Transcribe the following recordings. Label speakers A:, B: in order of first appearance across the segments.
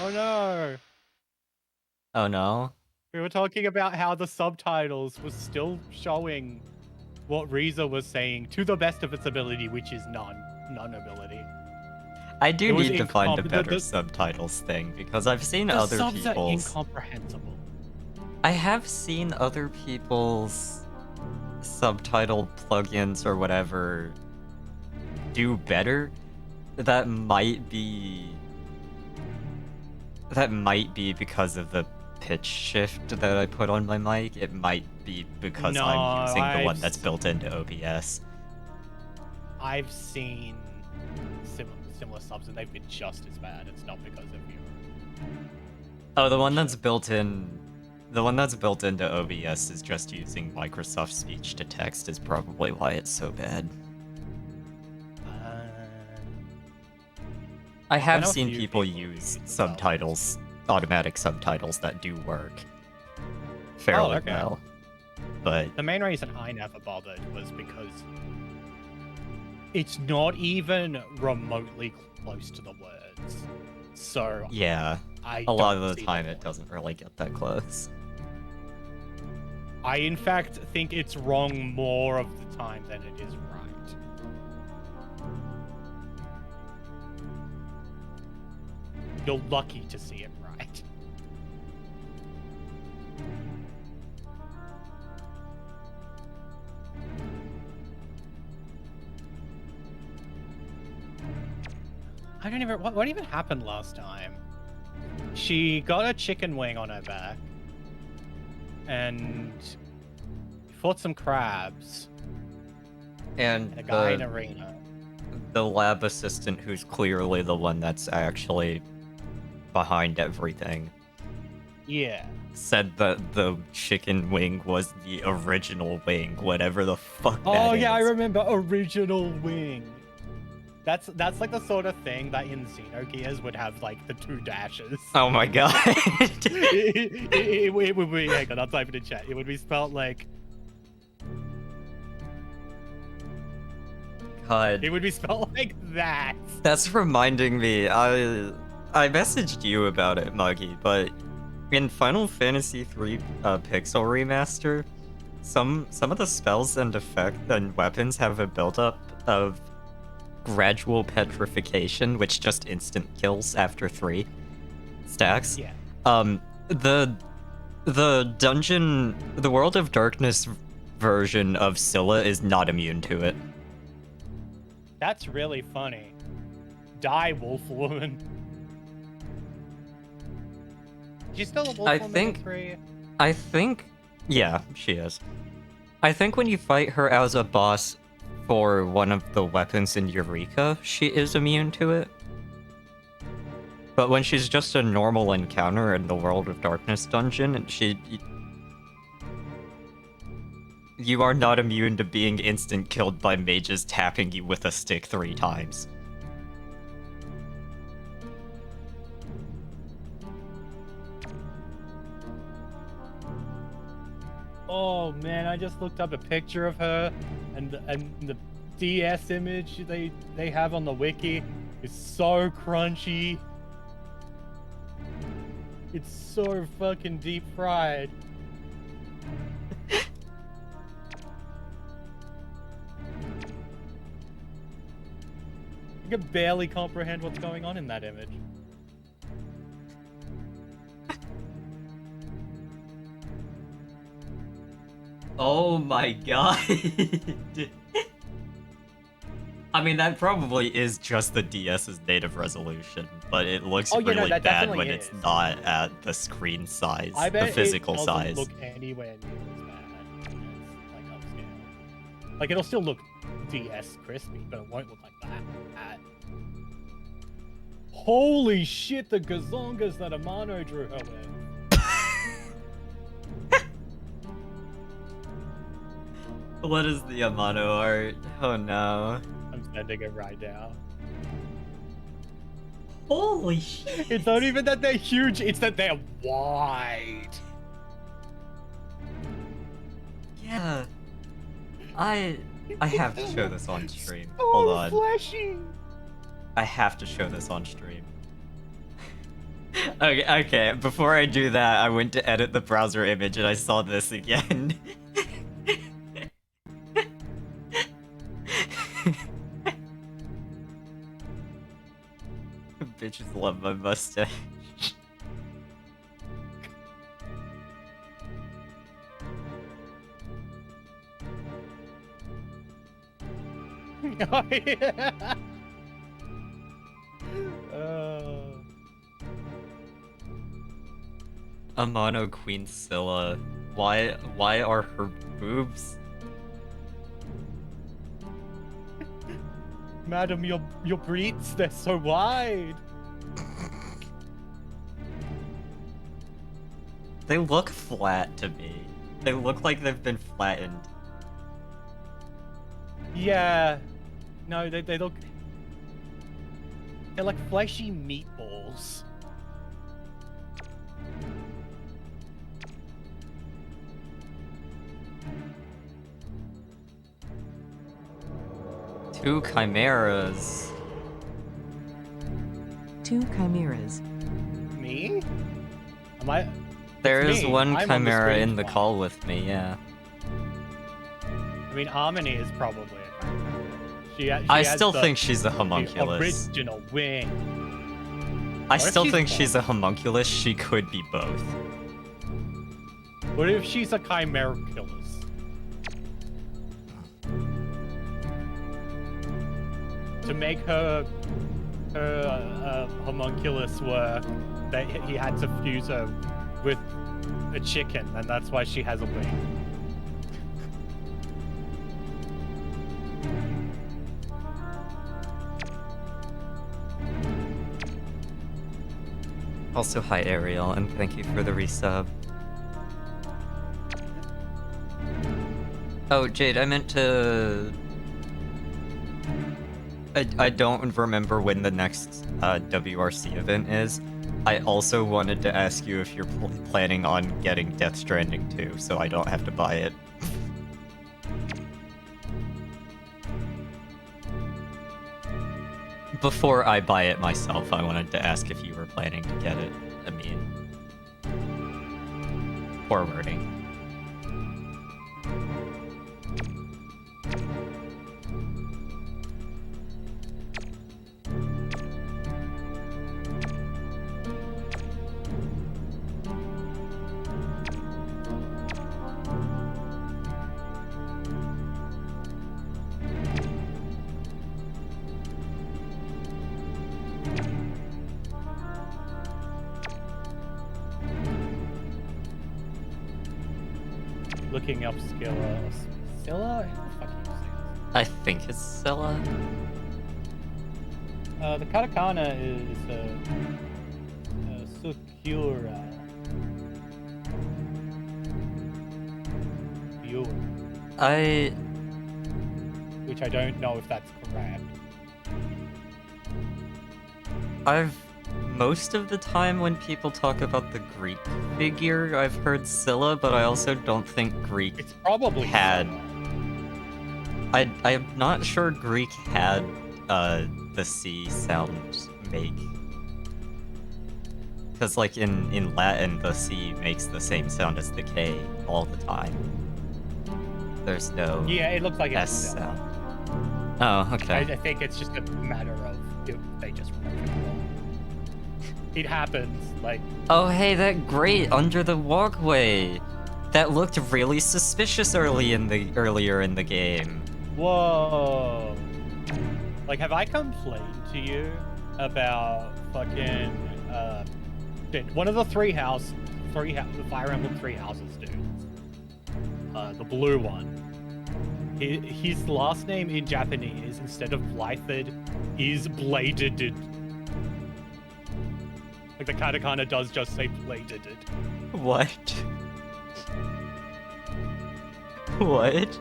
A: Oh no!
B: Oh no?
A: We were talking about how the subtitles was still showing what Riza was saying to the best of its ability, which is none ability.
B: I do
A: It was
B: need to find a better
A: the
B: subtitles thing, because I've seen
A: the
B: other
A: subs are
B: people's...
A: incomprehensible.
B: I have seen other people's subtitle plugins or whatever do better. That might be... That might be because of the pitch shift that I put on my mic. It might be because
A: No,
B: I'm using the one that's built into OBS.
A: I've seen similar subs and they've been just as bad. It's not because of your...
B: Oh, the one that's built in... The one that's built into OBS is just using Microsoft speech to text is probably why it's so bad. I
A: I
B: have
A: know a
B: seen
A: few
B: people
A: people who
B: use
A: use the
B: subtitles, automatic subtitles that do work
A: Oh,
B: fairly
A: okay.
B: well, but...
A: The main reason I never bothered was because it's not even remotely close to the words. So
B: Yeah,
A: I
B: a lot
A: don't
B: of the
A: see
B: time it
A: point.
B: doesn't really get that close.
A: I, in fact, think it's wrong more of the time than it is right. You're lucky to see it right. I don't even... What even happened last time? She got a chicken wing on her back. And fought some crabs.
B: And
A: A guy in arena.
B: the lab assistant, who's clearly the one that's actually behind everything,
A: Yeah.
B: said that the chicken wing was the original wing, whatever the fuck that
A: Oh
B: is.
A: yeah, I remember original wing. That's like the sort of thing that in Xenogears would have like the 2 dashes.
B: Oh my god.
A: it would be... Hang on, I'll type it in chat. It would be spelled like...
B: God.
A: It would be spelled like that.
B: That's reminding me, I messaged you about it, Muggy, but in Final Fantasy III Pixel Remaster, some of the spells and effects and weapons have a buildup of gradual petrification, which just instant kills after 3 stacks.
A: Yeah.
B: The dungeon, the World of Darkness version of Scylla is not immune to it.
A: That's really funny. Die, wolf woman. She's still a wolf woman in 3?
B: I think... Yeah, she is. I think when you fight her as a boss for one of the weapons in Eureka, she is immune to it. But when she's just a normal encounter in the World of Darkness dungeon, you are not immune to being instant killed by mages tapping you with a stick 3 times.
A: Oh man, I just looked up a picture of her, and the DS image they have on the wiki is so crunchy. It's so fucking deep fried. I can barely comprehend what's going on in that image.
B: Oh my god. I mean, that probably is just the DS's native resolution, but it looks really bad when it's not at the screen size,
A: I bet
B: the physical
A: it doesn't
B: size.
A: look anywhere near as bad when it's like upscale. Like it'll still look DS crispy, but it won't look like that. Holy shit, the gazongas that Amano drew her with.
B: What is the Amano art? Oh no.
A: I'm sending it right now.
B: Holy shit.
A: It's not even that they're huge, it's that they're wide.
B: Yeah. I have to show this on stream.
A: So
B: Hold on.
A: fleshy.
B: I have to show this on stream. Okay, before I do that, I went to edit the browser image and I saw this again. Bitches love my mustache.
A: Oh, yeah. Uh,
B: Amano Queen Scylla. Why are her boobs?
A: Madam, your breeds, they're so wide.
B: They look flat to me. They look like they've been flattened.
A: Yeah. No, they look... They're like fleshy meatballs.
B: Two chimeras.
C: Two chimeras.
A: Me? Am I...
B: There
A: It's
B: is
A: me.
B: one
A: I'm on the
B: chimera in the
A: screenshot.
B: call with me, yeah.
A: I mean, Harmony is probably a chimera. She
B: I
A: has
B: still
A: the-
B: think she's a
A: the
B: homunculus.
A: original wing.
B: I
A: What if
B: still
A: she's
B: think
A: both?
B: she's a homunculus. She could be both.
A: What if she's a chimera killer? To make her homunculus work, that he had to fuse her with a chicken, and that's why she has a wing.
B: Also, hi Ariel, and thank you for the resub. Oh, Jade, I meant to... I don't remember when the next WRC event is. I also wanted to ask you if you're planning on getting Death Stranding too, so I don't have to buy it. Before I buy it myself, I wanted to ask if you were planning to get it. I mean... forwarding.
A: Looking up Scylla. Scylla? How the fuck do you say
B: I think it's Scylla.
A: this? The katakana is Sukura. Which I don't know if that's correct.
B: Most of the time when people talk about the Greek figure, I've heard Scylla, but I also don't think Greek
A: It's probably
B: had...
A: Scylla.
B: I'm not sure Greek had the C sound make. Because like in Latin, the C makes the same sound as the K all the time. There's no
A: Yeah, it looks like it's
B: S
A: Scylla.
B: sound. Oh, okay.
A: I think it's just a matter of they just wrote it wrong. It happens, like...
B: Oh, hey, that grate under the walkway! That looked really suspicious earlier in the game.
A: Whoa. Like, have I complained to you about fucking, one of the Fire Emblem 3 houses, dude. The blue one. His last name in Japanese, instead of Blythed, is Bladed. Like, the katakana does just say Bladed.
B: What? What?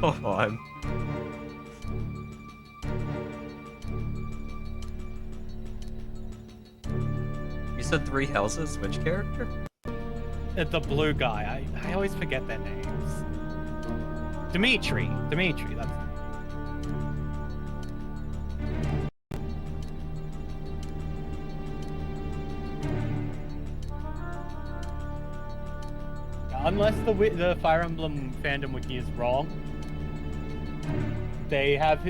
B: Hold on. You said 3 houses? Which character?
A: The blue guy. I always forget their names. Dimitri, that's... unless the Fire Emblem fandom wiki is wrong, they have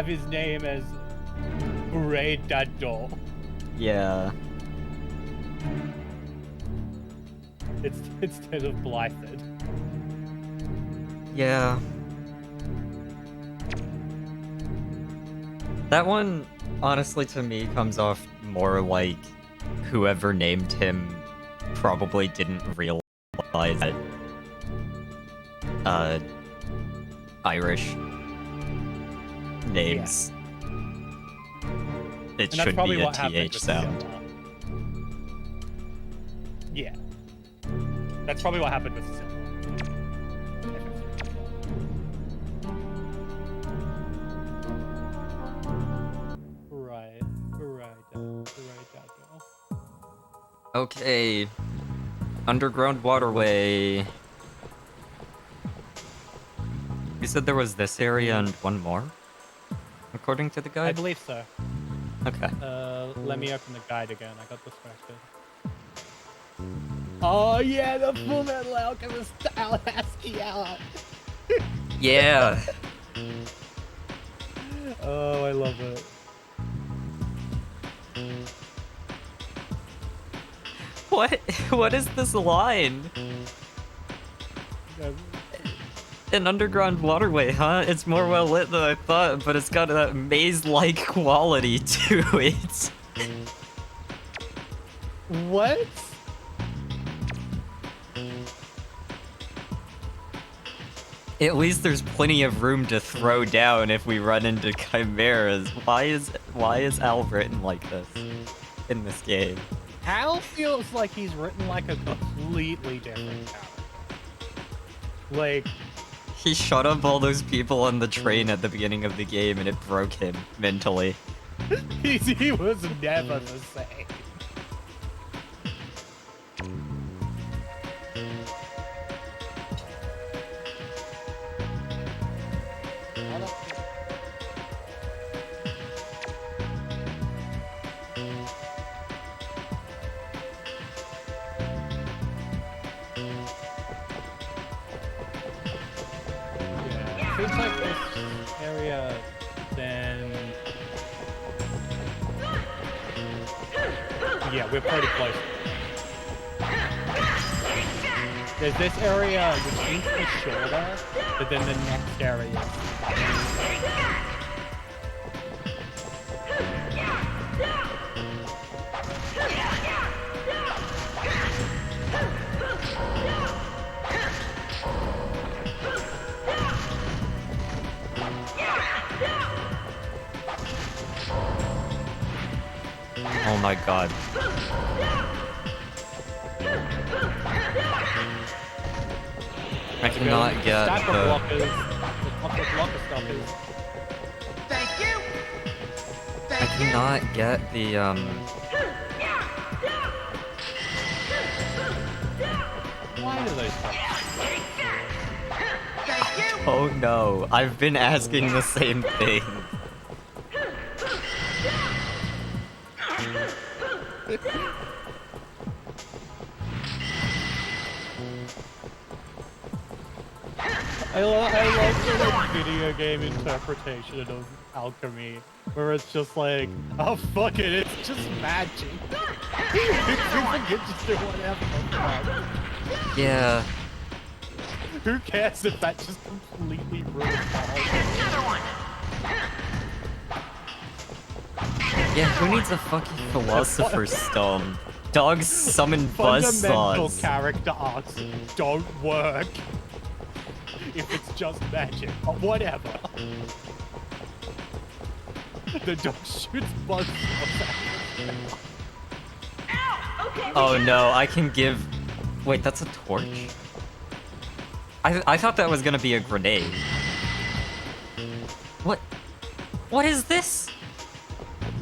A: his name as Uredado.
B: Yeah.
A: It's instead of Blythed.
B: Yeah. That one, honestly, to me, comes off more like whoever named him probably didn't realize that Irish names. It should be a TH sound.
A: Yeah. That's probably what happened with Zilla. Right.
B: Okay. Underground waterway. You said there was this area and one more? According to the guide?
A: I believe so.
B: Okay.
A: Let me open the guide again. I got distracted. Oh yeah, the Fullmetal Alchemist Tallahassee out.
B: Yeah.
A: Oh, I love it.
B: What is this line? An underground waterway, huh? It's more well lit than I thought, but it's got that maze-like quality to it.
A: What?
B: At least there's plenty of room to throw down if we run into chimeras. Why is Al written like this in this game?
A: Al feels like he's written like a completely different character. Like,
B: he shot up all those people on the train at the beginning of the game and it broke him mentally.
A: he was never the same. Seems like this area, then... Yeah, we're pretty close. There's this area which seems to be shorter, but then the next area.
B: Oh my god. I cannot get the...
C: Thank you.
B: I cannot get the,
A: Why do those
C: Thank you.
B: Oh no, I've been asking the same thing.
A: I love the like, video game interpretation of alchemy, where it's just like, oh fuck it, it's just magic. People can just do whatever.
B: Yeah.
A: Who cares if that just completely ruins
C: Another one.
B: Yeah, who needs a fucking philosopher's stone? Dogs summon
A: Fundamental
B: buzzsaws.
A: character arcs don't work if it's just magic, or whatever. The dog shoots buzzsaws.
C: Ow. Okay.
B: Oh no, I can give... Wait, that's a torch? I thought that was gonna be a grenade. What? What is this?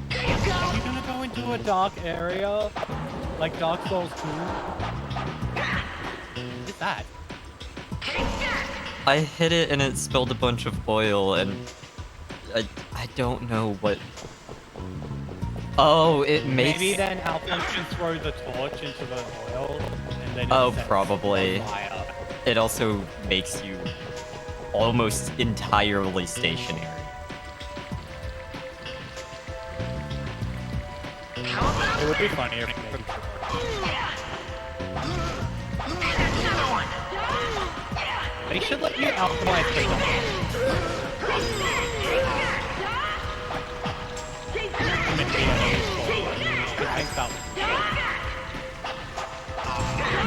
C: There you go.
A: Are you gonna go into a dark area? Like Dark Souls 2? What's that?
B: I hit it and it spilled a bunch of oil and... I don't know what... Oh, it makes...
A: Maybe then Halfling can throw the torch into the oil, and then
B: Oh,
A: it sets
B: probably.
A: on fire.
B: It also makes you almost entirely stationary.
A: It would be funny if maybe.
C: Another one.
A: They should let you alchemize things.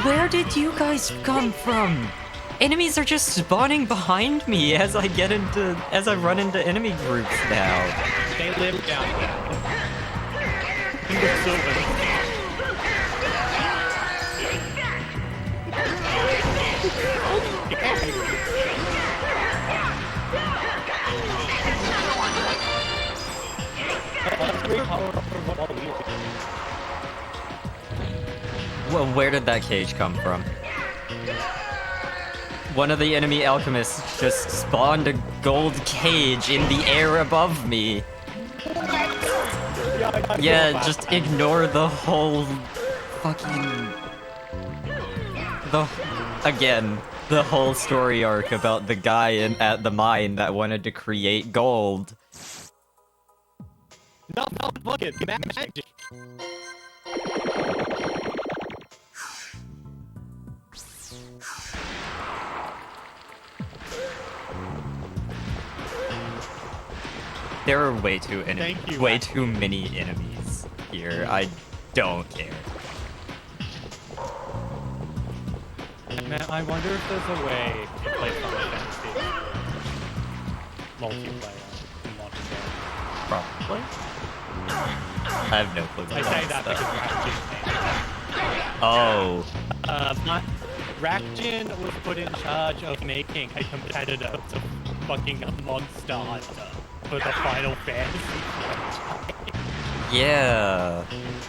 B: Where did you guys come from? Enemies are just spawning behind me as I run into enemy groups now.
A: They live down here. In the silver.
B: Well, where did that cage come from? One of the enemy alchemists just spawned a gold cage in the air above me. Yeah, just ignore the whole fucking... the whole story arc about the guy at the mine that wanted to create gold.
A: No, look it, magic.
B: There are way too
A: Thank you,
B: way
A: Matt.
B: too many enemies here. I don't care.
A: Man, I wonder if there's a way to play Final Fantasy multiplayer in modern day.
B: Probably. I have no clue.
A: I say that because Rakjin was put in charge of making a competitor to fucking Monster Hunter for the Final Fantasy franchise.
B: Yeah.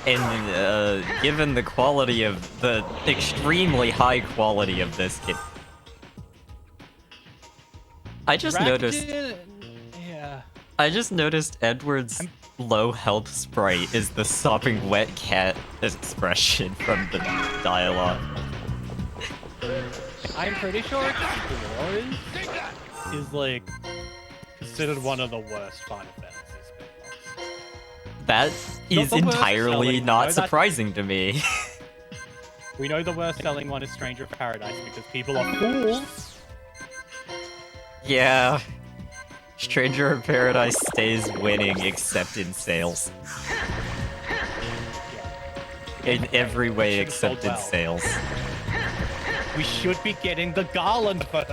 B: And given the quality of the extremely high quality of this game, I just noticed Edward's low health sprite is the sopping wet cat expression from the dialogue.
A: I'm pretty sure Explorers is like considered one of the worst Final Fantasy spin-offs.
B: That
A: Not
B: is
A: the worst
B: entirely
A: selling,
B: not
A: no, that-
B: surprising to me.
A: We know the worst selling one is Stranger of Paradise because people are fools.
B: Yeah. Stranger of Paradise stays winning except in sales. In every way
A: Should've sold
B: except in
A: well.
B: sales.
A: We should be getting the Garland first.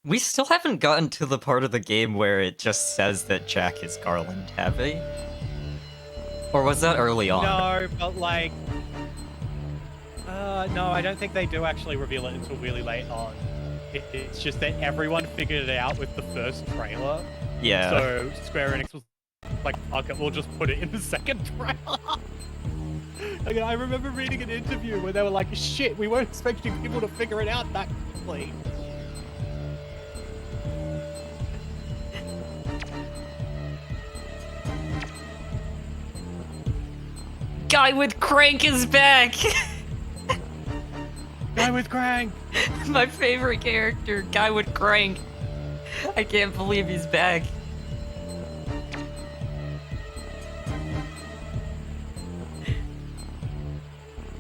B: We still haven't gotten to the part of the game where it just says that Jack is Garland, have we? Or was that early on?
A: No, but like... no, I don't think they do actually reveal it until really late on. It's just that everyone figured it out with the first trailer.
B: Yeah.
A: So Square Enix was like, fuck it, we'll just put it in the second trailer. Like, I remember reading an interview where they were like, shit, we weren't expecting people to figure it out that quickly.
B: Guy with Crank is back!
A: Guy with Crank!
B: My favorite character, Guy with Crank. I can't believe he's back.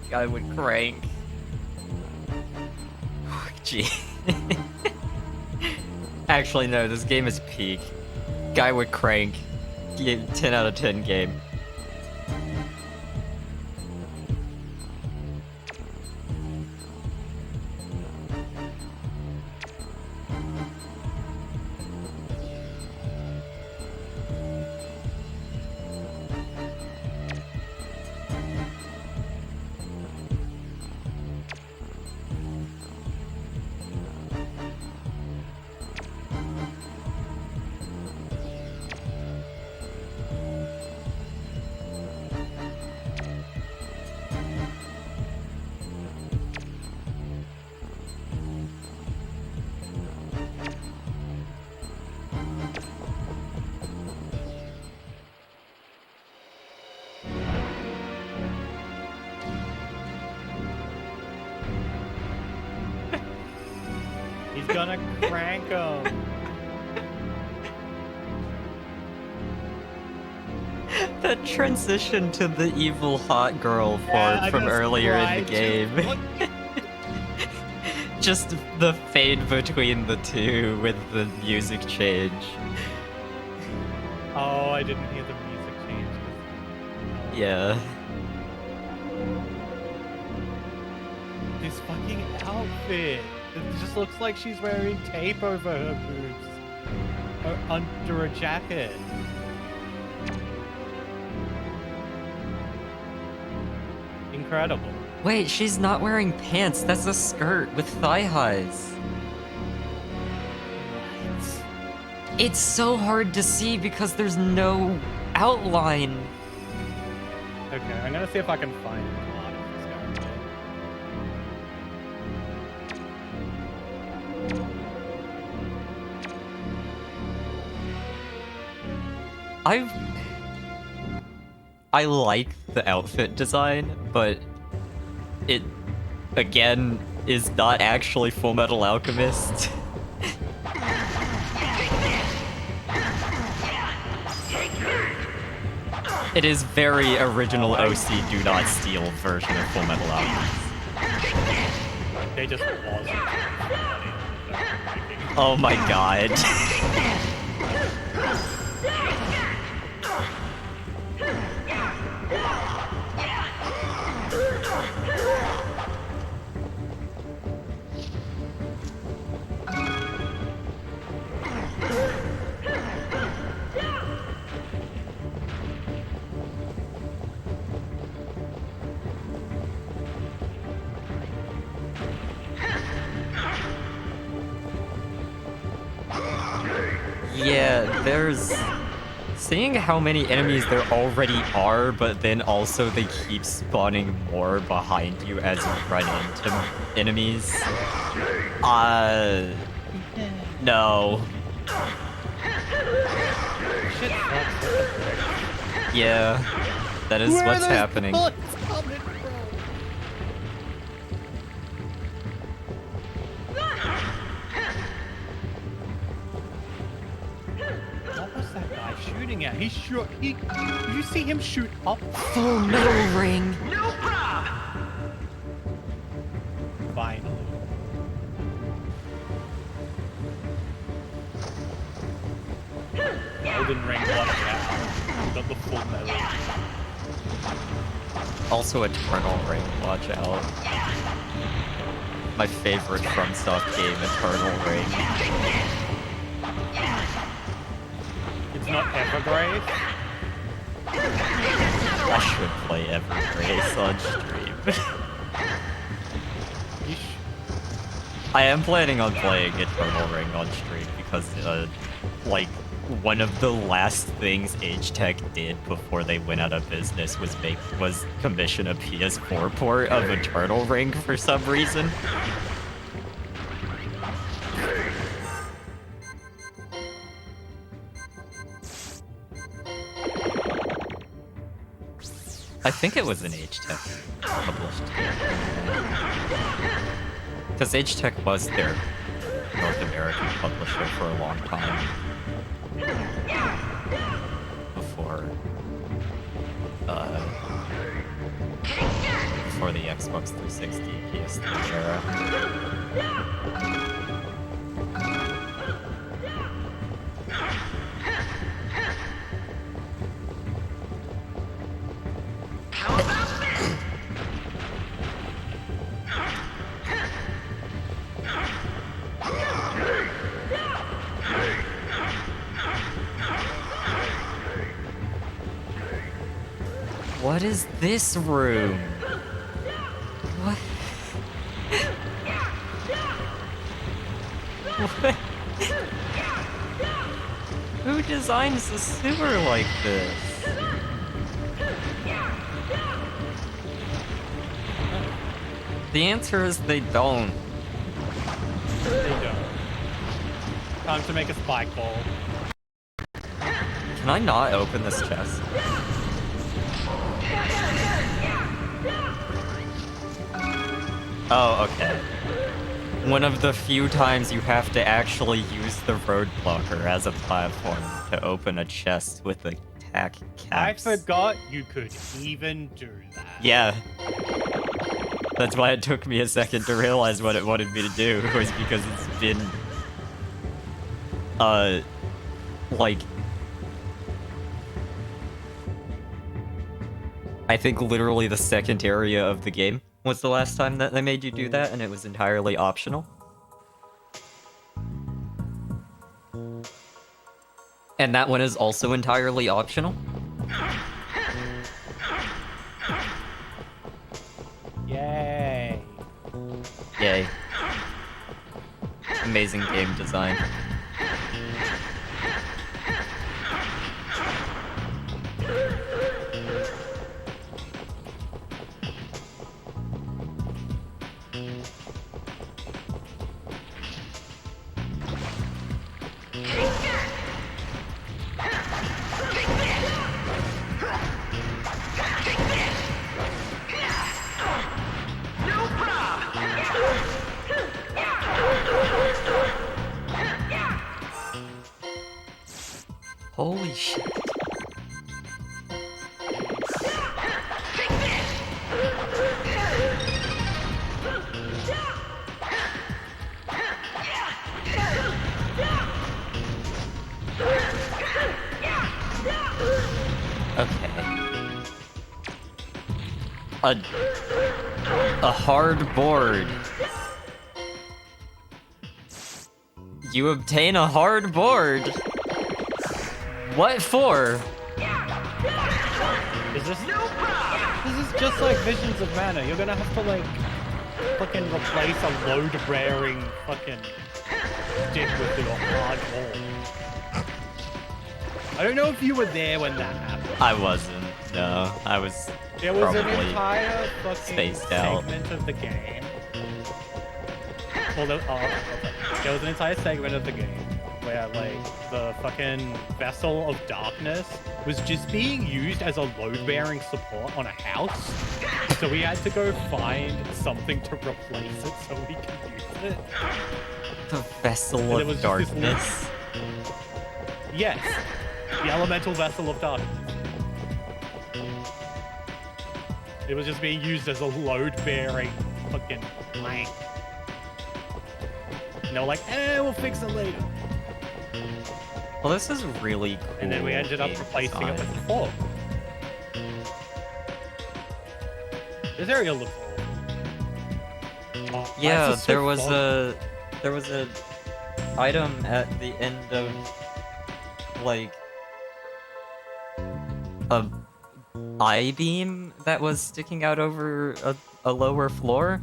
B: Guy with Crank. Gee. Actually, no, this game is peak. Guy with Crank. 10 out of 10 game.
A: gonna crank him.
B: That transition to the evil hot girl form
A: Yeah,
B: from
A: just
B: earlier in
A: right
B: the
A: to-
B: game.
A: What?
B: Just the fade between the two with the music change.
A: Oh, I didn't hear the music change. Oh.
B: Yeah.
A: This fucking outfit. It just looks like she's wearing tape over her boobs. Or under a jacket. Incredible.
B: Wait, she's not wearing pants. That's a skirt with thigh highs.
A: What?
B: It's so hard to see because there's no outline.
A: Okay, I'm gonna see if I can find a lot of this character.
B: I like the outfit design, but it, again, is not actually Fullmetal Alchemist. It is very original OC Do Not Steal version of Fullmetal Alchemist.
A: They just wasn't.
B: Oh my god. Yeah, there's... Seeing how many enemies there already are, but then also they keep spawning more behind you as you run into enemies. No.
A: Shit sucks.
B: Yeah, that is
A: Where are
B: what's
A: those
B: happening.
A: bullets coming from? What was that guy shooting at? Did you see him shoot up?
B: Full Metal Ring.
C: No prob!
A: Finally. Golden ring, watch out. We got the full metal.
B: Also Eternal Ring, watch out. My favorite FromSoft game, Eternal Ring.
A: It's not Evergrave.
B: I should play Evergrace on stream.
A: You sh-
B: I am planning on playing Eternal Ring on stream because, like, one of the last things Agetech did before they went out of business was commission a PS4 port of Eternal Ring for some reason. I think it was an Agetech published game. Because Agetech was their North American publisher for a long time. Before the Xbox 360 PS3 era. What is this room? What? What? Who designs a sewer like this? The answer is they don't.
A: They don't. Time to make a spike ball.
B: Can I not open this chest? Oh, okay. one of the few times you have to actually use the road blocker as a platform to open a chest with the tack caps.
A: I forgot you could even do that.
B: Yeah. That's why it took me a second to realize what it wanted me to do, was because it's been... like... I think literally the second area of the game was the last time that they made you do that, and it was entirely optional. And that one is also entirely optional.
A: Yay.
B: Yay. Amazing game design. Holy shit. Okay. A hard board. You obtain a hard board. What for?
A: Is this is just like Visions of Mana. You're gonna have to like fucking replace a load-bearing fucking stick with your hard ball. I don't know if you were there when that happened.
B: I wasn't. No, I was.
A: There was an
B: probably
A: entire fucking
B: spaced out.
A: segment of the game. Well, there was an entire segment of the game where like the fucking Vessel of Darkness was just being used as a load-bearing support on a house. So we had to go find something to replace it so we could use it.
B: The Vessel
A: And it
B: of
A: was just this
B: Darkness.
A: Yes, the Elemental Vessel of Darkness. It was just being used as a load-bearing fucking plank. And they were like, we'll fix it later.
B: Well, this is really cool.
A: And then we ended up
B: game
A: replacing it
B: design.
A: with the fog. This area looks awful.
B: Yeah,
A: That's
B: there
A: so
B: was
A: foggy.
B: a item at the end of like a I-beam that was sticking out over a lower floor,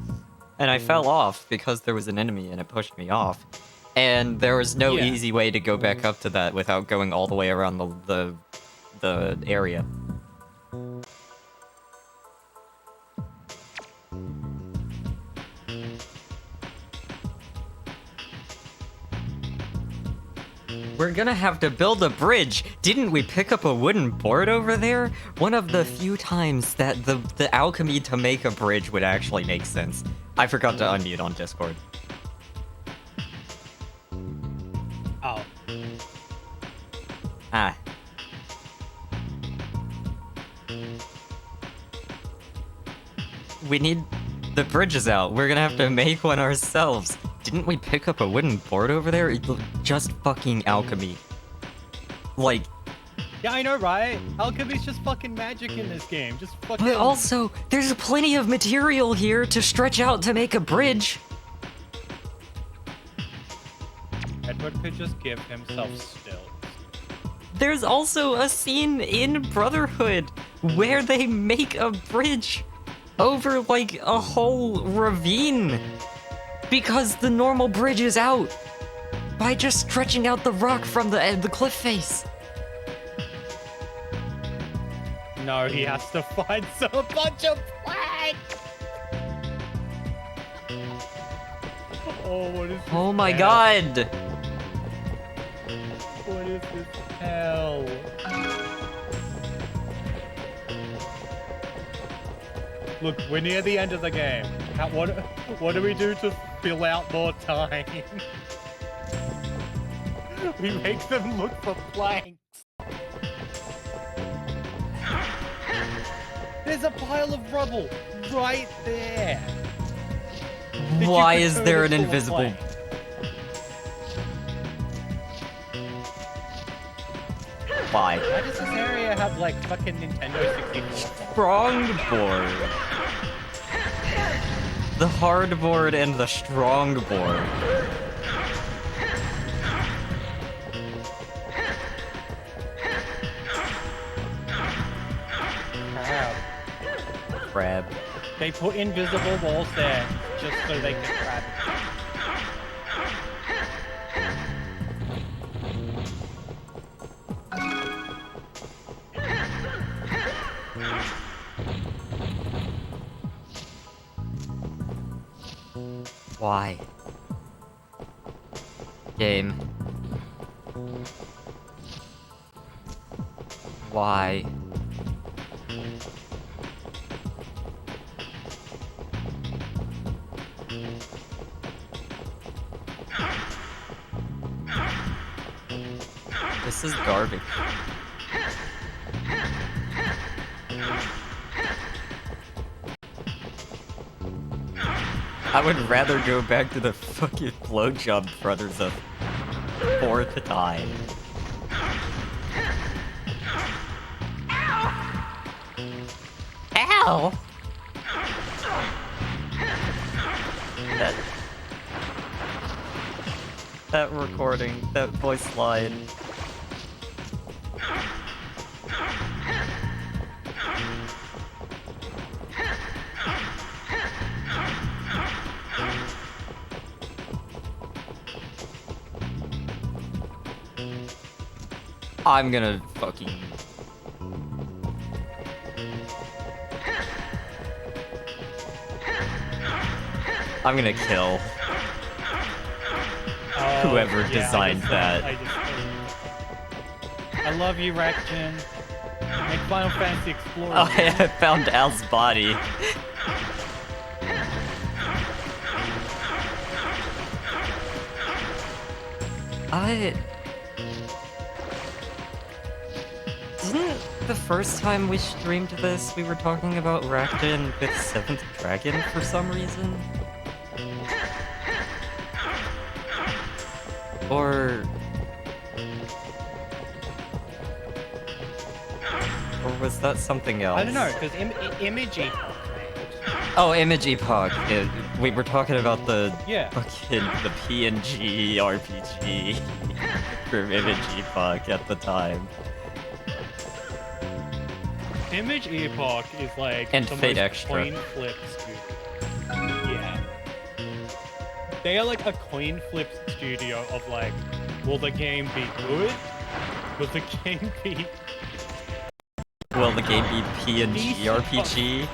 B: and I fell off because there was an enemy and it pushed me off. And there was no
A: Yeah.
B: easy way to go back up to that without going all the way around the area. We're gonna have to build a bridge. Didn't we pick up a wooden board over there? One of the few times that the alchemy to make a bridge would actually make sense. I forgot to unmute on Discord.
A: Oh.
B: Ah. We need... The bridge is out. We're gonna have to make one ourselves. Didn't we pick up a wooden board over there? Just fucking alchemy. Like...
A: Yeah, I know, right? Alchemy's just fucking magic in this game. Just fucking...
B: But also, there's plenty of material here to stretch out to make a bridge.
A: Edward could just give himself stilts.
B: There's also a scene in Brotherhood where they make a bridge over like a whole ravine because the normal bridge is out by just stretching out the rock from the cliff face.
A: No, he has to find a bunch of planks! Oh, what is this
B: Oh my
A: hell?
B: god!
A: What is this hell? Look, we're near the end of the game. What do we do to spill out more time. We make them look for planks. There's a pile of rubble right there. that you
B: Why
A: could
B: is
A: turn
B: there an
A: into a
B: invisible...
A: plank.
B: Why?
A: Why does this area have like fucking Nintendo 64?
B: Strongboard. The hardboard and the strongboard. Crab.
A: They put invisible walls there just so they can grab it.
B: Why? Game. Why? This is garbage. I would rather go back to the fucking blowjob brothers a fourth time. Ow! That recording, that voice line. I'm gonna fucking... I'm gonna kill whoever designed that.
A: I love you, Rekton. Make Final Fantasy Explorer.
B: Oh, I found Al's body. Didn't the first time we streamed this, we were talking about Rakden with 7th Dragon for some reason? Or was that something else?
A: I don't know, because Image Epoch.
B: Oh, Image Epoch. We were talking about the
A: fucking
B: the PNG RPG from Image Epoch at the time.
A: Image Epoch is like
B: And
A: the
B: Fate
A: most
B: Extra.
A: coin flip studio. Yeah. They are like a coin flip studio of like, will the game be good? Will the game be...
B: Will the game be PNG RPG?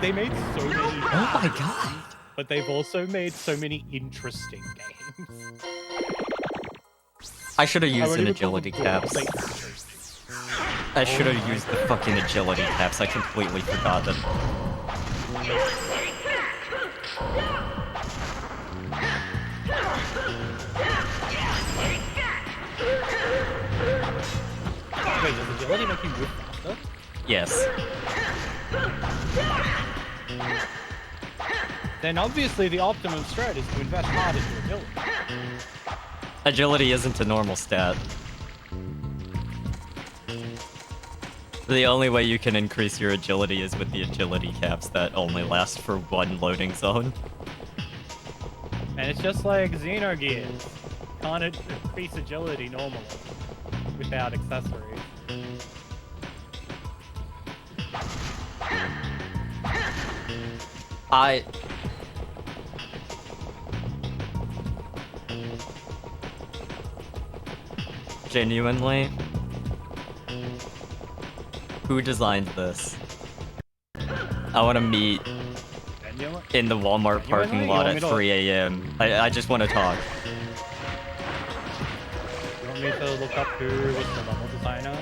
A: They made so many
B: Oh my god!
A: but they've also made so many interesting games.
B: I should have used
A: would
B: an
A: even call
B: agility
A: them
B: caps.
A: good, like, interesting.
B: I should have used the fucking agility caps. I completely forgot them.
A: Wait, does agility make you move faster?
B: Yes.
A: Then obviously the optimum strat is to invest hard into agility.
B: Agility isn't a normal stat. The only way you can increase your agility is with the agility caps that only last for one loading zone.
A: And it's just like Xenogears. Can't increase agility normally without accessories.
B: Genuinely? Who designed this? I want to meet in the Walmart parking lot at 3 a.m. I just want to talk.
A: You want me to look up who was the level designer?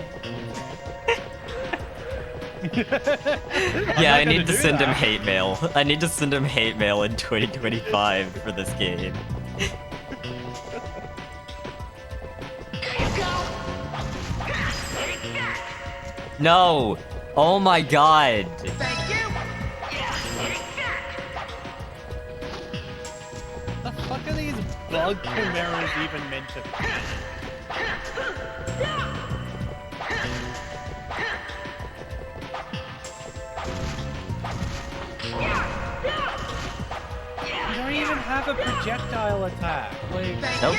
B: Yeah, I need to send him hate mail. I need to send him hate mail in 2025 for this game. No! Oh my god!
C: Thank you.
A: The fuck are these bug chimeras even meant to be? You don't even have a projectile attack. Like,
B: Nope.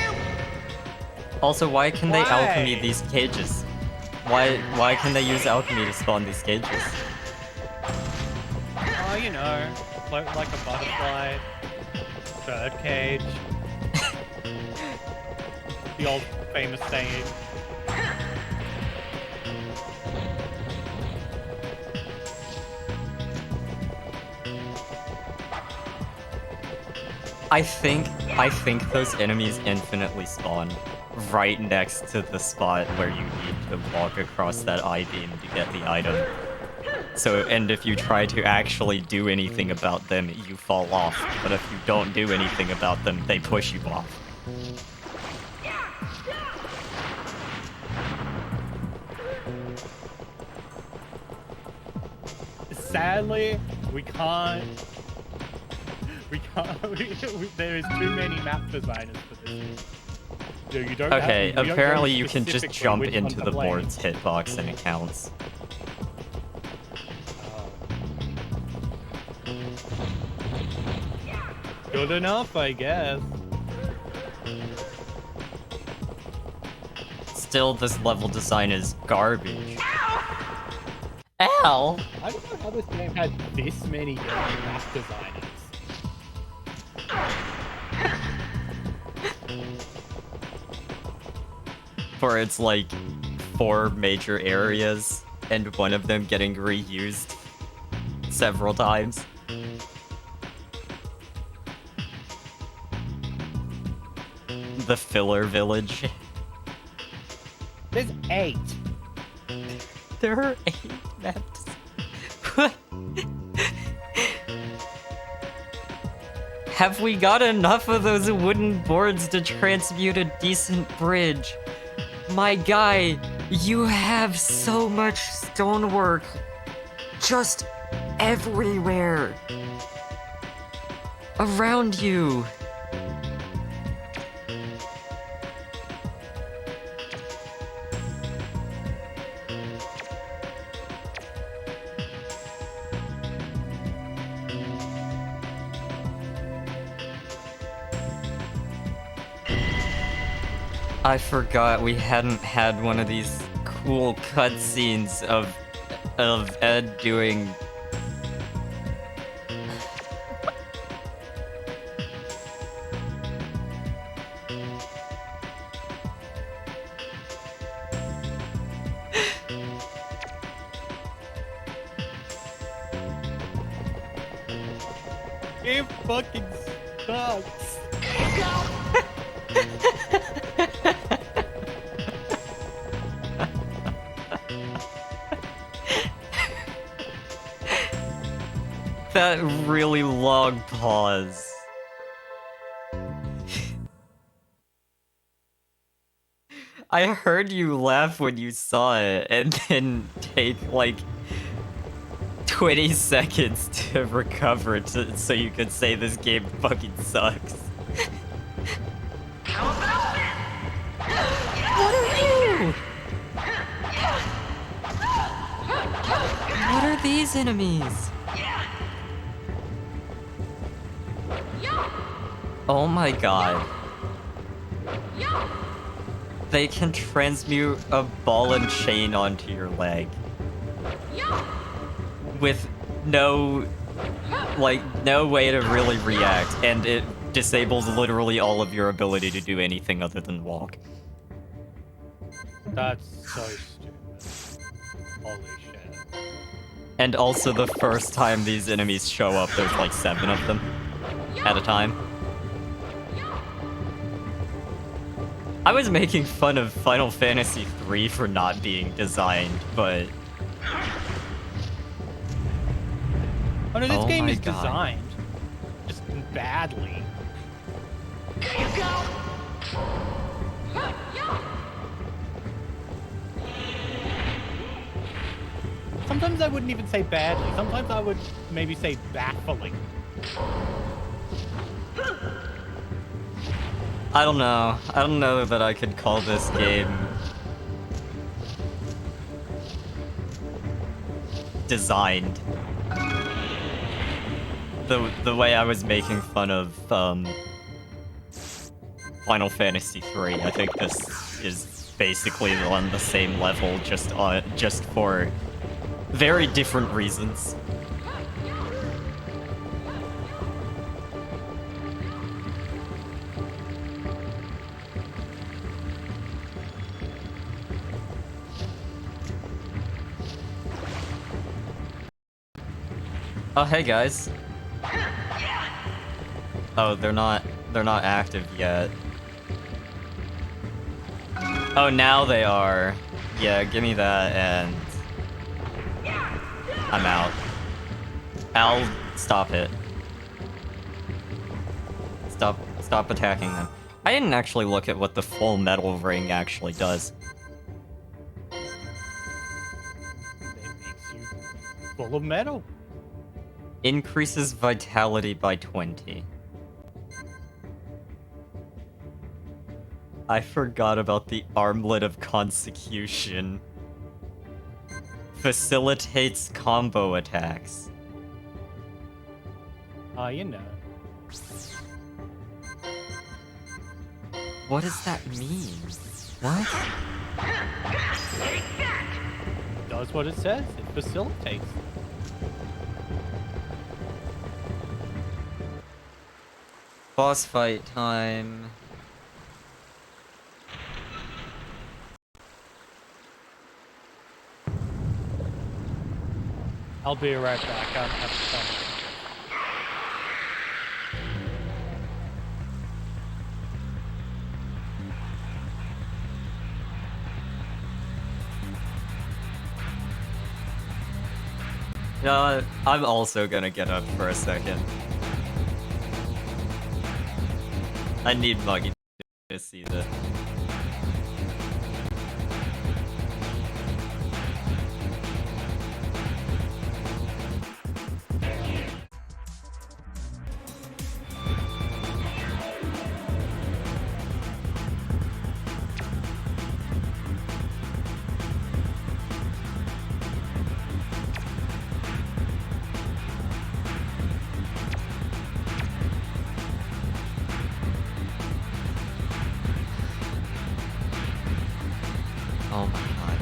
B: Also, why can they
A: Why?
B: alchemy these cages? Why can they use alchemy to spawn these cages?
A: oh, you know, float like a butterfly, bird cage. The old famous saying.
B: I think those enemies infinitely spawn right next to the spot where you need to walk across that I-beam to get the item. So, and if you try to actually do anything about them, you fall off. But if you don't do anything about them, they push you off.
A: Sadly, we can't. There is too many map designers for this game. So you don't
B: Okay,
A: have, you don't know
B: apparently you can just
A: specifically
B: jump
A: which one
B: into
A: to
B: the
A: blame.
B: board's hitbox and it counts.
A: Good enough, I guess.
B: Still, this level design is garbage. Ow!
A: I don't know how this game had this many different map designers.
B: For its like 4 major areas and one of them getting reused several times. The filler village.
A: There's 8.
B: There are 8 maps. What? Have we got enough of those wooden boards to transmute a decent bridge? My guy, you have so much stonework. Just everywhere. Around you. I forgot we hadn't had one of these cool cutscenes of Ed doing.
A: It fucking sucks.
B: That really long pause. I heard you laugh when you saw it, and then take like 20 seconds to recover so you could say this game fucking sucks.
C: How about this?
B: What are you? What are these enemies? Oh my god. They can transmute a ball and chain onto your leg. With no way to really react, and it disables literally all of your ability to do anything other than walk.
A: That's so stupid. Holy shit.
B: And also the first time these enemies show up, there's like 7 of them at a time. I was making fun of Final Fantasy III for not being designed, but
A: Oh no, this
B: Oh
A: game
B: my
A: is
B: God.
A: designed just badly.
C: There you go.
A: Sometimes I wouldn't even say badly. Sometimes I would maybe say baffling.
B: I don't know. I don't know that I could call this game designed. The way I was making fun of Final Fantasy III, I think this is basically on the same level, just for very different reasons. Oh, hey guys. Oh, they're not active yet. Oh, now they are. Yeah, give me that and I'm out. Al, stop it. Stop attacking them. I didn't actually look at what the Fullmetal ring actually does.
A: It makes you full of metal.
B: Increases vitality by 20. I forgot about the Armlet of Consecution. Facilitates combo attacks.
A: You know.
B: What does that mean? What?
A: It does what it says. It facilitates.
B: Boss fight time.
A: I'll be right back. I'm having fun.
B: I'm also gonna get up for a second. I need Muggy to see this. Oh my god.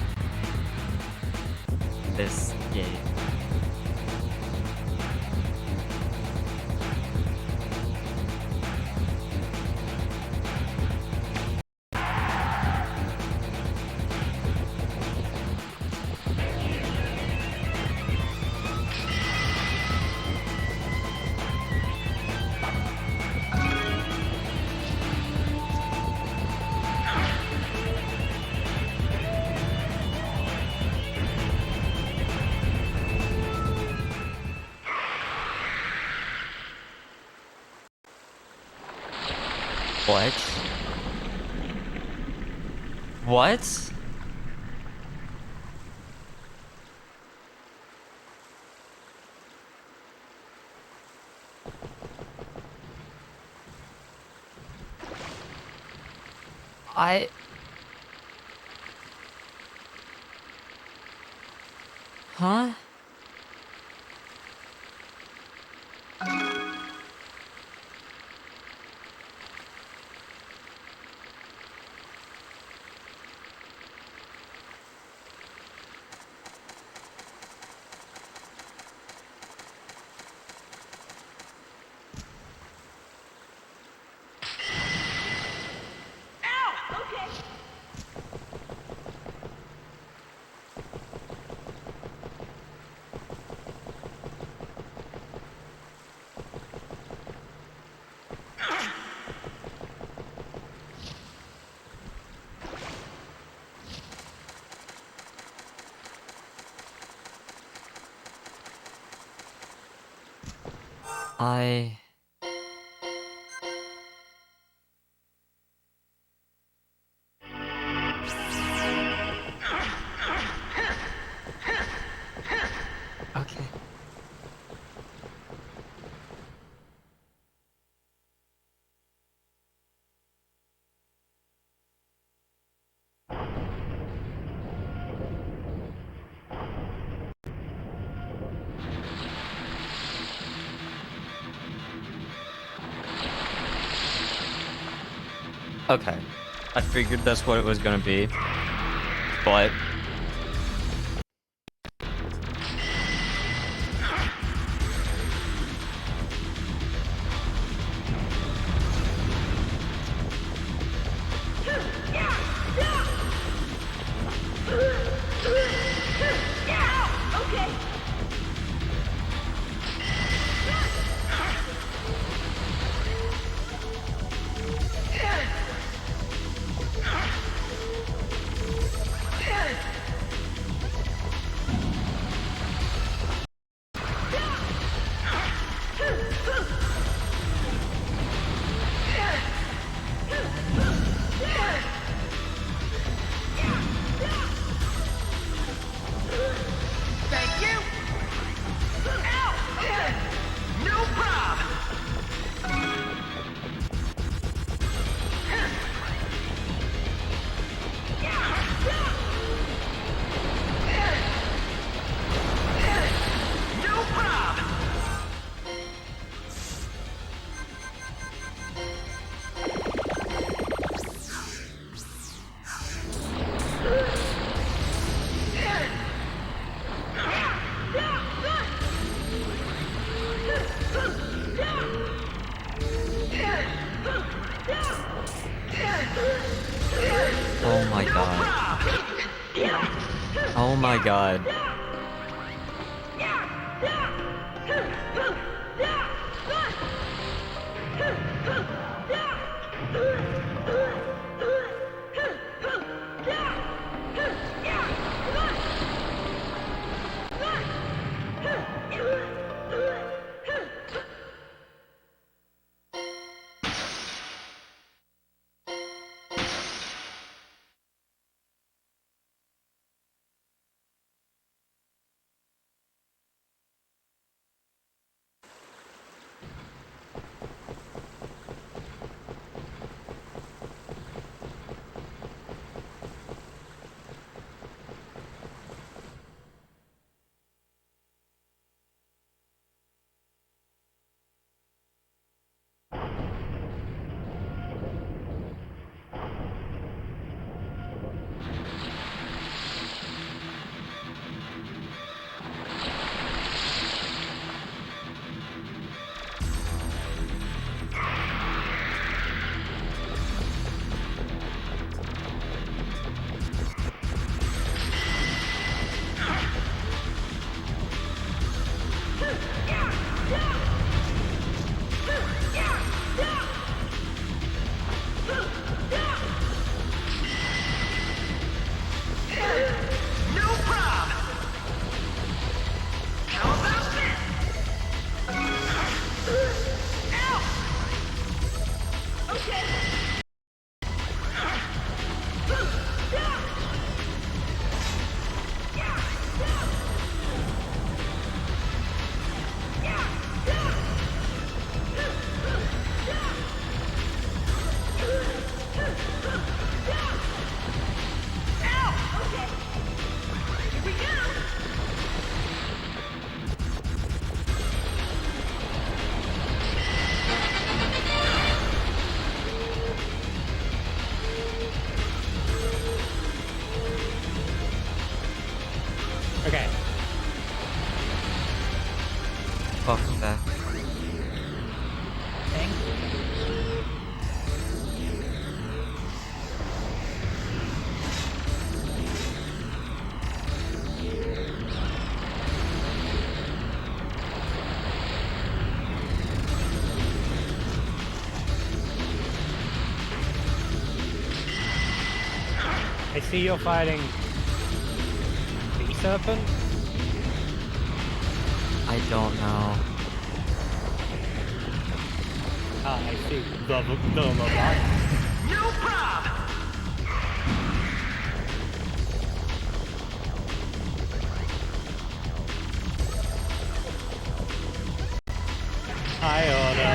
B: This game. What? What? Huh?
C: Ow! Okay.
B: I... Okay. Okay. I figured that's what it was gonna be. But...
C: Okay. Thank you. Ow! No problem. No problem.
B: Oh my god. Oh my god.
C: No problem. How about this? Ow! Okay. Ow! Okay. Here we go.
A: Okay.
B: Welcome back.
A: Thank you. I see you're fighting the serpent.
B: I don't know.
A: Ah, I see. The Leviathan.
C: No problem.
A: Hi, Otto.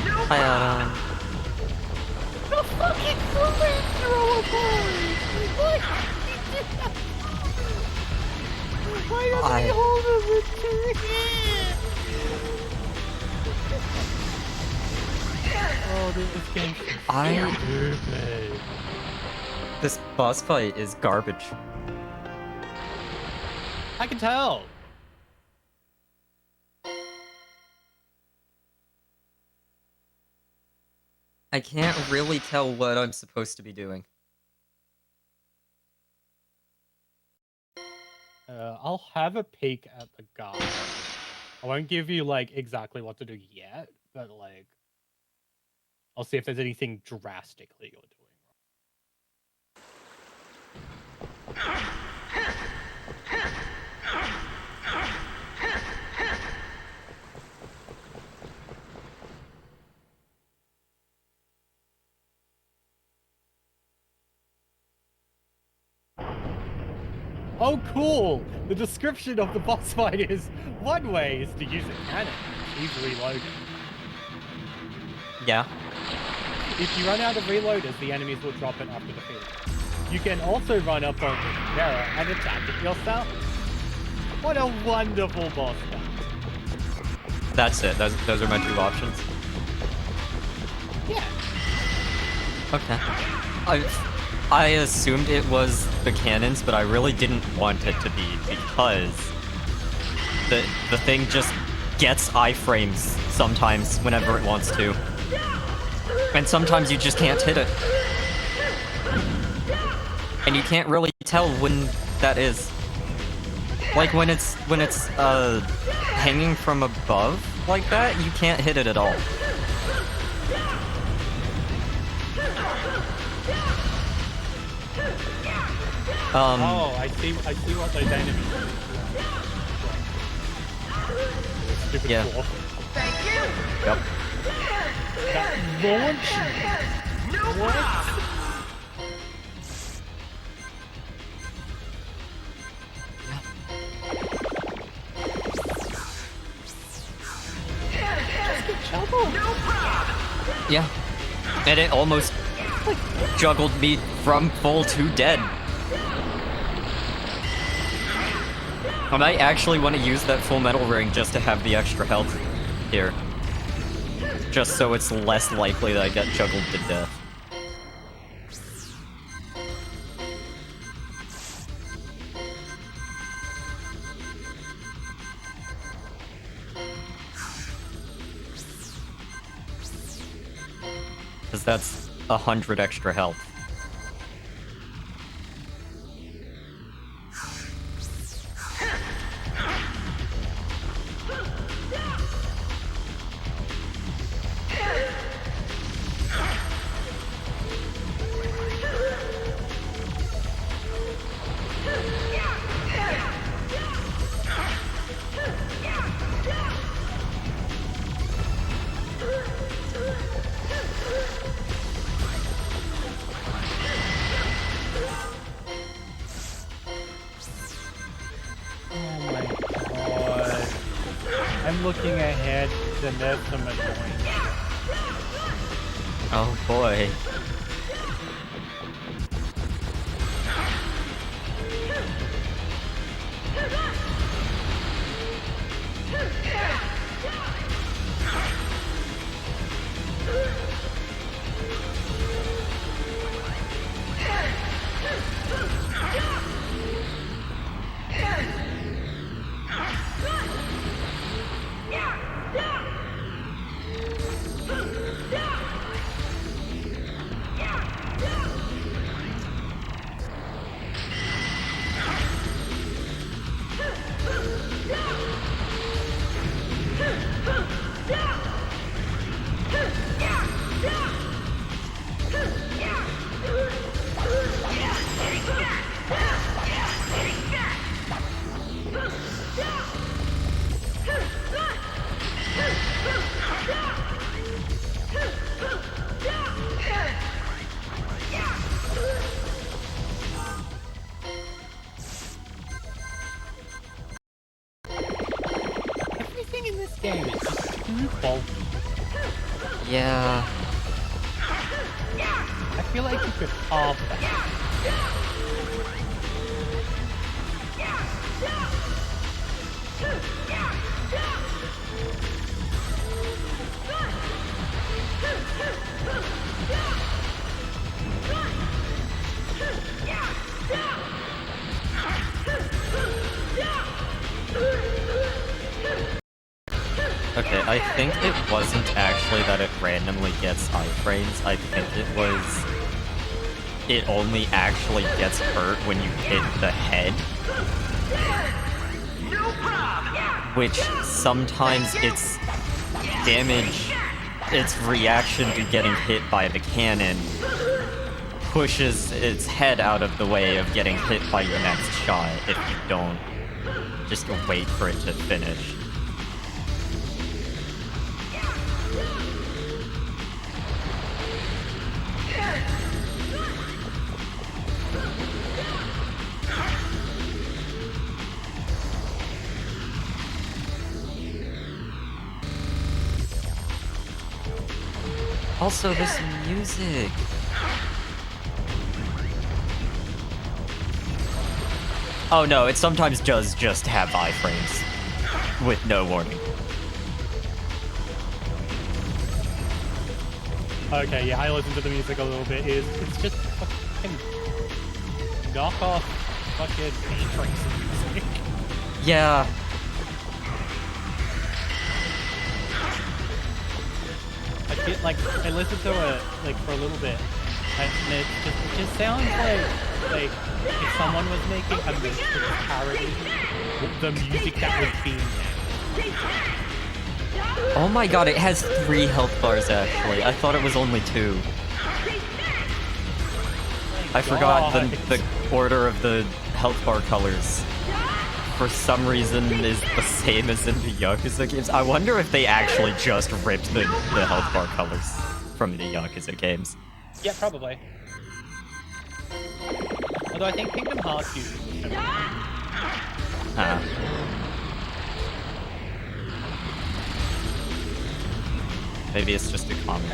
C: No
B: Hi,
C: problem.
A: The fucking flamethrower boys! What? Why does he hold him with two hands? Oh, this game's stupid.
B: This boss fight is garbage.
A: I can tell.
B: I can't really tell what I'm supposed to be doing.
A: I'll have a peek at the guide. I won't give you like exactly what to do yet, but like I'll see if there's anything drastically you're doing wrong. Oh, cool! The description of the boss fight is one way is to use a cannon, easily loaded.
B: Yeah.
A: If you run out of reloaders, the enemies will drop it after defeating. You can also run up on the terror and attack it yourself. What a wonderful boss fight!
B: That's it. Those are my two options.
A: Yeah.
B: Okay. I assumed it was the cannons, but I really didn't want it to be because the thing just gets iframes sometimes whenever it wants to. And sometimes you just can't hit it. And you can't really tell when that is. Like when it's hanging from above like that, you can't hit it at all.
A: Oh, I see what those enemies do. Stupid
B: Yeah.
A: dwarf.
C: Thank you.
B: Yep.
A: That launch.
C: No
A: What?
C: problem. No problem.
B: Yeah. And it almost juggled me from full to dead. I might actually want to use that Fullmetal ring just to have the extra health here. Just so it's less likely that I get juggled to death. Because that's 100 extra health.
A: Oh my god. I'm looking ahead, then there's some annoying.
B: Oh boy.
A: game is just too bulky.
B: Yeah.
A: I feel like you could halve that.
B: Okay, I think it wasn't actually that it randomly gets iframes. I think it was... It only actually gets hurt when you hit the head. Which sometimes its damage, its reaction to getting hit by the cannon pushes its head out of the way of getting hit by your next shot if you don't just wait for it to finish. Also, this music. Oh no, it sometimes does just have iframes with no warning.
A: Okay, yeah, I listened to the music a little bit. It's just fucking knockoff fucking Matrix music.
B: Yeah.
A: I feel like I listened to it like for a little bit, and it just sounds like if someone was making a Matrix parody with the music that was being made.
B: Oh my god, it has 3 health bars actually. I thought it was only 2. I forgot the order of the health bar colors. For some reason is the same as in the Yakuza games. I wonder if they actually just ripped the health bar colors from the Yakuza games.
A: Yeah, probably. Although I think Kingdom Hearts uses it.
B: Maybe it's just a comment.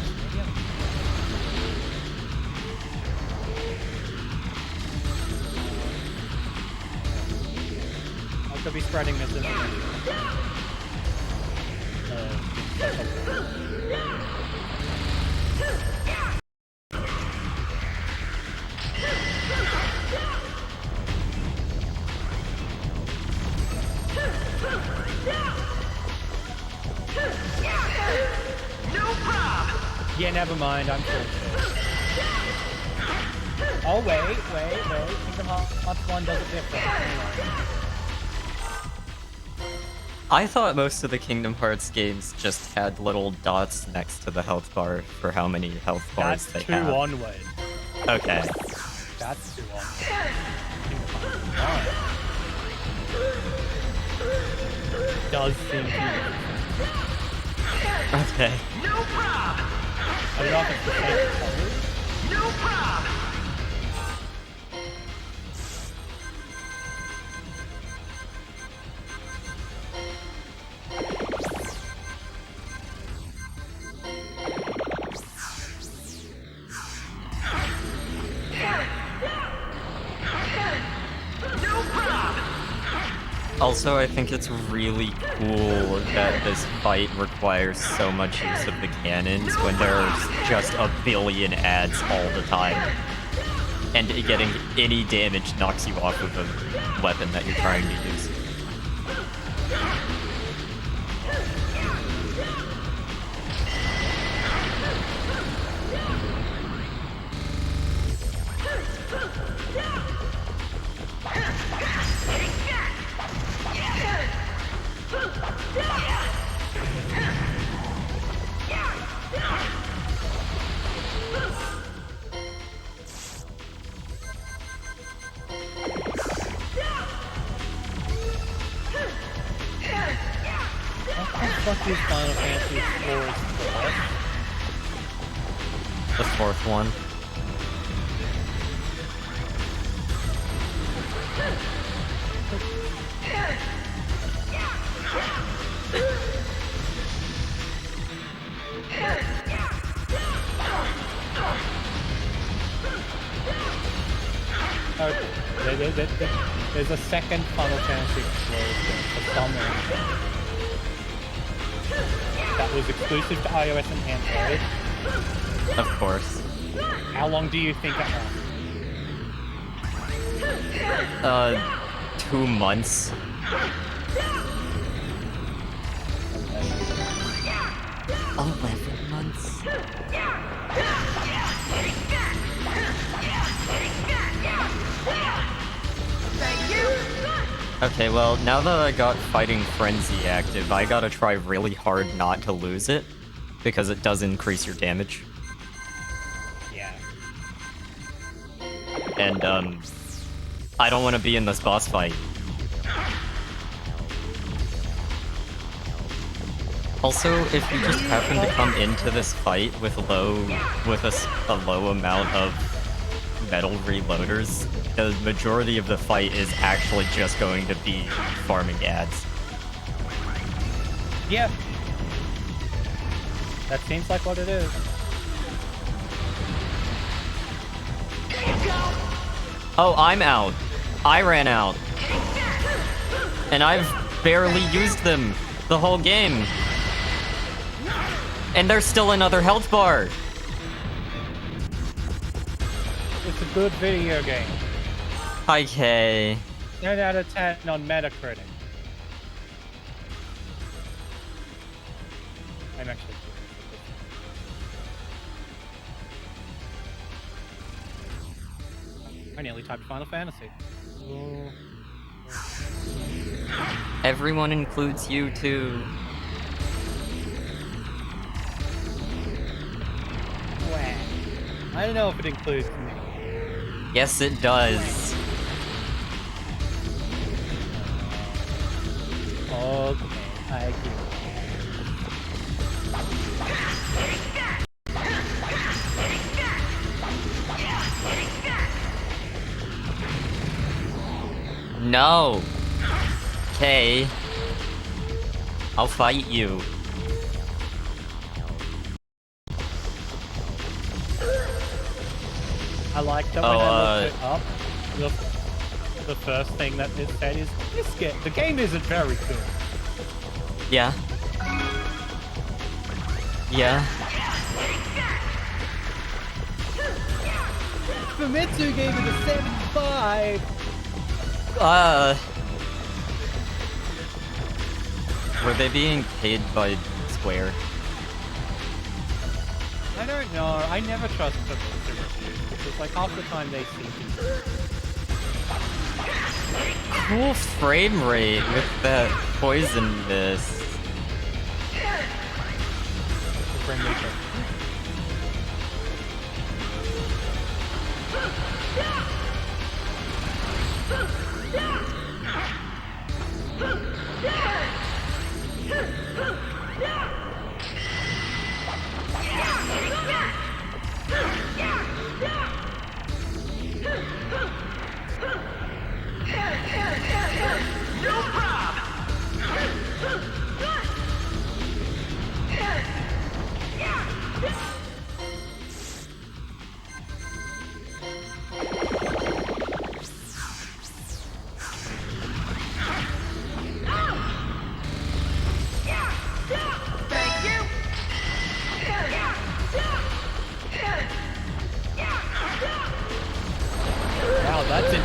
A: I could be spreading misinformation. Yeah, never mind, I'm sure. Oh, wait. Kingdom Hearts 1 does it different.
B: I thought most of the Kingdom Hearts games just had little dots next to the health bar for how many health bars
A: That's
B: they
A: 2
B: have.
A: onward.
B: Okay.
A: That's 2 onward. Kingdom Hearts 1 does seem to be.
B: Okay.
A: I don't know if it's the same color.
B: Also, I think it's really cool that this fight requires so much use of the cannons when there's just a billion ads all the time. And getting any damage knocks you off of the weapon that you're trying to use.
A: Fuck these Final Fantasy scores.
B: The 4th one.
A: There's a second Final Fantasy exclusive for some reason that was exclusive to iOS and Android.
B: Of course.
A: How long do you think it lasts?
B: 2 months. 11 months.
C: Thank you.
B: Okay, well, now that I got Fighting Frenzy active, I gotta try really hard not to lose it, because it does increase your damage.
A: Yeah.
B: And, I don't want to be in this boss fight. Also, if you just happen to come into this fight with a low amount of metal reloaders, the majority of the fight is actually just going to be farming ads.
A: Yeah. That seems like what it is.
B: Oh, I'm out. I ran out. And I've barely used them the whole game. And there's still another health bar.
A: It's a good video game.
B: Hi, Kay.
A: 10 out of 10 on Metacritic. I'm actually I nearly typed Final Fantasy. Oh.
B: Everyone includes you too.
A: Wow. I don't know if it includes me.
B: Yes, it does.
A: Okay, I agree.
B: No. Okay. I'll fight you.
A: I like that when I looked it up, the first thing that it said is, the game isn't very good.
B: Yeah. Yeah.
A: Fullmetal gave it a 75.
B: Were they being paid by Square?
A: I don't know. I never trust Fullmetal reviews because like half the time they seem to.
B: Cool frame rate with that poison mist.
A: The frame rate doesn't.
C: No problem. Thank you.
A: Wow, that's it.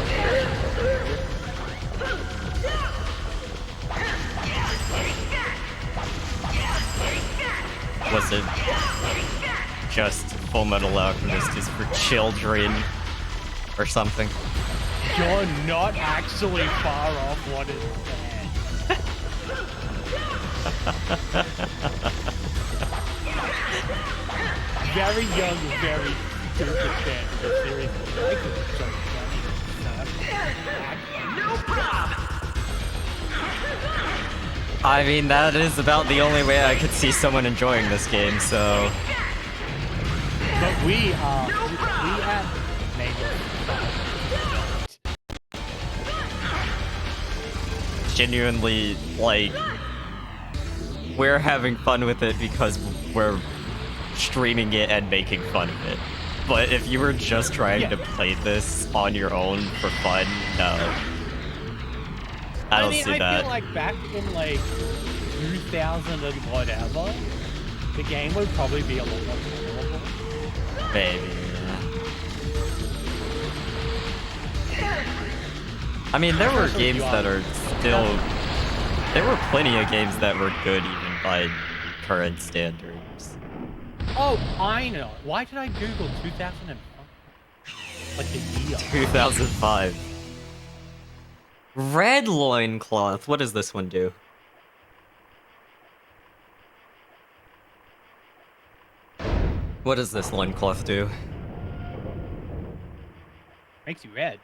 B: Was it just Fullmetal Alchemist is for children or something?
A: You're not actually far off what it said. Very young, very stupid fan of the series. I could so funny.
C: No problem.
B: I mean, that is about the only way I could see someone enjoying this game, so...
A: But we at
B: genuinely, like... We're having fun with it because we're streaming it and making fun of it. But if you were just trying to play this on your own for fun, no. I don't
A: mean,
B: see
A: I
B: that.
A: feel like back in like 2000 and whatever, the game would probably be a lot more tolerable.
B: Maybe. I mean, there were
A: Especially if
B: games
A: you
B: that
A: are-
B: are still. There were plenty of games that were good even by current standards.
A: Oh, I know. Why did I Google 2005? Like the year.
B: 2005. Red loincloth. What does this one do? What does this loincloth do?
A: Makes you red.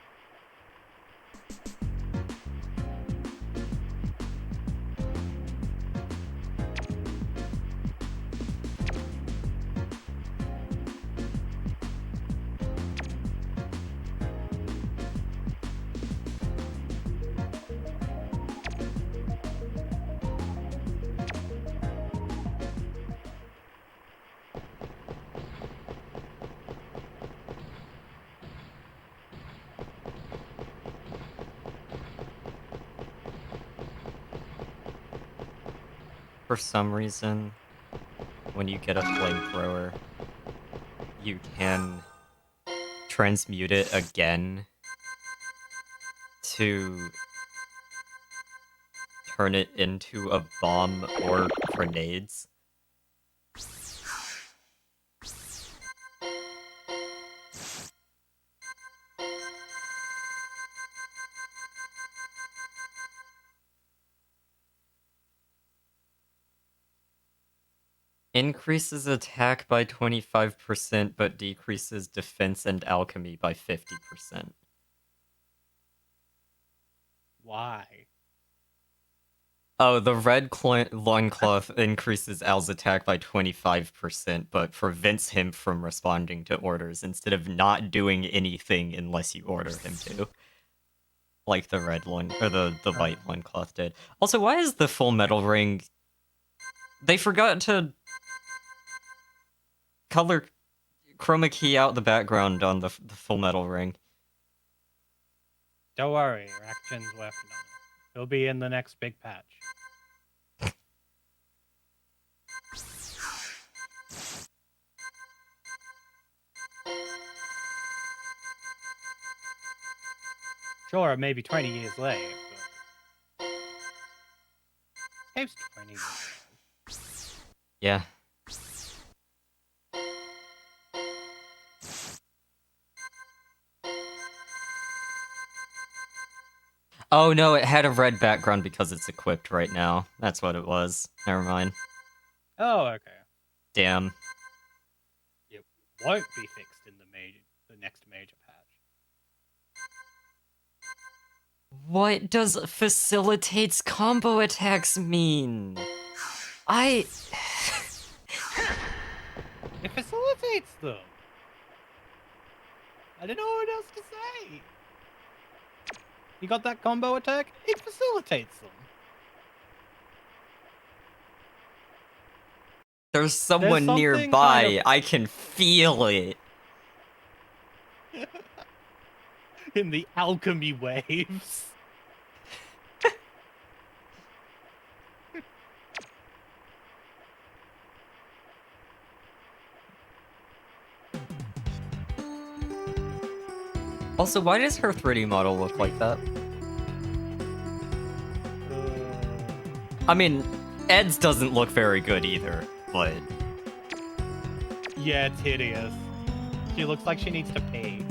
B: For some reason, when you get a flamethrower, you can transmute it again to turn it into a bomb or grenades. Increases attack by 25%, but decreases defense and alchemy by 50%.
A: Why?
B: Oh, the red loincloth increases Al's attack by 25%, but prevents him from responding to orders instead of not doing anything unless you order him to. Like the red one, or the white loincloth did. Also, why is the Fullmetal ring... They forgot to color chroma key out the background on the Fullmetal ring.
A: Don't worry, Rakchen's working on it. It'll be in the next big patch. Sure, maybe 20 years late, but... Game's 20 years old.
B: Yeah. Oh no, it had a red background because it's equipped right now. That's what it was. Never mind.
A: Oh, okay.
B: Damn.
A: It won't be fixed in the next major patch.
B: What does facilitates combo attacks mean?
A: It facilitates them. I don't know what else to say. You got that combo attack? It facilitates them.
B: There's someone
A: something
B: nearby.
A: kind of-
B: I can feel it.
A: In the alchemy waves.
B: Also, why does her 3D model look like that? I mean, Ed's doesn't look very good either, but...
A: Yeah, it's hideous. She looks like she needs to pee.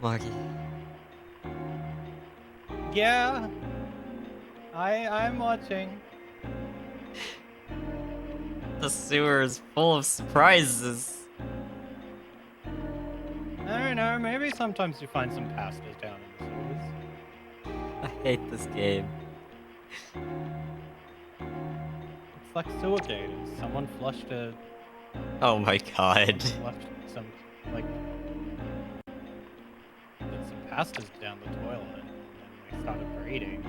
B: Maggie.
A: Yeah. I'm watching.
B: The sewer is full of surprises.
A: I don't know, maybe sometimes you find some pastas down in the sewers.
B: I hate this game.
A: It's like sewer gators. Someone flushed
B: Oh my god.
A: flushed some like put some pastas down the toilet and then they started breeding.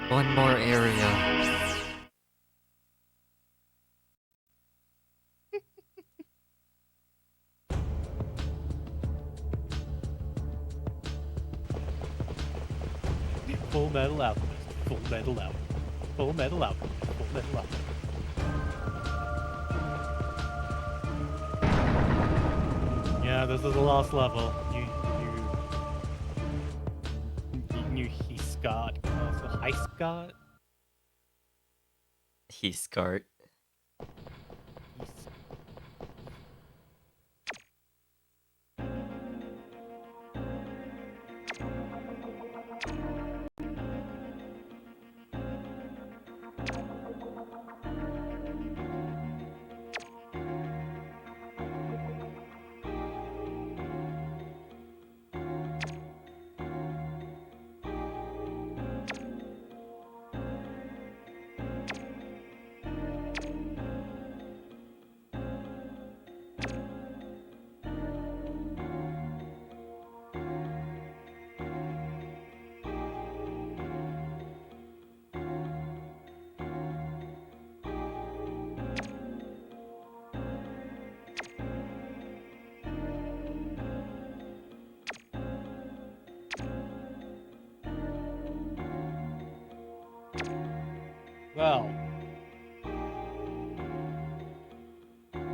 B: One more area.
A: Fullmetal Alchemist. Fullmetal Alchemist. Fullmetal Alchemist. Fullmetal Alchemist. Yeah, this is the last level. You he Scott. Hi Scott.
B: He's Scart.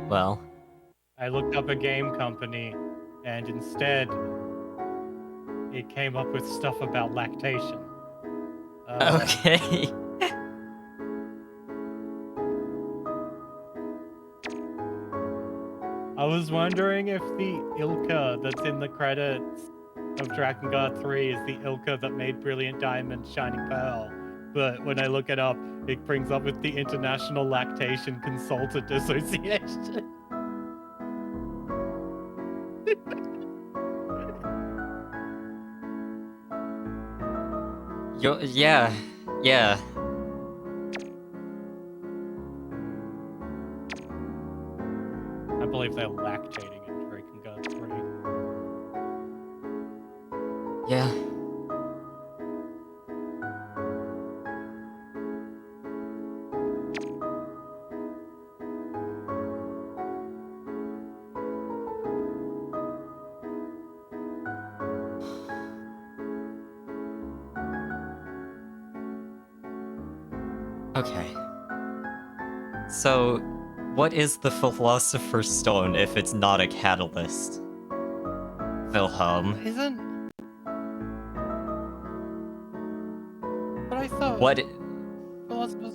B: Well.
A: I looked up a game company, and instead, it came up with stuff about lactation.
B: Okay.
A: I was wondering if the Ilka that's in the credits of Dragon Guard 3 is the Ilka that made Brilliant Diamond Shining Pearl. But when I look it up, it brings up with the International Lactation Consultant Association.
B: Yeah.
A: I believe they're lactating in Dragon Guard 3.
B: Yeah. Okay. So, what is the Philosopher's Stone if it's not a catalyst? Wilhelm.
A: Isn't... But I thought...
B: What?
A: Philosopher's...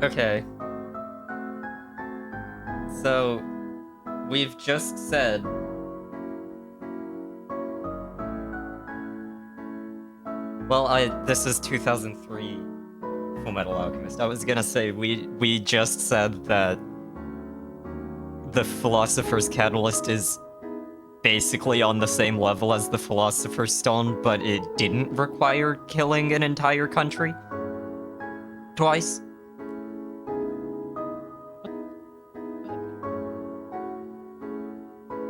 B: Okay. So, we've just said... Well, this is 2003 Fullmetal Alchemist. I was gonna say, we just said that the Philosopher's Catalyst is basically on the same level as the Philosopher's Stone, but it didn't require killing an entire country twice.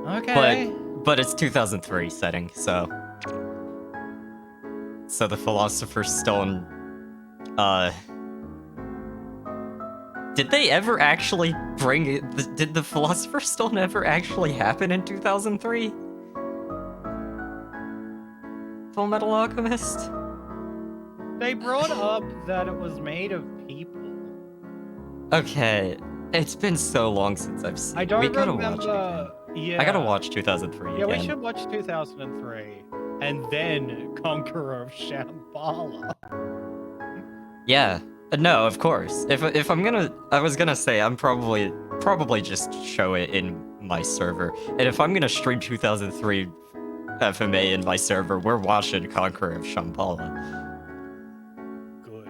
A: Okay.
B: But it's 2003 setting, so the Philosopher's Stone, did they ever actually bring it? Did the Philosopher's Stone ever actually happen in 2003? Fullmetal Alchemist?
A: They brought up that it was made of people.
B: Okay, it's been so long since I've seen
A: I
B: it.
A: don't
B: We gotta
A: remember.
B: watch it again.
A: Yeah.
B: I gotta watch 2003
A: Yeah,
B: again.
A: we should watch 2003 and then Conqueror of Shambhala.
B: Yeah. No, of course. If I'm gonna, I was gonna say I'm probably just show it in my server. And if I'm gonna stream 2003 FMA in my server, we're watching Conqueror of Shambhala.
A: Good.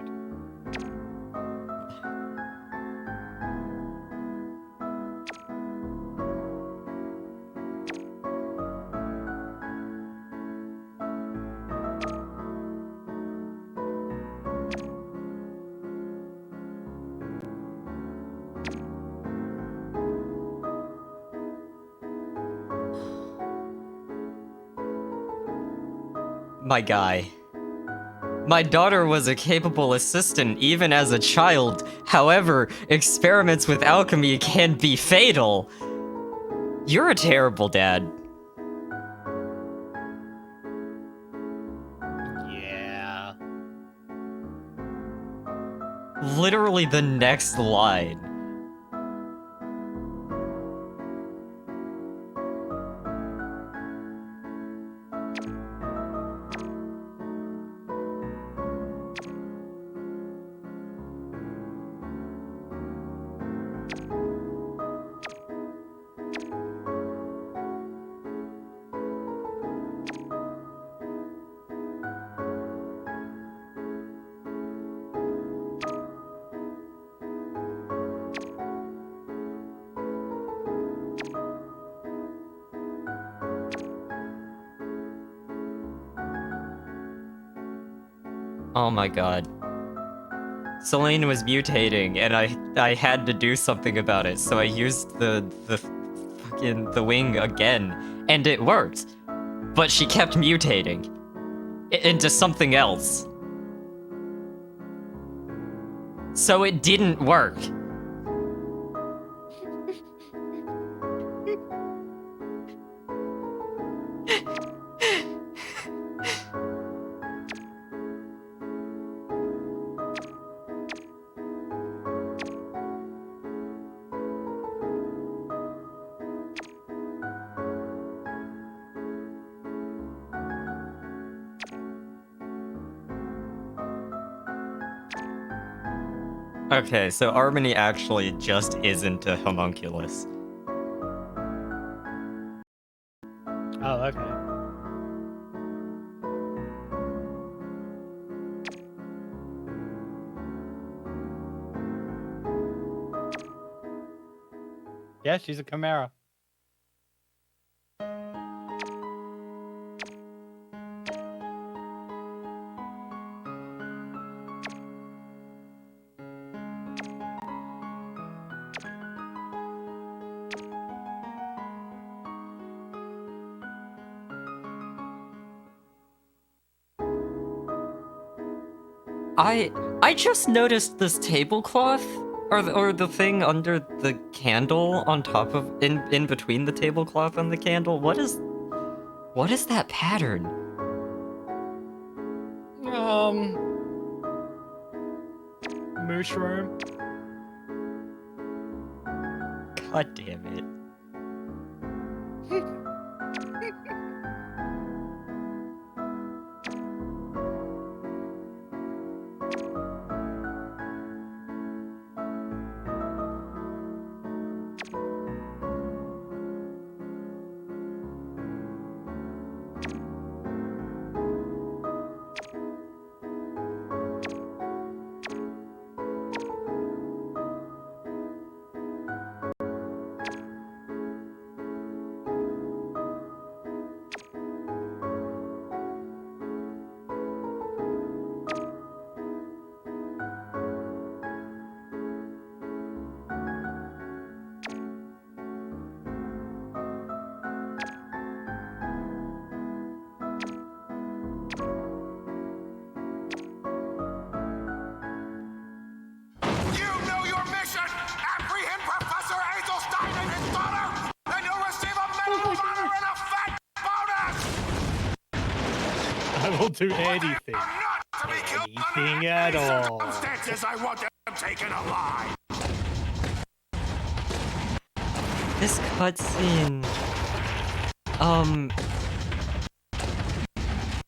B: My guy. My daughter was a capable assistant even as a child. However, experiments with alchemy can be fatal. You're a terrible dad.
A: Yeah.
B: Literally the next line. Oh my god. Selene was mutating, and I had to do something about it, so I used the fucking the wing again, and it worked. But she kept mutating into something else. So it didn't work. Okay, so Harmony actually just isn't a homunculus.
A: Oh, okay. Yeah, she's a chimera.
B: I just noticed this tablecloth, or the thing under the candle on top of in between the tablecloth and the candle. What is that pattern?
A: Mushroom.
B: God damn it.
A: will do anything. Anything at all.
D: Circumstances, I want them taken alive.
B: This cutscene.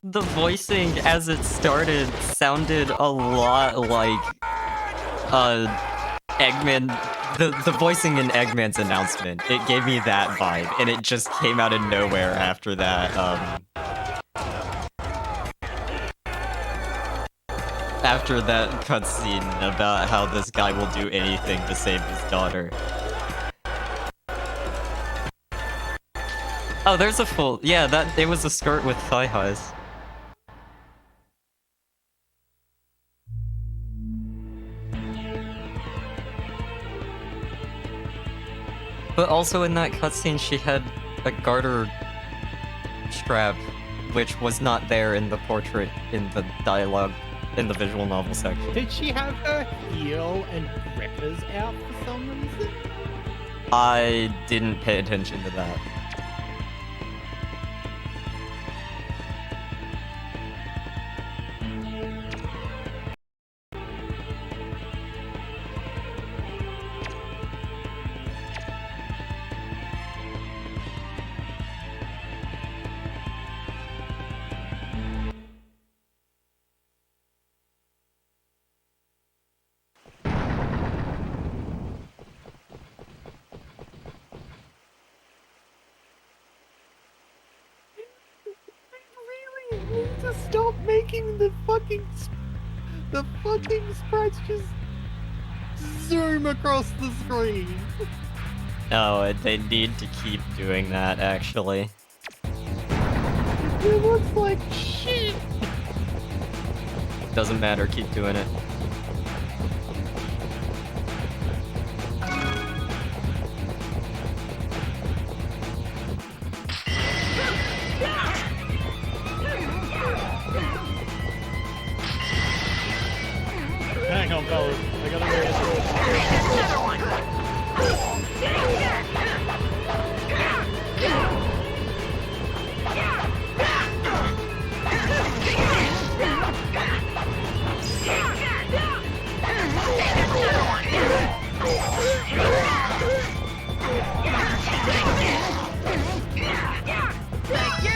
B: The voicing as it started sounded a lot like Eggman. The voicing in Eggman's announcement. It gave me that vibe, and it just came out of nowhere after that. After that cutscene about how this guy will do anything to save his daughter. Oh, there's a full... Yeah, that it was a skirt with thigh highs. But also in that cutscene, she had a garter strap, which was not there in the portrait, in the dialogue, in the visual novel section.
A: Did she have her heel and grippers out for some reason?
B: I didn't pay attention to that.
A: Really need to stop making the fucking sprites just zoom across the screen.
B: No, they need to keep doing that, actually.
A: It looks like shit.
B: Doesn't matter, keep doing it.
A: Hang on, fellas. I gotta go.
C: Thank you.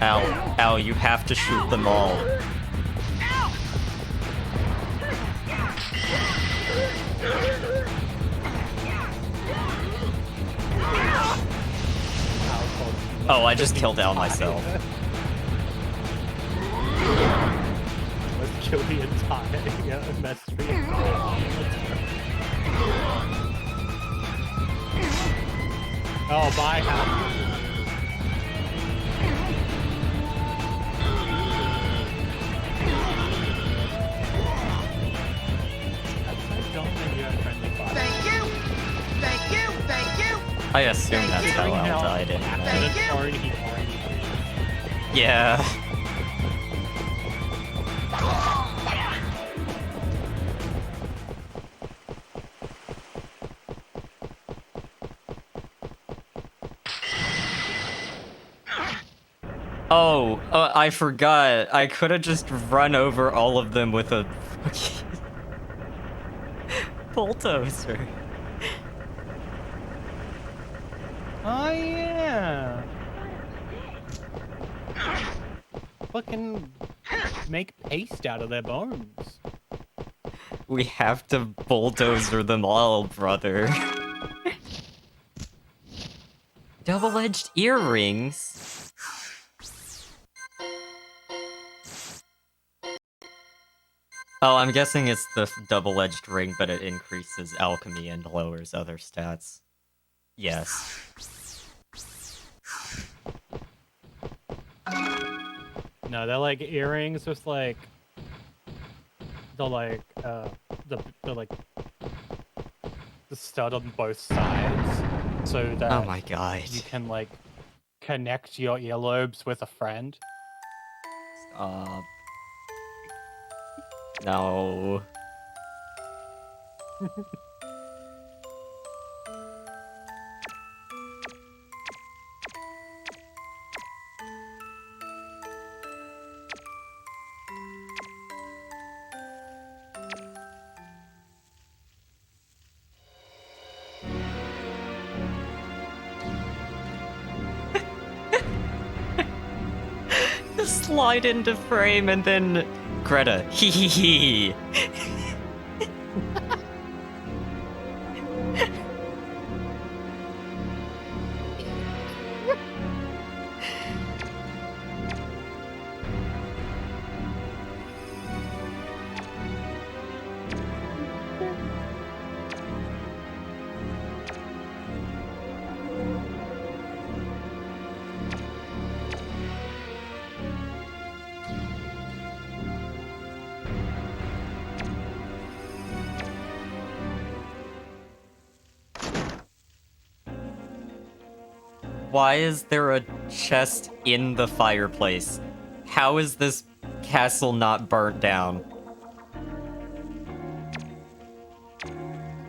B: Ow, ow, you have to shoot them all. Oh, I just killed Al myself.
A: Let's kill the entire mystery. Oh, bye, Hal.
C: Thank you. Thank you. Thank you.
B: I assume that's how Al died anyway.
C: Thank you.
B: Yeah. Oh, I forgot. I could have just run over all of them with a fucking bulldozer.
A: Oh, yeah. Fucking make paste out of their bones.
B: We have to bulldozer them all, brother. Double-edged earrings? Oh, I'm guessing it's the double-edged ring, but it increases alchemy and lowers other stats. Yes.
A: No, they're like earrings with like the stud on both sides, so that
B: Oh my god.
A: you can like connect your earlobes with a friend.
B: No. Just slide into frame and then Greta. Hee hee hee. Why is there a chest in the fireplace? How is this castle not burnt down?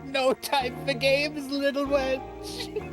A: No time for games, little wench.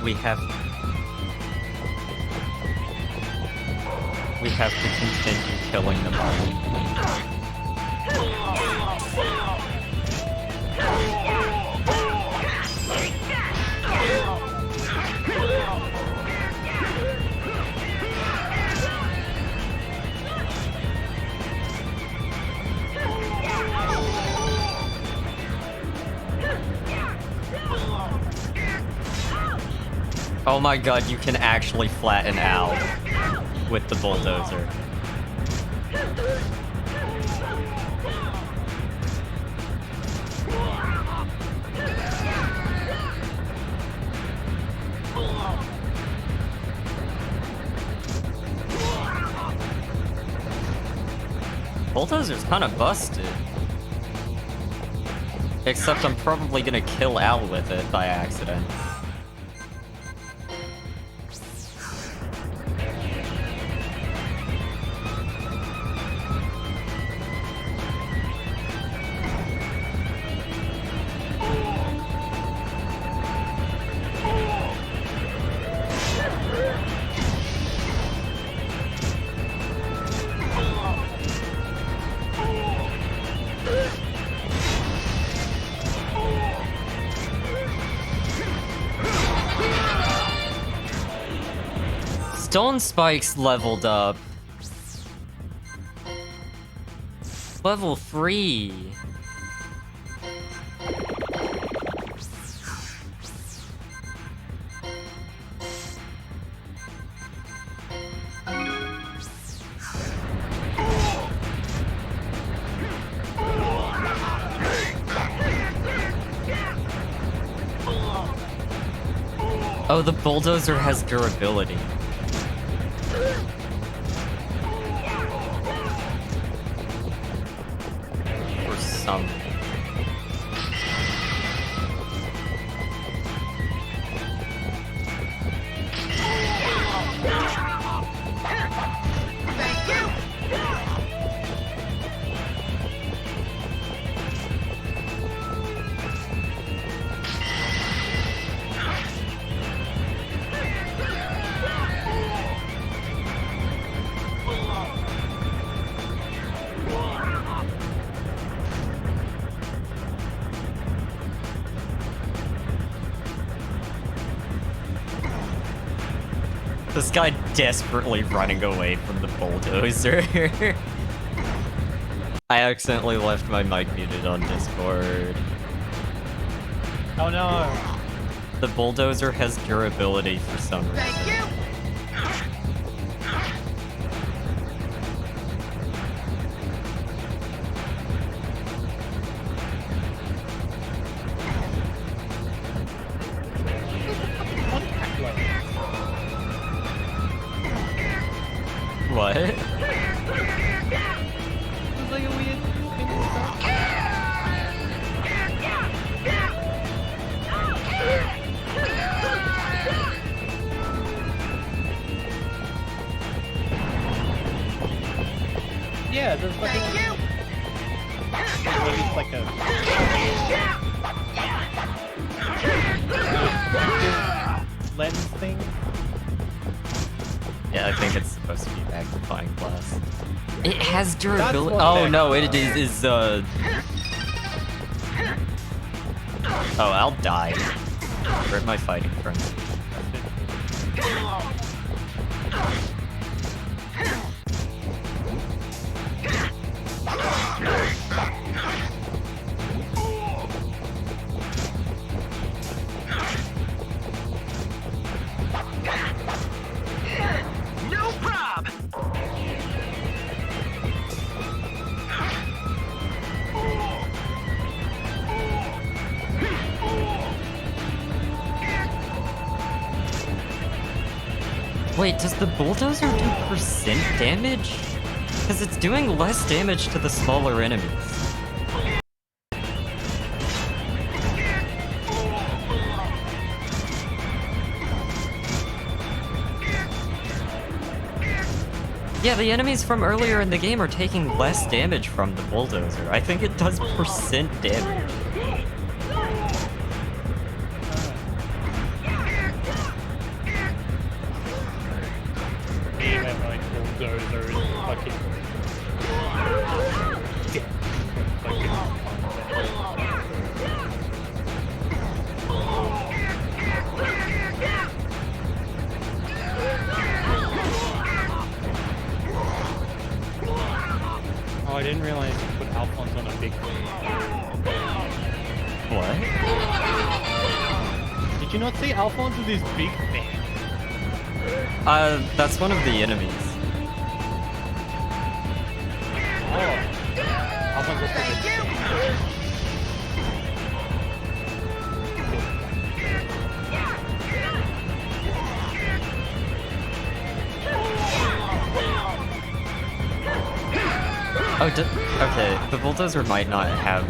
B: We have to continue killing them all. Oh my god, you can actually flatten Al with the bulldozer. Bulldozer's kind of busted. Except I'm probably gonna kill Al with it by accident. Stone Spikes leveled up. Level 3. Oh, the bulldozer has durability. For some.
C: Thank you.
B: this guy desperately running away from the bulldozer. I accidentally left my mic muted on Discord.
A: Oh no.
B: The bulldozer has durability for some reason.
C: Thank you.
B: What?
A: It's like a weird thing. Yeah, there's like
C: Thank you.
A: maybe it's like a lens thing.
B: Yeah, I think it's supposed to be magnifying glass. It has durability.
A: what
B: Oh
A: that-
B: no, it is Oh, I'll die. Where am I fighting from?
C: No prob.
B: Wait, does the bulldozer do percent damage? Because it's doing less damage to the smaller enemies. Yeah, the enemies from earlier in the game are taking less damage from the bulldozer. I think it does percent damage.
A: Even like bulldozers, fucking. Oh, I didn't realize you put Alphonse on a big thing.
B: What?
A: Did you not see Alphonse with his big thing?
B: That's one of the enemies.
A: Oh. Alphonse looks like
C: Thank
A: a
C: you.
B: Oh, okay. The bulldozer might not have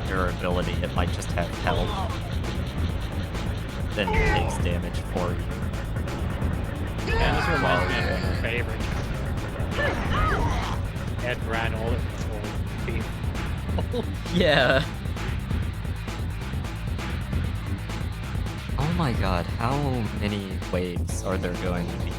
B: durability. It might just have health. Then it takes damage for you.
A: And this reminds me of one of my favorites. Ed ran all it.
B: Yeah. Oh my god, how many waves are there going to be?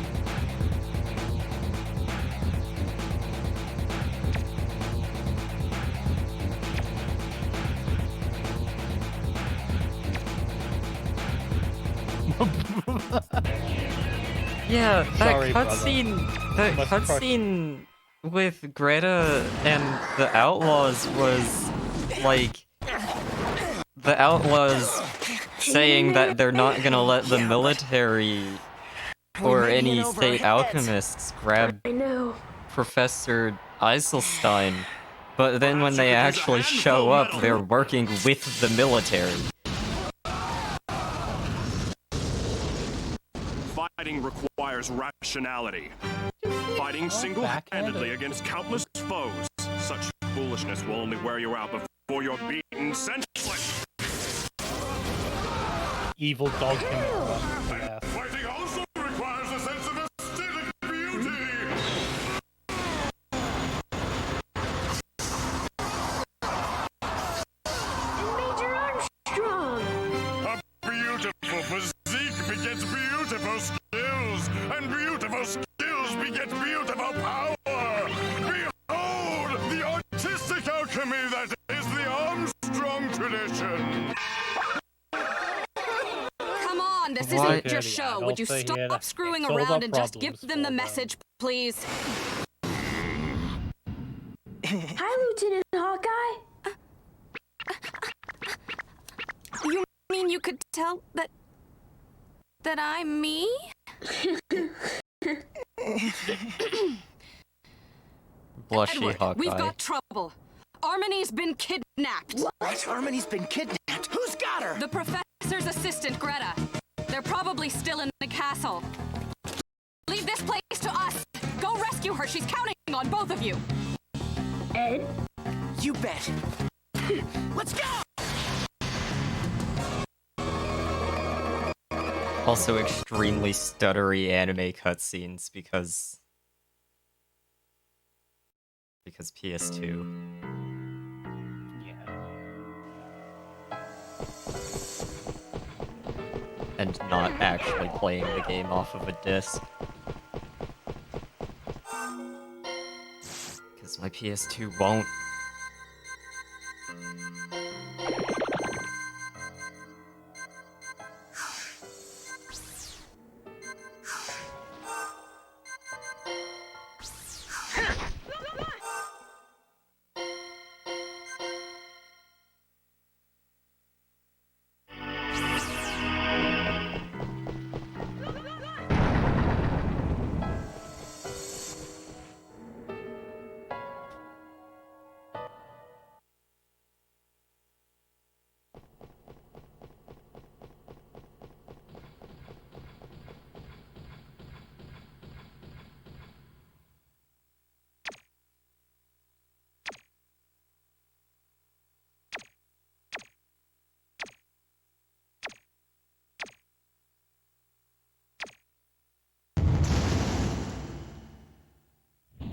B: Yeah, that
A: Sorry, brother. Must crush-
B: cutscene with Greta and the Outlaws was like the Outlaws saying that they're not gonna let the military or any state alchemists grab Professor Eiselstein, but then when they actually show up, they're working with the military.
D: Fighting requires rationality. Fighting single-handedly against countless foes. Such foolishness will only wear you out before you're beaten senseless.
A: Evil dog can run to death.
D: Fighting also requires a sense of aesthetic beauty.
E: Major Armstrong!
D: A beautiful physique begets beautiful skills, and beautiful skills beget beautiful power. Behold the artistic alchemy that is the Armstrong tradition.
E: Come on,
F: on, this
B: What?
F: isn't your
A: Okay,
F: show.
A: yeah,
F: Would you
A: don't say here
F: stop
A: to
F: screwing
A: solve our
F: around and just give
A: problems
F: them the
A: for them.
F: message, please?
E: Hi, Lieutenant Hawkeye.
F: You mean you could tell that I'm me?
B: Blushy
F: Edward,
B: Hawkeye.
F: we've got trouble. Armony's been kidnapped.
C: What? Harmony's been kidnapped. Who's got her?
F: The professor's assistant, Greta. They're probably still in the castle. Leave this place to us. Go rescue her. She's counting on both of you.
E: Ed?
C: You bet. Let's go!
B: Also extremely stuttery anime cutscenes because PS2.
A: Yeah.
B: And not actually playing the game off of a disc. Because my PS2 won't.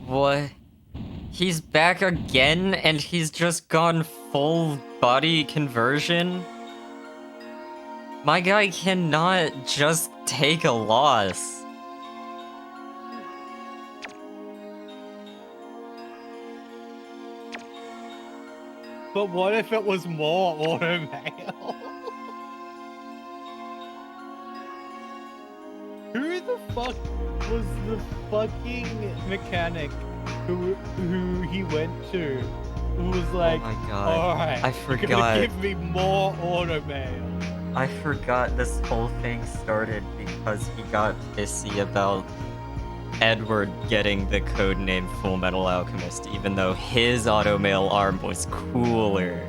B: What? He's back again and he's just gone full body conversion? My guy cannot just take a loss.
A: But what if it was more automail? Who the fuck was the fucking mechanic who he went to? Who was like,
B: my God.
A: alright,
B: I
A: you're
B: forgot.
A: gonna give me more automail.
B: I forgot this whole thing started because he got pissy about Edward getting the codename Fullmetal Alchemist, even though his automail arm was cooler.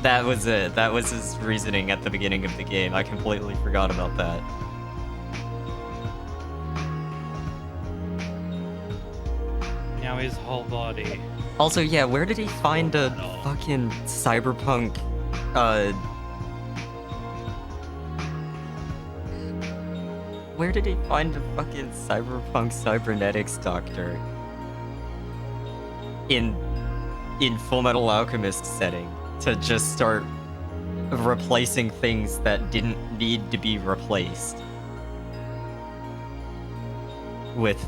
B: That was it. That was his reasoning at the beginning of the game. I completely forgot about that.
A: Now his whole body.
B: Also, yeah, where did he find a fucking cyberpunk, where did he find a fucking cyberpunk cybernetics doctor? In Fullmetal Alchemist setting, to just start replacing things that didn't need to be replaced. With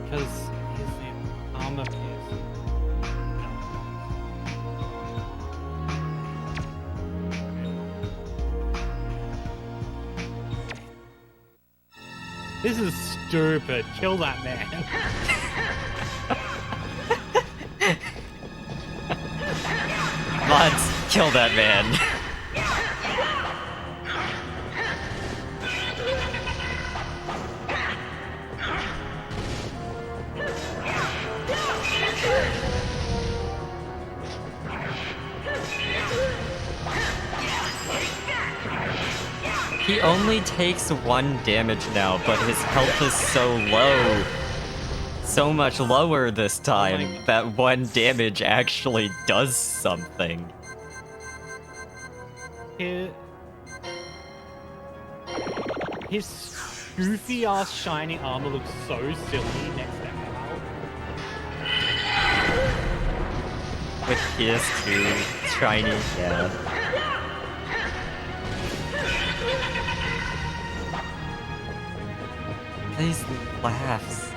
A: Because his armor piercing. This is stupid. Kill that man.
B: mods, kill that man. He only takes 1 damage now, but his health is so low. So much lower this time that 1 damage actually does something.
A: His goofy ass shiny armor looks so silly next to Al.
B: With PS2, shiny, yeah. These laughs.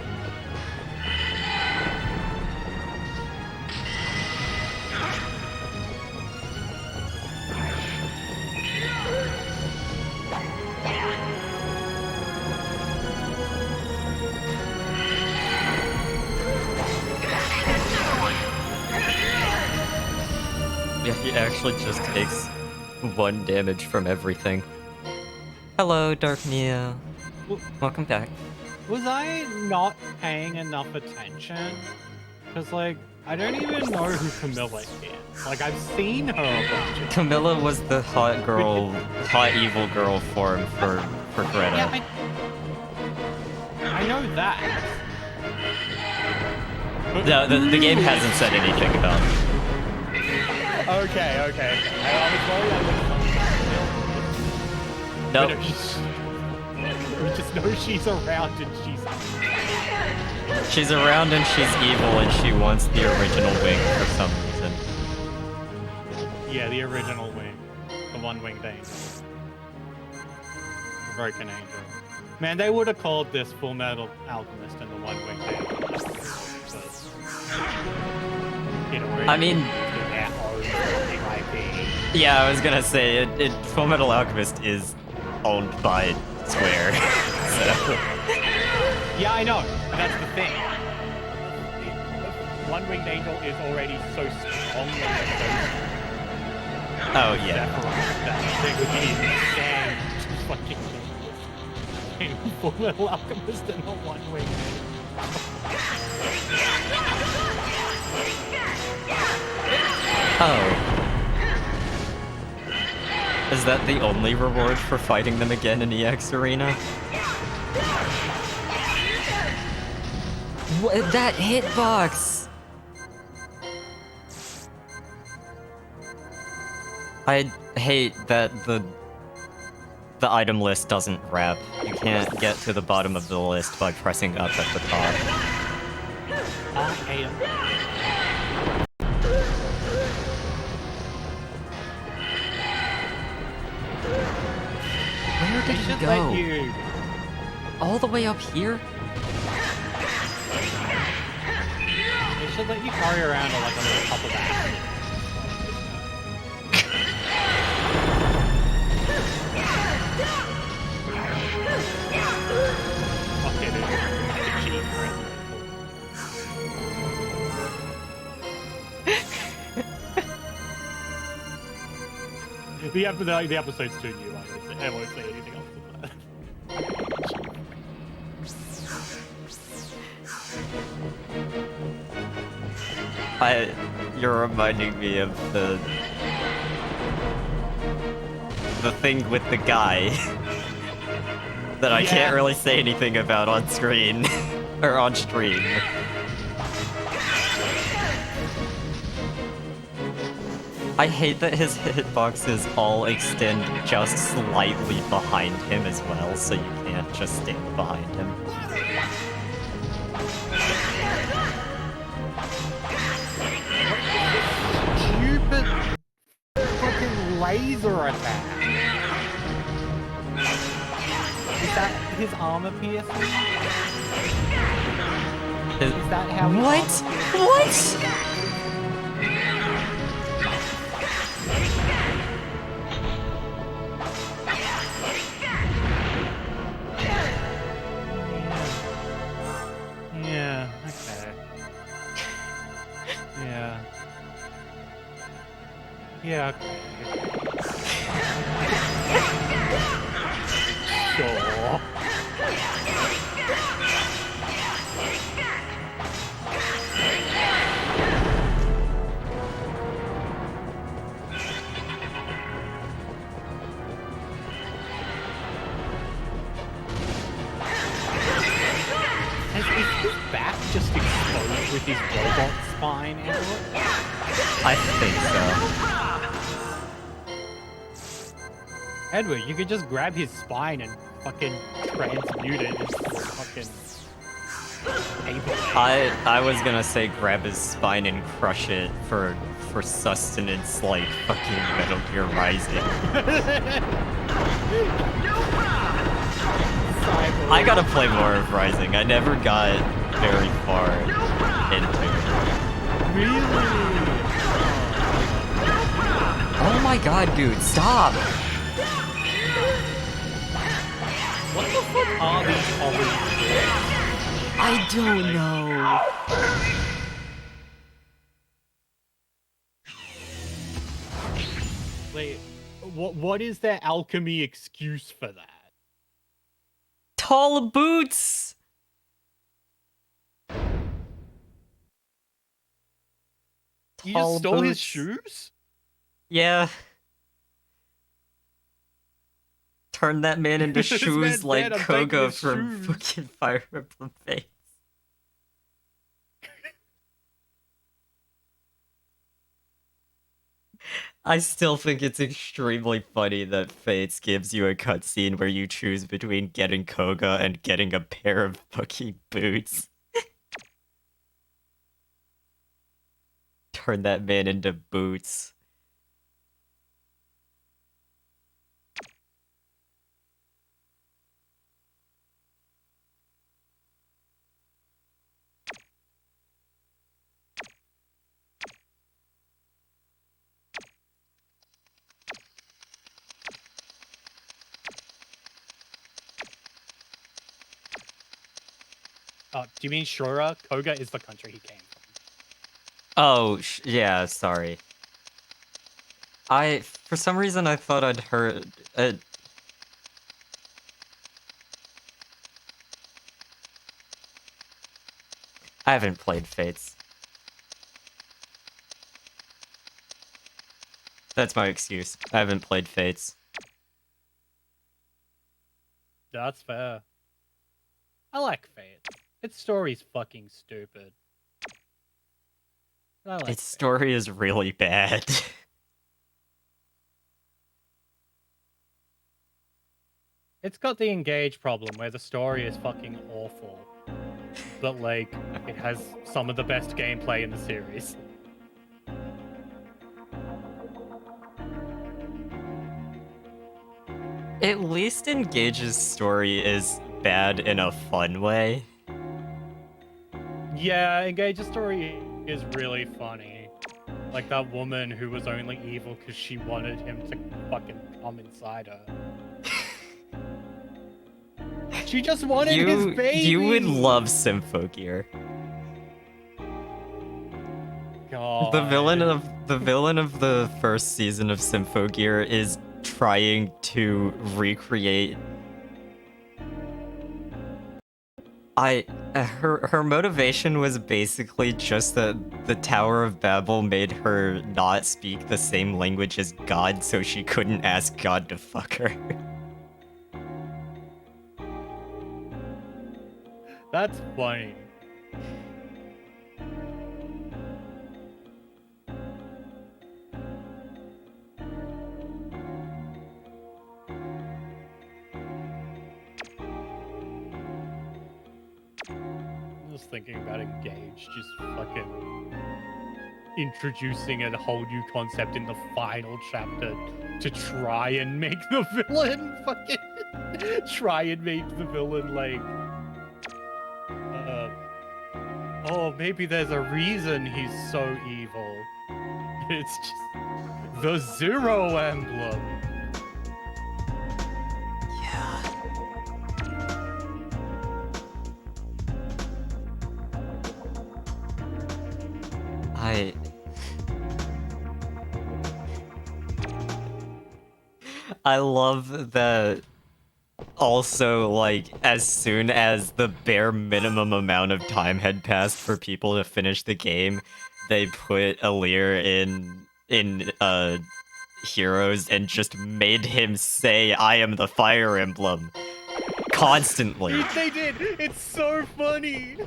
B: actually just takes 1 damage from everything. Hello, Dark Neo. Welcome back.
A: Was I not paying enough attention? Because, like, I don't even know who Camilla is. Like, I've seen her a bunch of
B: Camilla was the hot girl, hot evil girl form for Greta.
A: Yeah, I know that.
B: No, the game hasn't said anything about it.
A: Okay. I was worried I
B: Nope.
A: was... We just know she's around and
B: She's around and she's evil and she wants the original wing for some reason.
A: Yeah, the original wing. The one-winged angel. The broken angel. Man, they would have called this Fullmetal Alchemist and the one-winged angel.
B: I mean... Yeah, I was gonna say, Fullmetal Alchemist is owned by Square, so...
A: Yeah, I know. That's the thing. One-winged angel is already so strong.
B: Oh, yeah.
A: That they would be damn fucking Fullmetal Alchemist and the one-winged angel.
B: Oh. Is that the only reward for fighting them again in EX Arena? What, that hitbox! I hate that the item list doesn't wrap. You can't get to the bottom of the list by pressing up at the top.
A: I hate him.
B: Where did he go? All the way up here?
A: They should let you carry around like a little couple bags. Okay, dude. Cheat, the episode's too new. I won't say anything else than that.
B: You're reminding me of the thing with the guy that I can't really say anything about on screen or on stream. I hate that his hitboxes all extend just slightly behind him as well, so you can't just stand behind him.
A: Stupid fucking laser attack. Is that his armor piercing? Is that how he
B: What? What?
A: Yeah, okay. Yeah. Yeah, okay. Sure. Is his back just exposed with his robot spine, Edward?
B: I think so.
A: Edward, you could just grab his spine and fucking transmute it into a fucking table.
B: I was gonna say grab his spine and crush it for sustenance like fucking Metal Gear Rising. I gotta play more of Rising. I never got very far into it.
A: Really?
B: Oh my god, dude, stop!
A: What the fuck are these orange?
B: I don't know.
A: what is their alchemy excuse for that?
B: Tall boots!
A: You
B: Tall
A: just stole his
B: boots.
A: shoes?
B: Yeah. Turn that man into
A: This
B: shoes
A: man
B: like
A: said, "I'm taking
B: Koga
A: his
B: from
A: shoes."
B: fucking Fire Emblem Fates. I still think it's extremely funny that Fates gives you a cutscene where you choose between getting Koga and getting a pair of fucking boots. Turn that man into boots.
A: Do you mean Shura? Koga is the country he came from.
B: Oh, yeah, sorry. For some reason, I thought I'd heard. I haven't played Fates. That's my excuse. I haven't played Fates.
A: That's fair. I like Fate. Its story's fucking stupid. I like
B: Its
A: Fate.
B: story is really bad.
A: It's got the engage problem where the story is fucking awful. But, like, it has some of the best gameplay in the series.
B: At least Engage's story is bad in a fun way.
A: Yeah, Engage's story is really funny. Like that woman who was only evil because she wanted him to fucking come inside her. She just wanted his baby!
B: You would love Symphogear.
A: God.
B: The villain of the first season of Symphogear is trying to recreate. Her motivation was basically just that the Tower of Babel made her not speak the same language as God, so she couldn't ask God to fuck her.
A: That's funny. I'm just thinking about Engage, just fucking introducing a whole new concept in the final chapter to try and make the villain fucking try and make the villain like oh, maybe there's a reason he's so evil. It's just the Zero Emblem.
B: Yeah. I love that. Also, like, as soon as the bare minimum amount of time had passed for people to finish the game, they put Alir in Heroes and just made him say, "I am the Fire Emblem," constantly.
A: They did. It's so funny.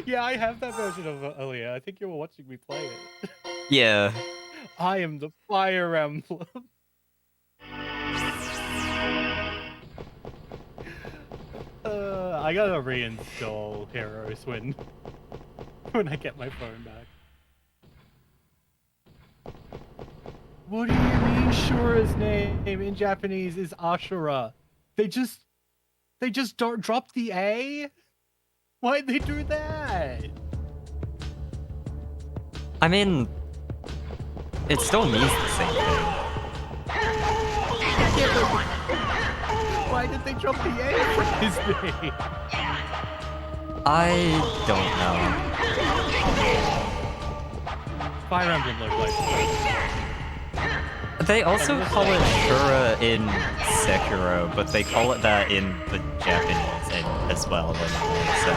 A: Yeah, I have that version of Aaliyah. I think you were watching me play it.
B: Yeah.
A: I am the Fire Emblem. I gotta reinstall Heroes when I get my phone back. What do you mean Shura's name in Japanese is Ashura? They just don't drop the A? Why'd they do that?
B: I mean, it still means the same thing.
A: Why did they drop the A for his name?
B: I don't know.
A: Fire Emblem looked like
B: They also call it Shura in Sekiro, but they call it that in the Japanese as well. So.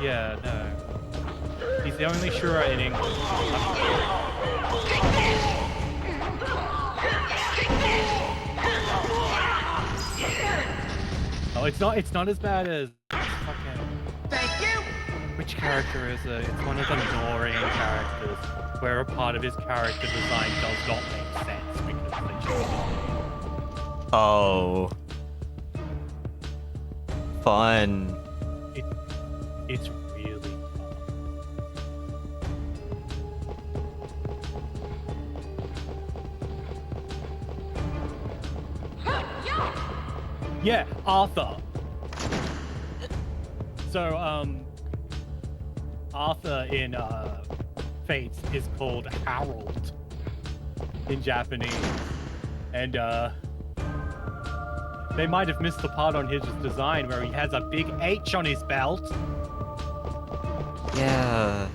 A: Yeah, no. He's the only Shura in English. Oh, it's not as bad as fucking...
C: Thank you.
A: Which character is it? It's one of the Norian characters, where a part of his character design does not make sense because they changed it.
B: Oh. Fun.
A: It's really tough. Yeah, Arthur. So, Arthur in Fates is called Harold in Japanese, and they might have missed the part on his design where he has a big H on his belt.
B: Yeah.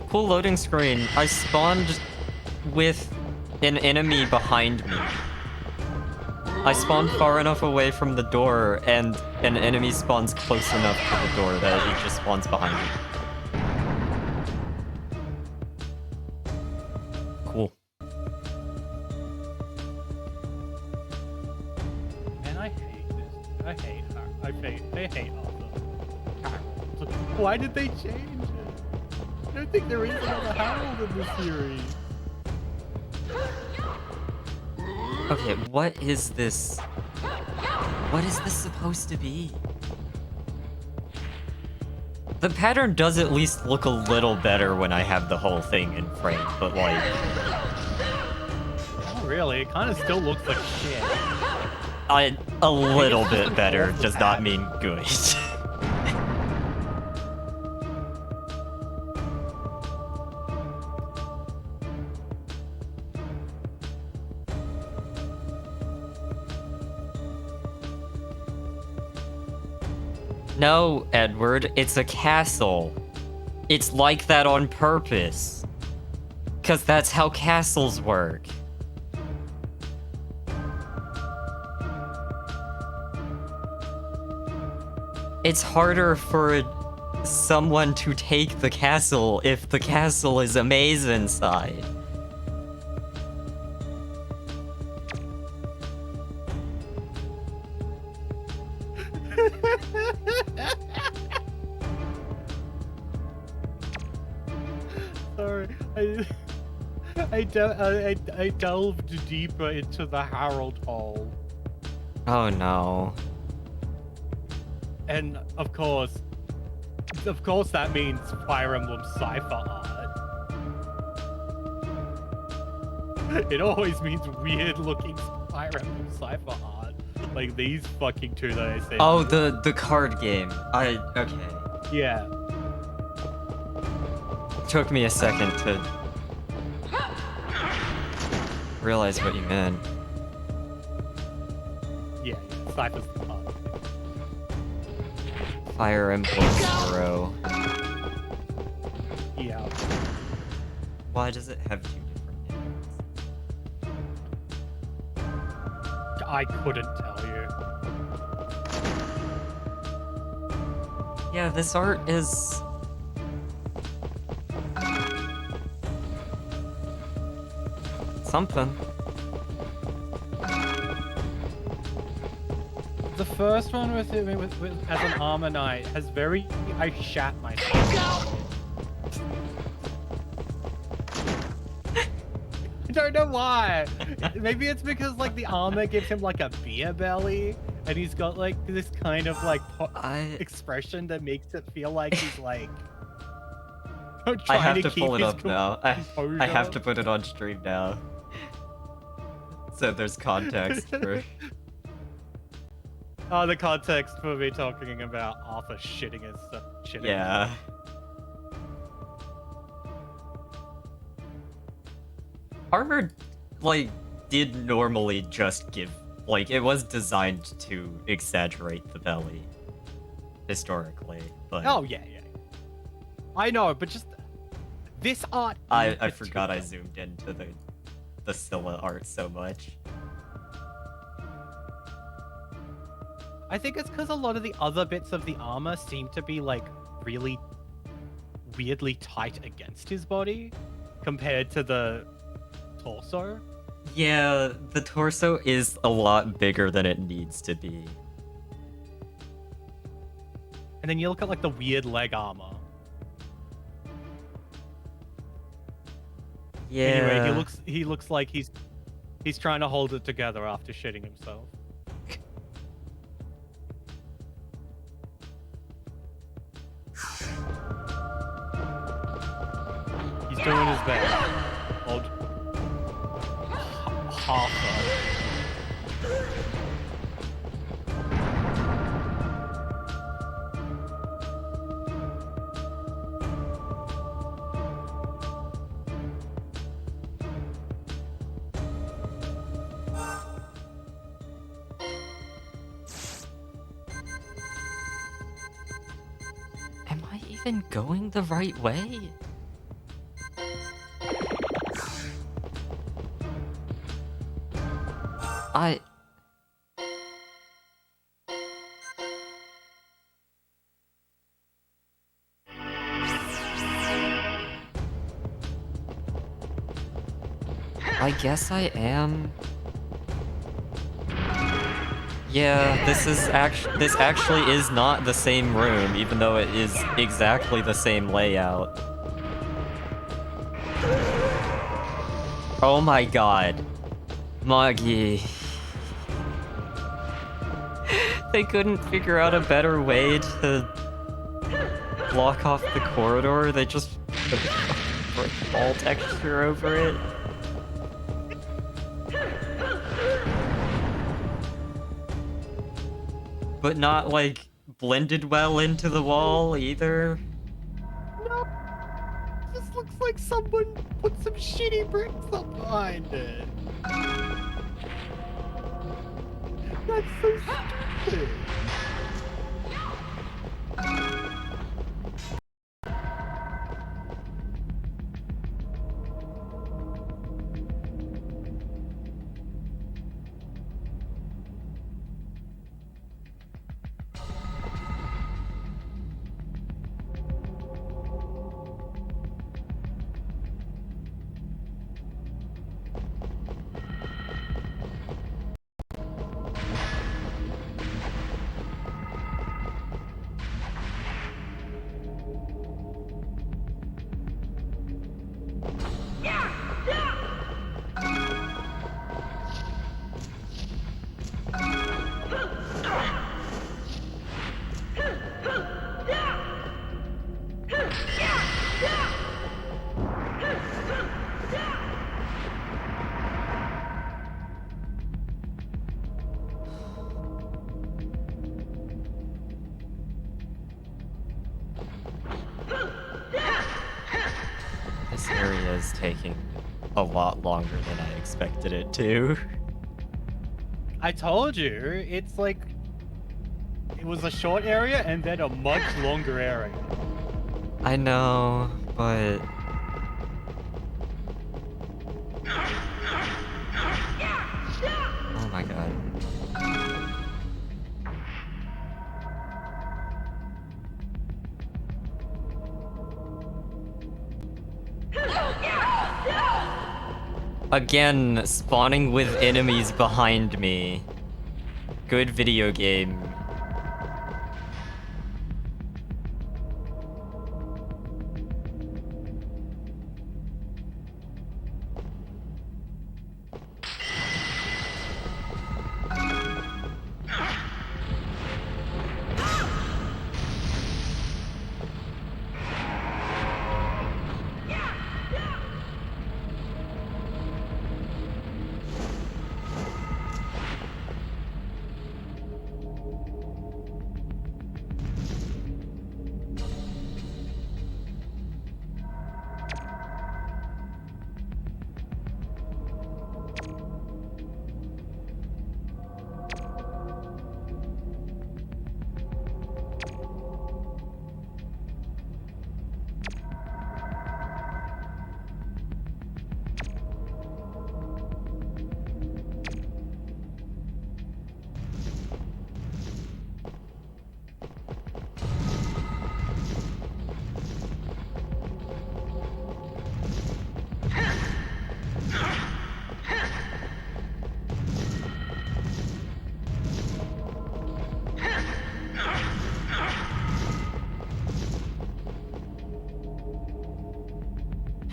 B: Cool loading screen. I spawned with an enemy behind me. I spawned far enough away from the door, and an enemy spawns close enough to the door that he just spawns behind me. Cool.
A: Man, I hate this. I hate Arthur. Harold. Why did they change it? I don't think there is another Harold in this series.
B: Okay, what is this? What is this supposed to be? The pattern does at least look a little better when I have the whole thing in frame, but like...
A: Not really, it kind of still looks like shit.
B: A little bit better does not mean good. No, Edward, it's a castle. It's like that on purpose. 'Cause that's how castles work. It's harder for someone to take the castle if the castle is a maze inside.
A: Sorry, I delved deeper into the Harold hole,
B: Oh no.
A: and of course that means Fire Emblem Cipher art. It always means weird-looking Fire Emblem Cipher art, like these fucking two that I said.
B: Oh, the card game. Okay.
A: Yeah.
B: Took me a second to realize what you meant.
A: Yeah, Cypher's the art.
B: Fire Emblem Zero.
A: Yeah.
B: Why does it have two different names?
A: I couldn't tell you.
B: Yeah, this art is... something.
A: The first one with as an armor knight has very... I shat myself. I don't know why. Maybe it's because like the armor gives him like a beer belly, and he's got like this kind of like expression that makes it feel like he's like...
B: I have to
A: keep
B: pull it
A: his
B: up now. I
A: composure.
B: have to put it on stream now. So there's context for...
A: the context for me talking about Arthur shitting his shitting.
B: Yeah. Armor, like, did normally just give, like, it was designed to exaggerate the belly, historically, but...
A: Oh, yeah. I know, but just... This art...
B: I forgot I zoomed into the Scylla art so much.
A: I think it's because a lot of the other bits of the armor seem to be, like, really weirdly tight against his body compared to the torso.
B: Yeah, the torso is a lot bigger than it needs to be.
A: And then you look at, like, the weird leg armor.
B: Yeah.
A: Anyway, he looks like he's trying to hold it together after shitting himself. He's doing his best. Old Harper.
B: Am I even going the right way? I guess I am. Yeah, this actually is not the same room, even though it is exactly the same layout. Oh my god. Moggy. They couldn't figure out a better way to block off the corridor, they just put wall texture over it. But not, like, blended well into the wall, either.
A: No. This looks like someone put some shitty bricks up behind it. That's so stupid.
B: This area is taking a lot longer than I expected it to.
A: I told you, it's like it was a short area and then a much longer area.
B: I know, but... Oh my god. Again, spawning with enemies behind me. Good video game.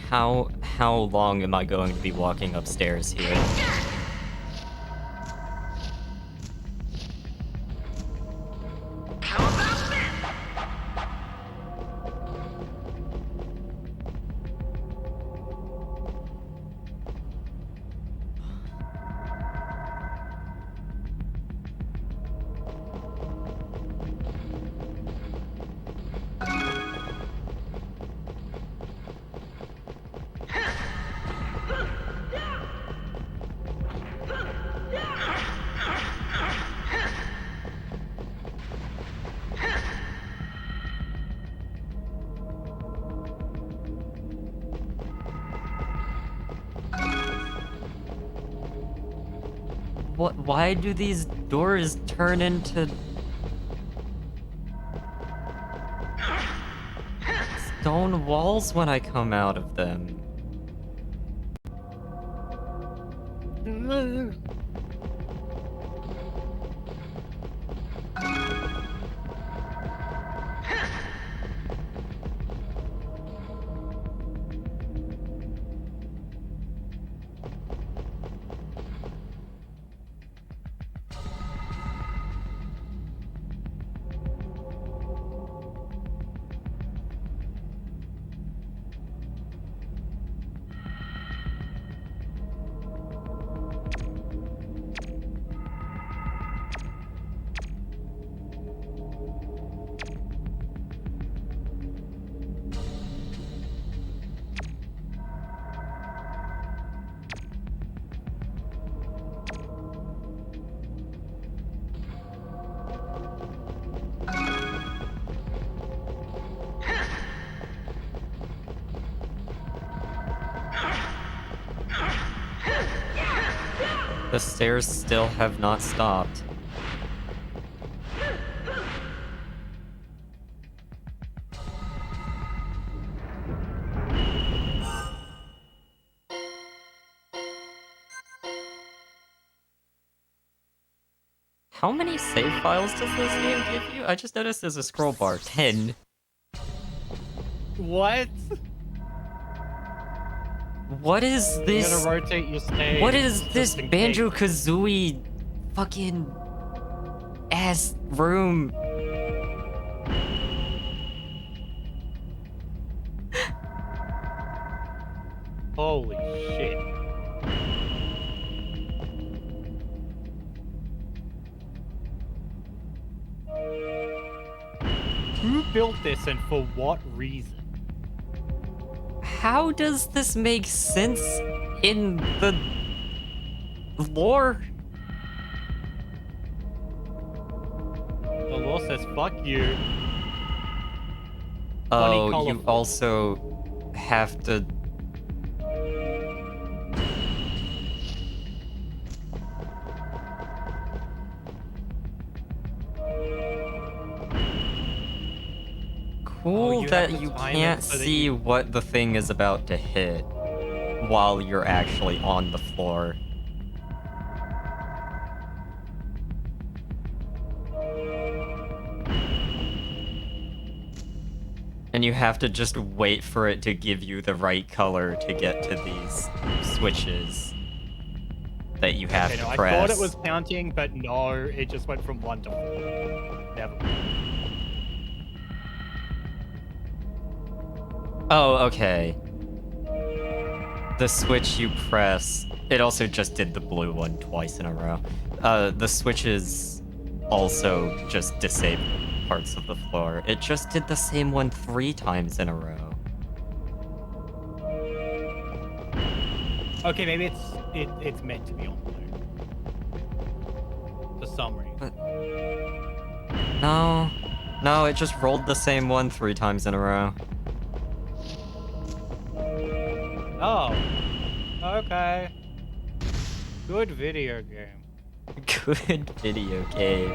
B: How long am I going to be walking upstairs here?
C: How about this?
B: What? Why do these doors turn into stone walls when I come out of them? The stairs still have not stopped. How many save files does this game give you? I just noticed there's a scroll bar. 10.
A: What?
B: What is
A: You
B: this?
A: gotta rotate your stage.
B: What is
A: just
B: this
A: in case.
B: Banjo-Kazooie fucking ass room?
A: Holy shit. Who built this and for what reason?
B: How does this make sense in the lore?
A: The law says fuck you.
B: Oh, you
A: colorful.
B: also have to... Cool
A: you
B: that
A: have to
B: you
A: time it
B: can't
A: so that
B: see
A: you-
B: what the thing is about to hit while you're actually on the floor. And you have to just wait for it to give you the right color to get to these switches that you have
A: Okay,
B: to
A: no,
B: press.
A: I thought it was counting, but no, it just went from 1 to 4. Never mind.
B: Oh, okay. The switch you press, it also just did the blue one twice in a row. The switches also just disable parts of the floor. It just did the same one 3 times in a row.
A: Okay, maybe it's meant to be on blue. For some reason.
B: But... No, it just rolled the same one 3 times in a row.
A: Oh. Okay. Good video game.
B: Good video game.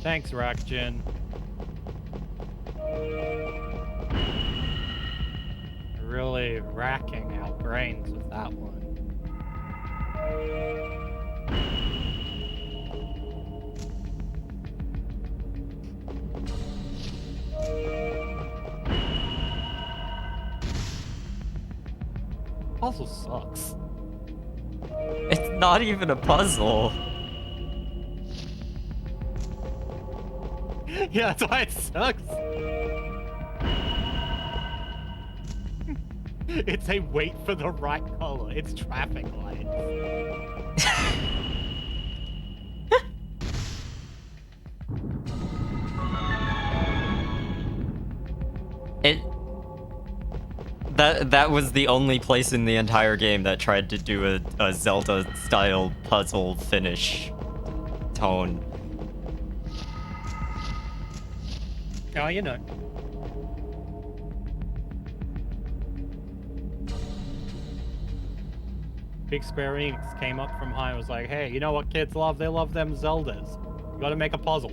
A: Thanks, Rakjin. Really racking our brains with that one. puzzle sucks.
B: It's not even a puzzle.
A: Yeah, that's why it sucks. It's a wait for the right color. It's traffic lights.
B: That was the only place in the entire game that tried to do a Zelda-style puzzle finish tone.
A: Oh, you know. Big Square Enix came up from high and was like, hey, you know what kids love? They love them Zeldas. You gotta make a puzzle.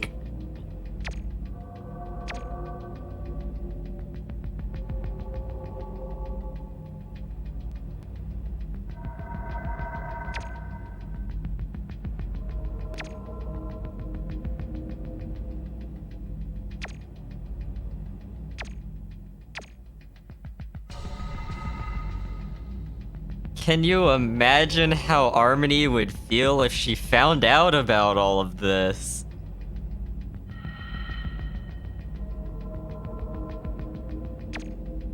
B: Can you imagine how Harmony would feel if she found out about all of this?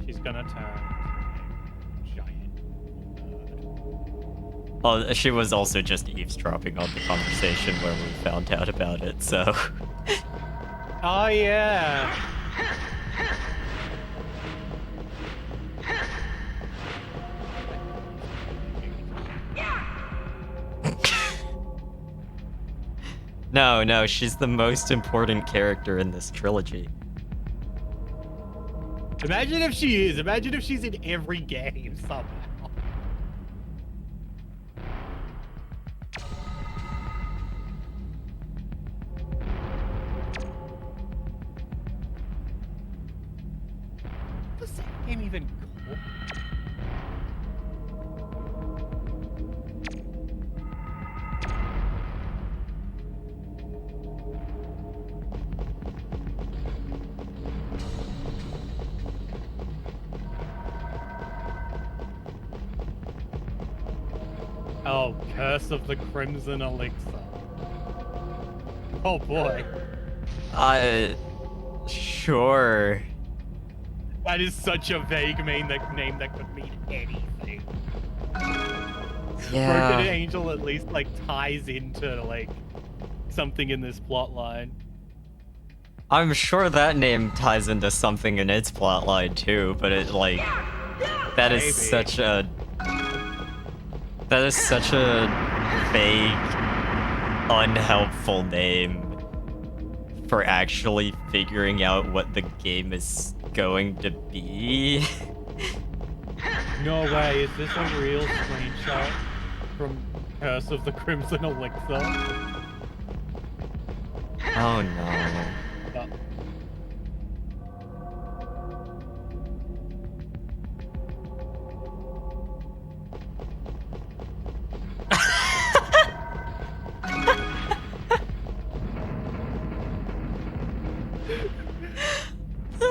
A: She's gonna turn a giant nerd.
B: Oh, she was also just eavesdropping on the conversation where we found out about it, so...
A: Oh, yeah.
B: No, she's the most important character in this trilogy.
A: Imagine if she is. Imagine if she's in every game somehow. Does that game even go? Oh, Curse of the Crimson Elixir. Oh boy.
B: Sure.
A: That is such a vague name that could mean anything. Broken
B: Yeah.
A: Angel at least like ties into like something in this plot line.
B: I'm sure that name ties into something in its plotline too, but it like... That is
A: Maybe.
B: such a... That is such a vague, unhelpful name for actually figuring out what the game is going to be.
A: No way, is this a real screenshot from Curse of the Crimson Elixir?
B: Oh no.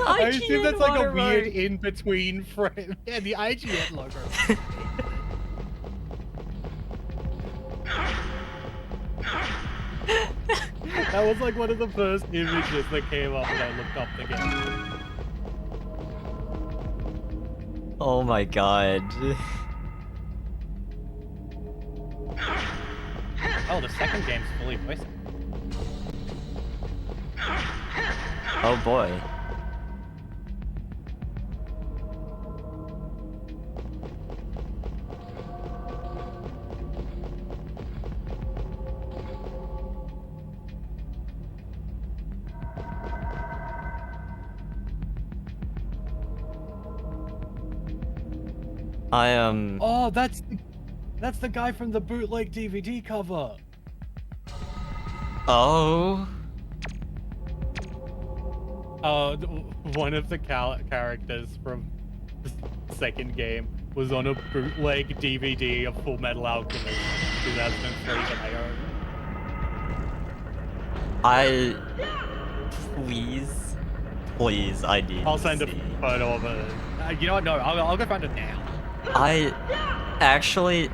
A: I assume that's like a weird in-between frame. Yeah, the IGN logo. That was like one of the first images that came up when I looked up the game.
B: Oh my god.
A: Oh, the second game's fully voiced.
B: Oh boy.
A: Oh, that's the guy from the bootleg DVD cover.
B: Oh.
A: One of the characters from the second game was on a bootleg DVD of Fullmetal Alchemist 2003 that I own.
B: Please, I need
A: I'll
B: to
A: send a
B: see.
A: photo of it. You know what? No, I'll go find it now.
B: I actually.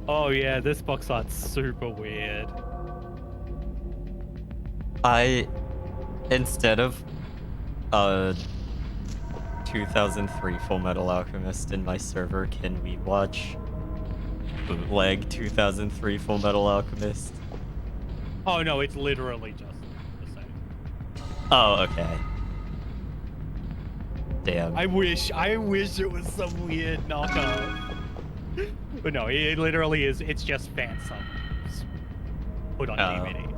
A: Oh yeah, this box art's super weird.
B: Instead of 2003 Fullmetal Alchemist in my server, can we watch bootleg 2003 Fullmetal Alchemist?
A: Oh no, it's literally just the same.
B: Oh, okay. Damn.
A: I wish it was some weird knockoff. But no, it literally is. It's just fan subs put on DVDs.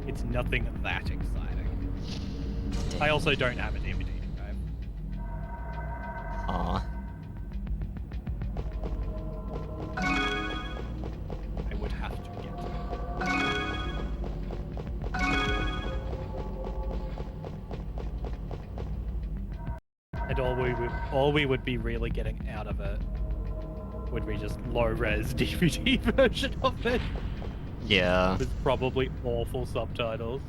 A: It's nothing that exciting.
B: Damn.
A: I also don't have a DVD drive.
B: Aw.
A: I would have to get it. And all we would be really getting out of it would be just low-res DVD version of it
B: Yeah.
A: with probably awful subtitles.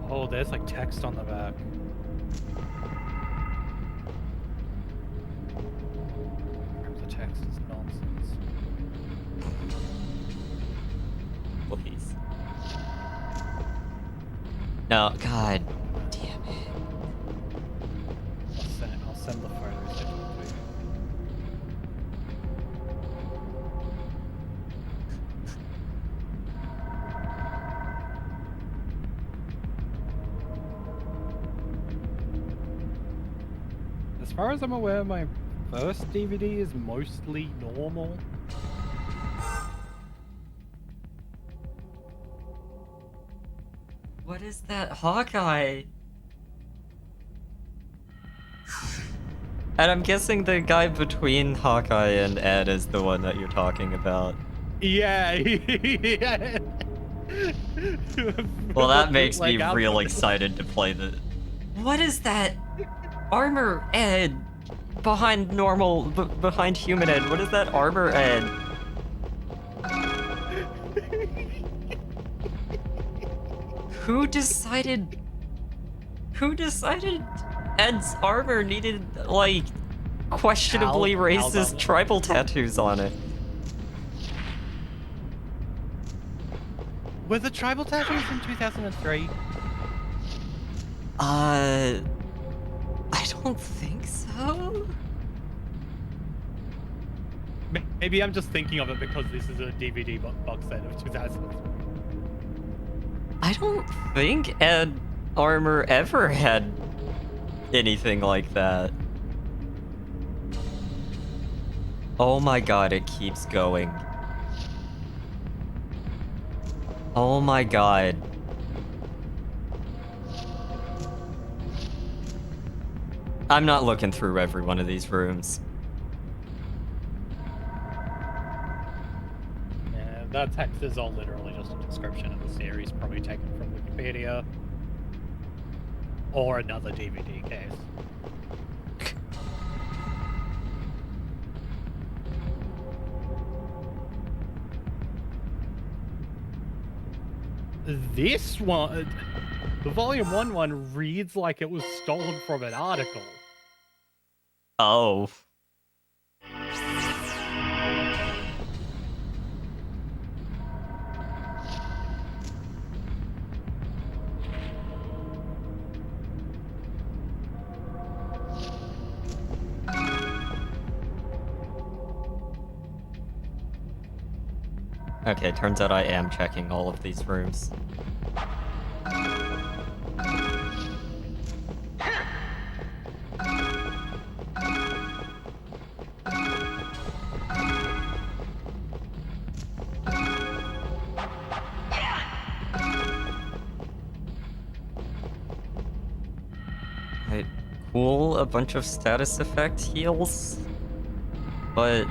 A: Oh, there's like text on the back. The text is nonsense.
B: Please. No, god damn it.
A: I'll send the photos to you. As far as I'm aware, my first DVD is mostly normal.
B: What is that Hawkeye? And I'm guessing the guy between Hawkeye and Ed is the one that you're talking about.
A: Yeah. Yeah.
B: Well, that makes me
A: Like,
B: real excited to play the... What is that? Armor Ed behind behind human Ed. What is that armor Ed? Who decided Ed's armor needed, like, questionably racist tribal tattoos on it?
A: Were the tribal tattoos in 2003?
B: I don't think so.
A: Maybe I'm just thinking of it because this is a DVD box set of 2003.
B: I don't think Ed Armor ever had anything like that. Oh my god, it keeps going. Oh my god. I'm not looking through every one of these rooms.
A: Yeah, that text is all literally just a description of the series, probably taken from Wikipedia. Or another DVD case. This one, the Volume 1 one reads like it was stolen from an article.
B: Oh. Okay, turns out I am checking all of these rooms. Right, cool, a bunch of status effect heals, but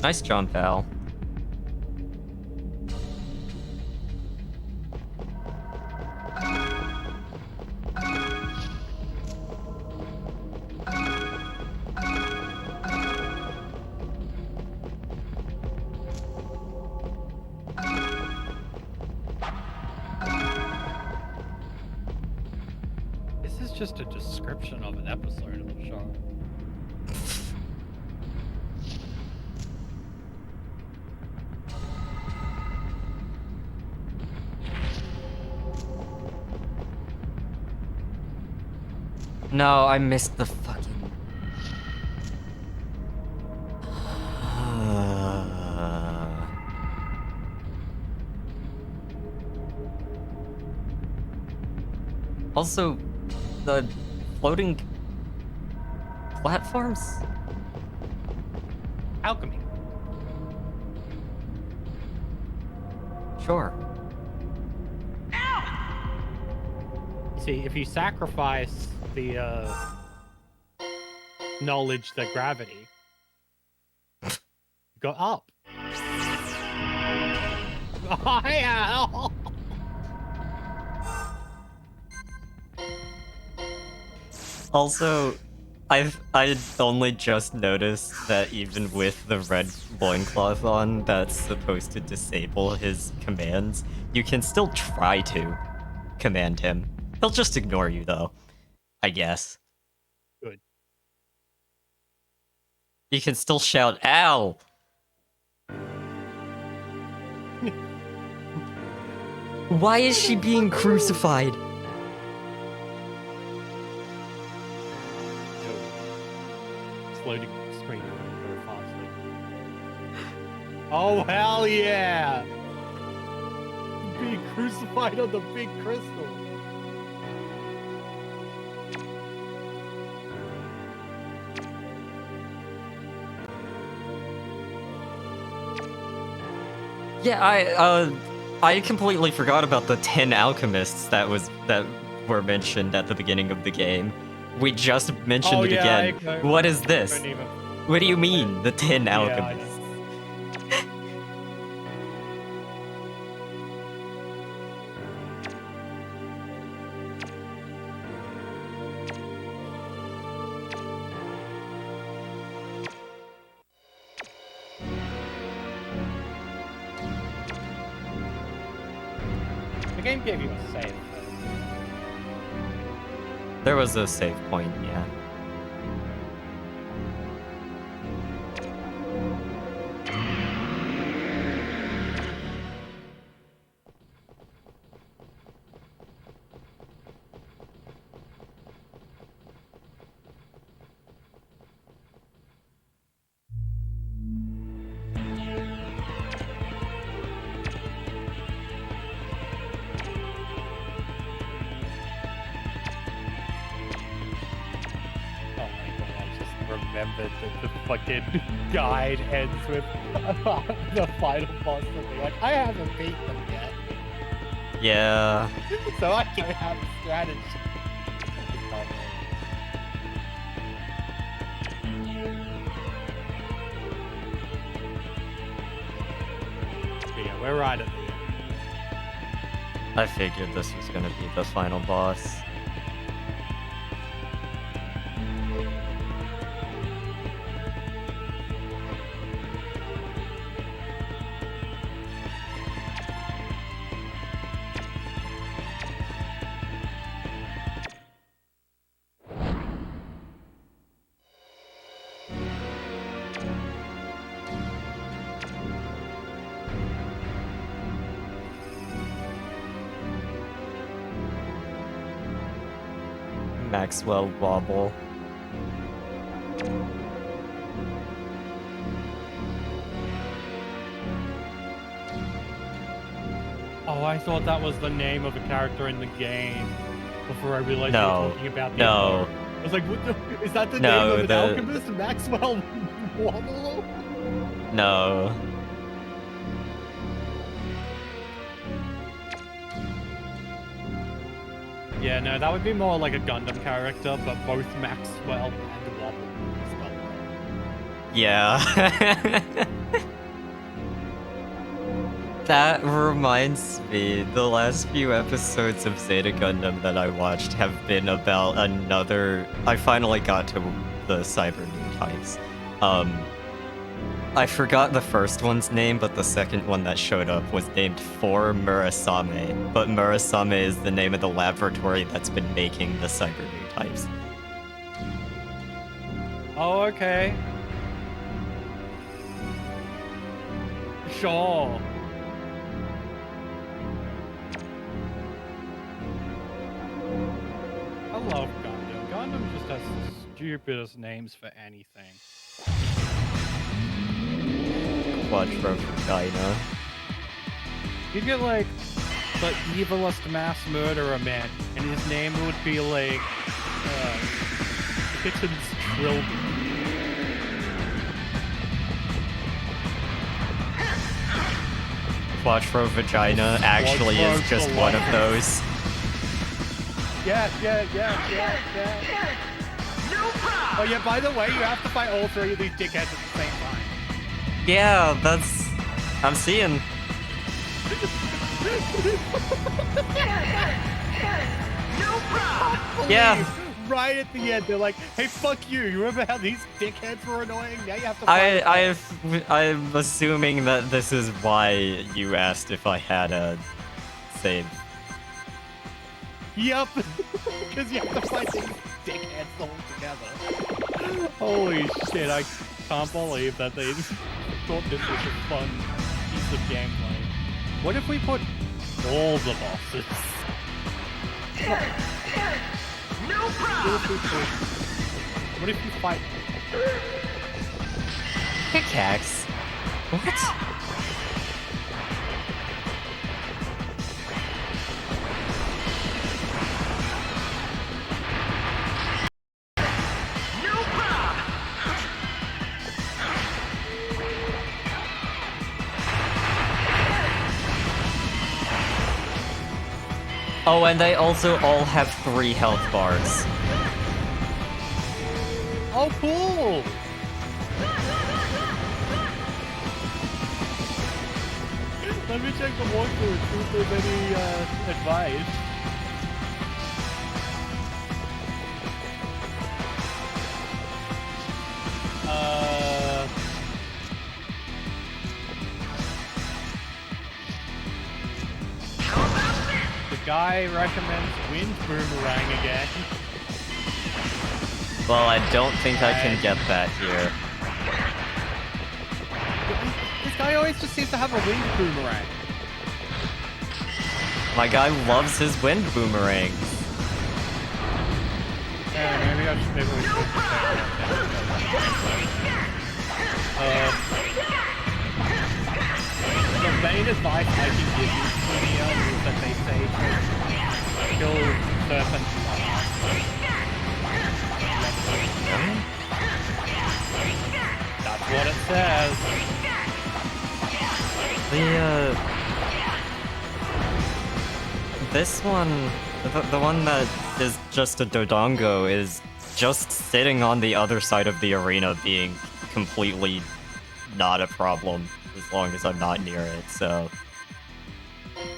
B: nice jump, Val.
A: This is just a description of an episode of the show.
B: No, I missed the fucking... Also, the floating platforms?
A: Alchemy.
B: Sure.
A: See, if you sacrifice the knowledge that gravity, you go up. Oh, yeah.
B: Also, I'd only just noticed that even with the red loincloth on that's supposed to disable his commands, you can still try to command him. He'll just ignore you though, I guess.
A: Good.
B: You can still shout, "Ow!" Why is she being crucified?
A: It's loading screen. Go faster. Oh, hell yeah! Being crucified on the big crystal.
B: Yeah, I completely forgot about the 10 alchemists that were mentioned at the beginning of the game. We just mentioned it again. What is this? What do you mean, the 10 alchemists?
A: The game gave you a save.
B: There was a save point, yeah.
A: Remembered that the fucking guide ends with the final boss and be like, I haven't beat them yet.
B: Yeah.
A: So I don't have a strategy. Yeah, we're right at the end.
B: I figured this was gonna be the final boss. Maxwell Wobble.
A: Oh, I thought that was the name of a character in the game before I realized you
B: No.
A: were talking about the
B: No.
A: emote. I was like, what the, is that the
B: No,
A: name of an
B: the-
A: alchemist? Maxwell Waddle?
B: No.
A: Yeah, no, that would be more like a Gundam character, but both Maxwell and Waddle is spelled wrong.
B: Yeah. That reminds me, the last few episodes of Zeta Gundam that I watched have been about another... I finally got to the cyber new types. I forgot the first one's name, but the second one that showed up was named For Murasame. But Murasame is the name of the laboratory that's been making the cyber new types.
A: Oh, okay. Sure. I love Gundam. Gundam just has the stupidest names for anything.
B: Quadro Vagina.
A: You'd get like the evilest mass murderer man, and his name would be like Kitchen's Trilby.
B: Quadro Vagina actually is
A: Quadro
B: just one of
A: Vagina.
B: those.
A: Yeah.
C: No problem.
A: Oh yeah, by the way, you have to fight all three of these dickheads at the same time.
B: Yeah, that's... I'm seeing.
C: No problem.
B: Yeah.
A: Right at the end, they're like, "Hey, fuck you! You remember how these dickheads were annoying? Now you have to fight."
B: I'm assuming that this is why you asked if I had a save.
A: Yep, because you have to fight these dickheads all together. Holy shit! I can't believe that they thought this was a fun piece of gameplay. What if we put all the bosses?
C: No
A: What
C: problem.
A: if we put? What if we fight?
B: Pickaxe? What?
C: No problem.
B: Oh, and they also all have 3 health bars.
A: Oh, cool! Let me check the walkthrough and see if there's any advice. The guy recommends wind boomerang again.
B: Well, I don't think I can get that here.
A: This guy always just seems to have a wind boomerang.
B: My guy loves his wind boomerang.
A: Yeah, maybe we should just the main advice I can give you, Junior, is that they say to kill serpents last. That's what it says.
B: This one, the one that is just a Dodongo is just sitting on the other side of the arena being completely not a problem as long as I'm not near it, so...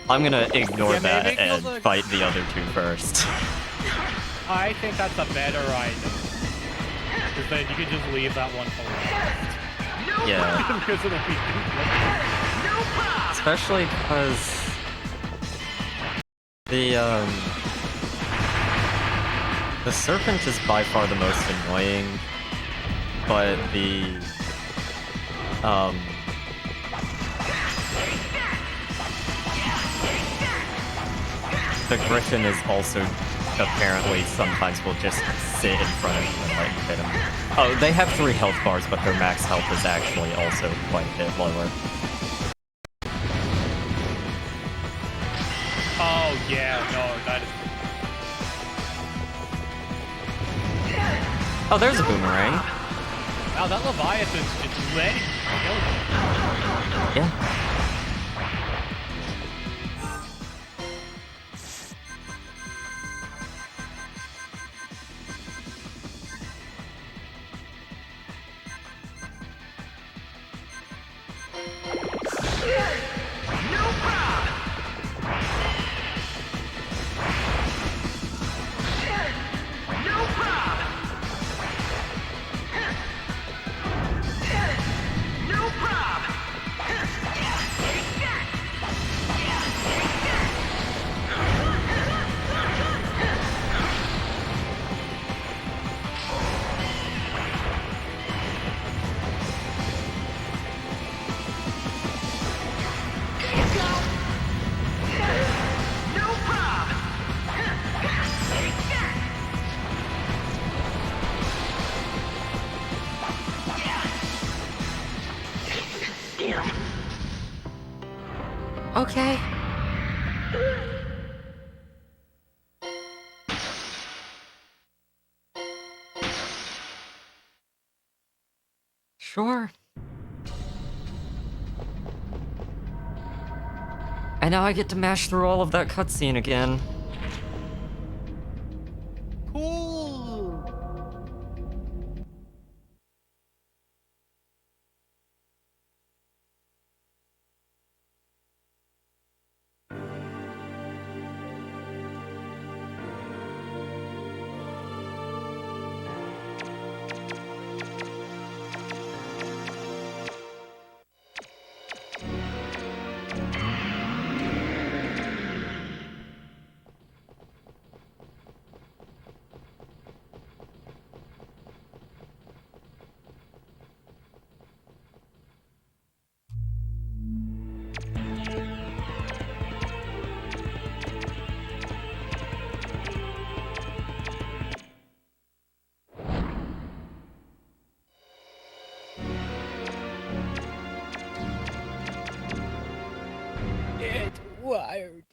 B: I'm gonna ignore
A: Yeah, maybe
B: that
A: kill
B: and
A: the-
B: fight the other 2 first.
A: I think that's a better idea. Because then you can just leave that one for last.
B: Yeah.
A: Because it'll be
B: Especially because the serpent is by far the most annoying, but the griffin is also apparently sometimes will just sit in front of you and let you hit him. Oh, they have 3 health bars, but their max health is actually also quite a bit lower.
A: Yeah, no, that is.
B: Oh, there's a boomerang.
A: Wow, that Leviathan's just letting kill him.
B: Yeah. Okay. Sure. And now I get to mash through all of that cutscene again.
A: Cool. It's wired.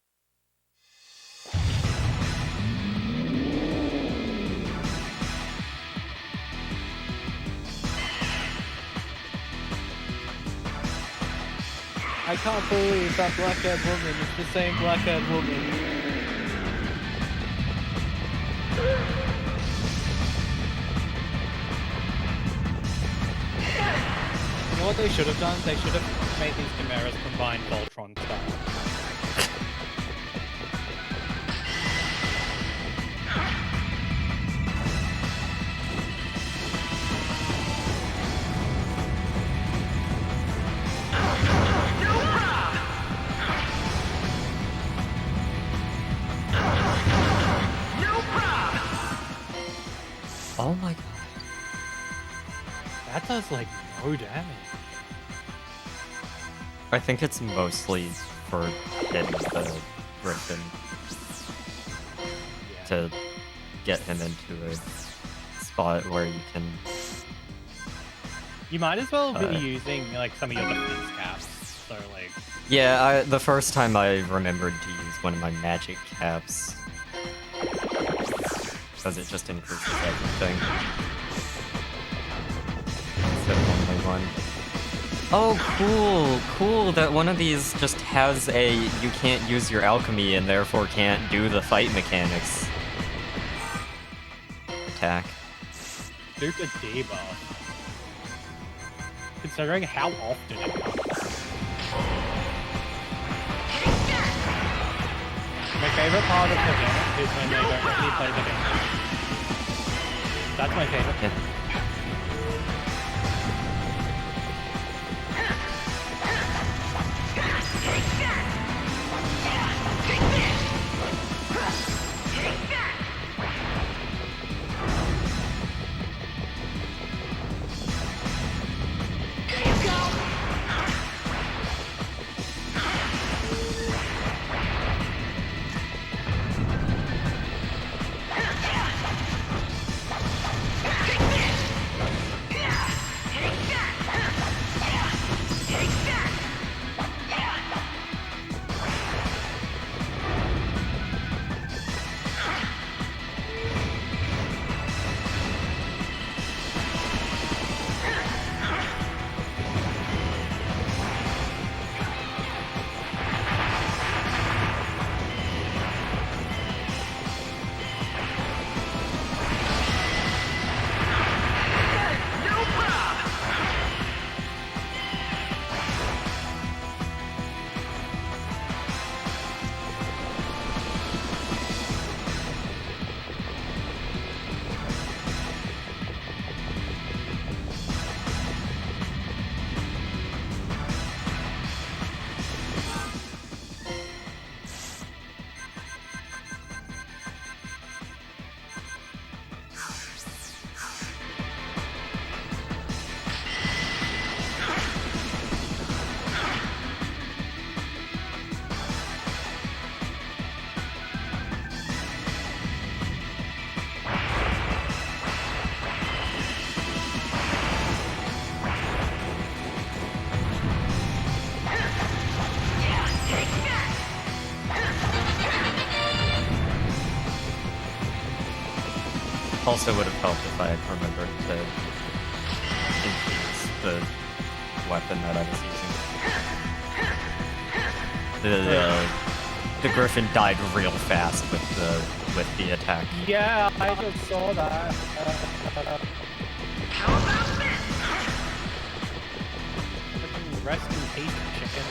A: I can't believe that black-haired woman is the same black-haired woman. You know what they should have done? They should have made these chimeras combine Voltron style.
B: Oh my god.
A: That does like no damage.
B: I think it's mostly for hitting the Griffin to get him into a spot where you can...
A: You might as well be using like some of your defense caps. So like...
B: Yeah, the first time I remembered to use one of my magic caps. Because it just increases everything. Instead of only one. Oh, cool that one of these just has a you can't use your alchemy and therefore can't do the fight mechanics attack.
A: Super debuff. Considering how often it comes. My favorite part of the game is when they don't let me play the game. That's my favorite.
B: Yeah. also would have helped if I had remembered to infuse the weapon that I was using. The Griffin died real fast with the attack.
A: Yeah, I just saw that. Freaking rest in peace, chicken.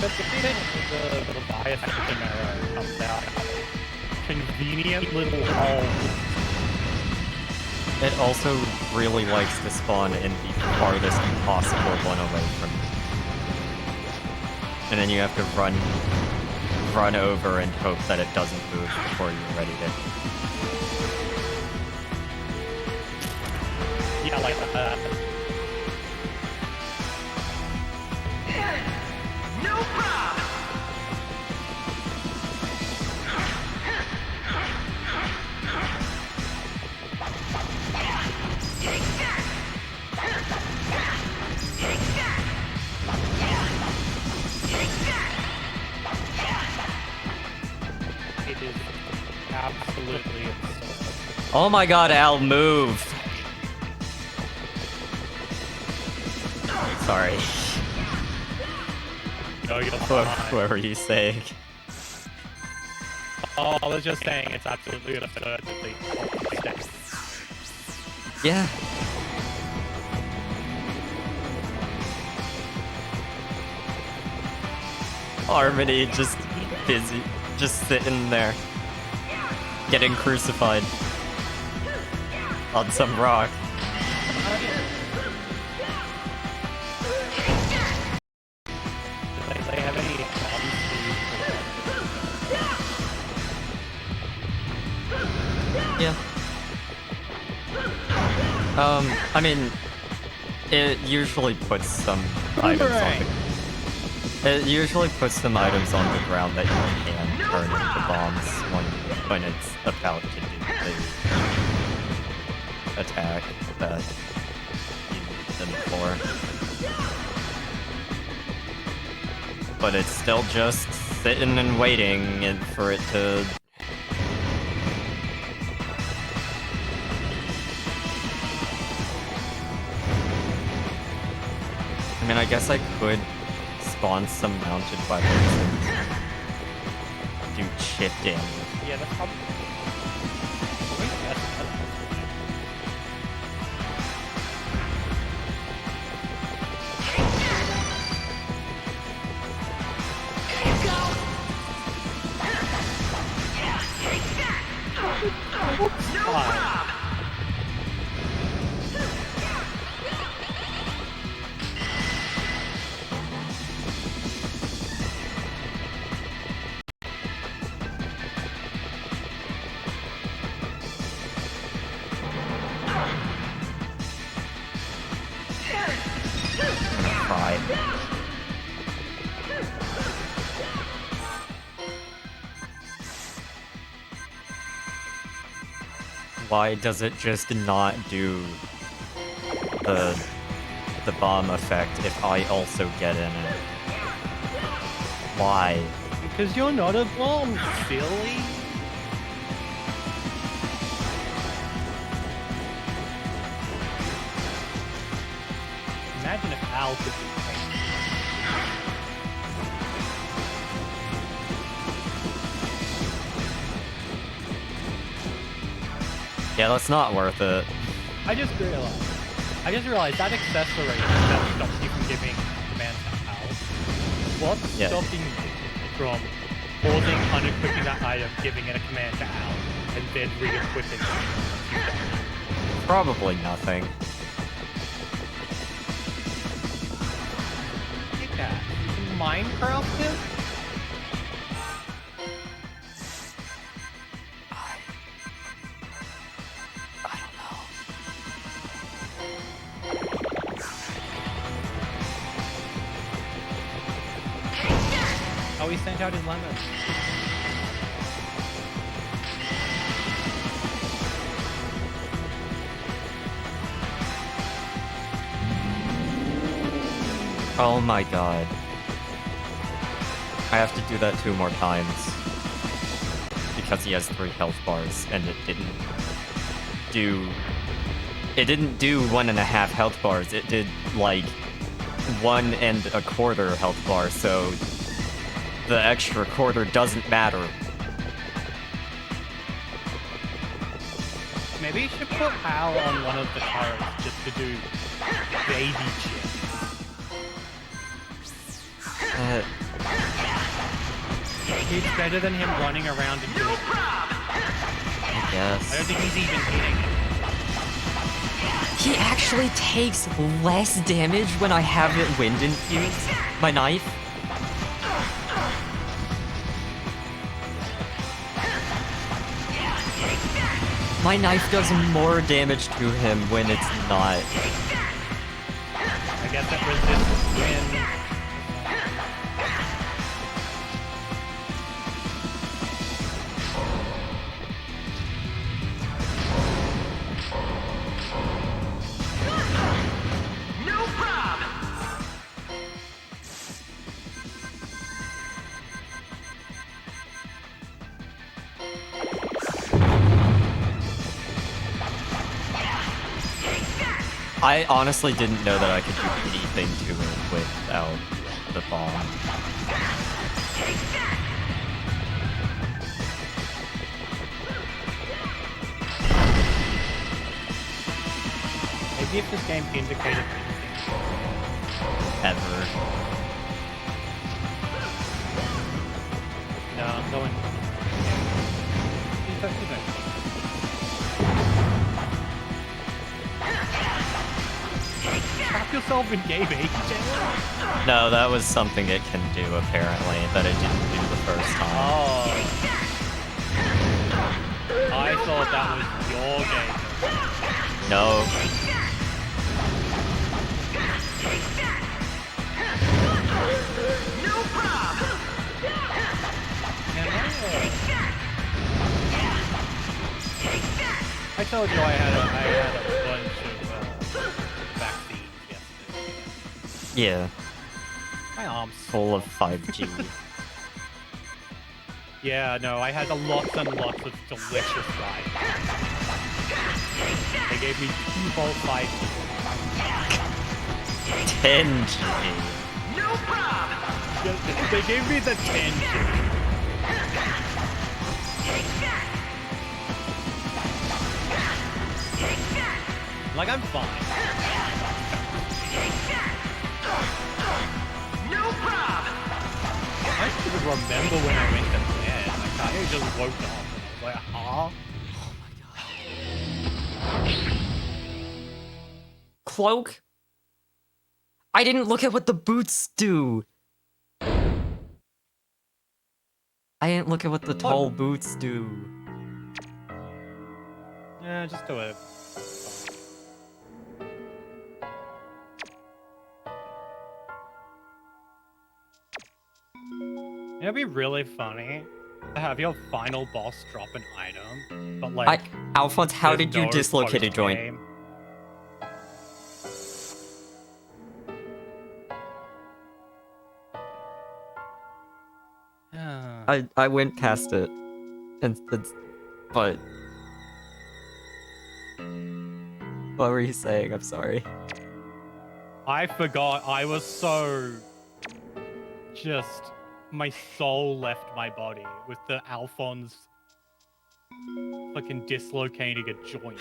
A: But the Leviathan Chimera comes out. Convenient little hole.
B: It also really likes to spawn in the farthest possible one away from you. And then you have to run over and hope that it doesn't move before you're ready to.
A: Yeah, like that.
C: No problem. Take that. Take that. Take that.
A: It is absolutely absurd.
B: Oh my god, Al, move! Sorry.
A: No, you're
B: What
A: fine.
B: were you saying?
A: Oh, I was just saying it's absolutely absurd that they step.
B: Yeah. Harmony just busy, just sitting there, getting crucified on some rock.
A: Do they have any
B: Yeah. I mean, it usually puts some items on the... It usually puts some items on the ground that you can turn into bombs when it's about to do the attack that you need them for. But it's still just sitting and waiting and for it to... I mean, I guess I could spawn some mounted weapons and do chip damage.
A: Yeah, that's probably. Fine.
B: Cry. Why does it just not do the bomb effect if I also get in it? Why?
A: Because you're not a bomb, silly. Imagine if Al could be
B: Yeah, that's not worth it.
A: I just realized that accessory that stops you from giving commands to Al. What's
B: Yeah.
A: stopping you from pausing, unequipping that item, giving it a command to Al, and then re-equipping it?
B: Probably nothing.
A: Take that. You can Minecraft it?
B: I don't know.
A: Oh, he sent out his lemon.
B: Oh my god. I have to do that 2 more times. Because he has 3 health bars, and it didn't do 1.5 health bars, it did like 1 1/4 health bar, so the extra quarter doesn't matter.
A: Maybe you should put Hal on one of the turrets just to do baby shit. It's better than him running around and doing it.
B: I guess.
A: I don't think he's even hitting it.
B: He actually takes less damage when I have it wind infused, my knife. My knife does more damage to him when it's not.
A: I guess that resists wind.
B: I honestly didn't know that I could do anything to it without the bomb.
A: Maybe if this game indicated
B: Ever.
A: no, I'm going. You touch the thing. Trap yourself in game age.
B: No, that was something it can do apparently, that it didn't do the first time.
A: Oh. I thought that was your game.
B: No.
A: I told you I had a bunch of vaccines yesterday.
B: Yeah,
A: My arm's
B: full of 5G.
A: Yeah, no, I had lots and lots of delicious rides. They gave me 2 whole 5G.
B: 10G.
A: They gave me the 10G. Like, I'm fine. I don't even remember when I went to bed. Like, I just woke up and I was like, huh?
B: Cloak? I didn't look at what the boots do. I didn't look at what the tall boots do.
A: Yeah, just do it. It'd be really funny to have your final boss drop an item, but like...
B: Alphonse, how
A: there's
B: did you
A: no
B: dislocate a joint?
A: post-game.
B: I went past it. And it's... But... What were you saying? I'm sorry.
A: I forgot. I was so... Just... My soul left my body with the Alphonse fucking dislocating a joint.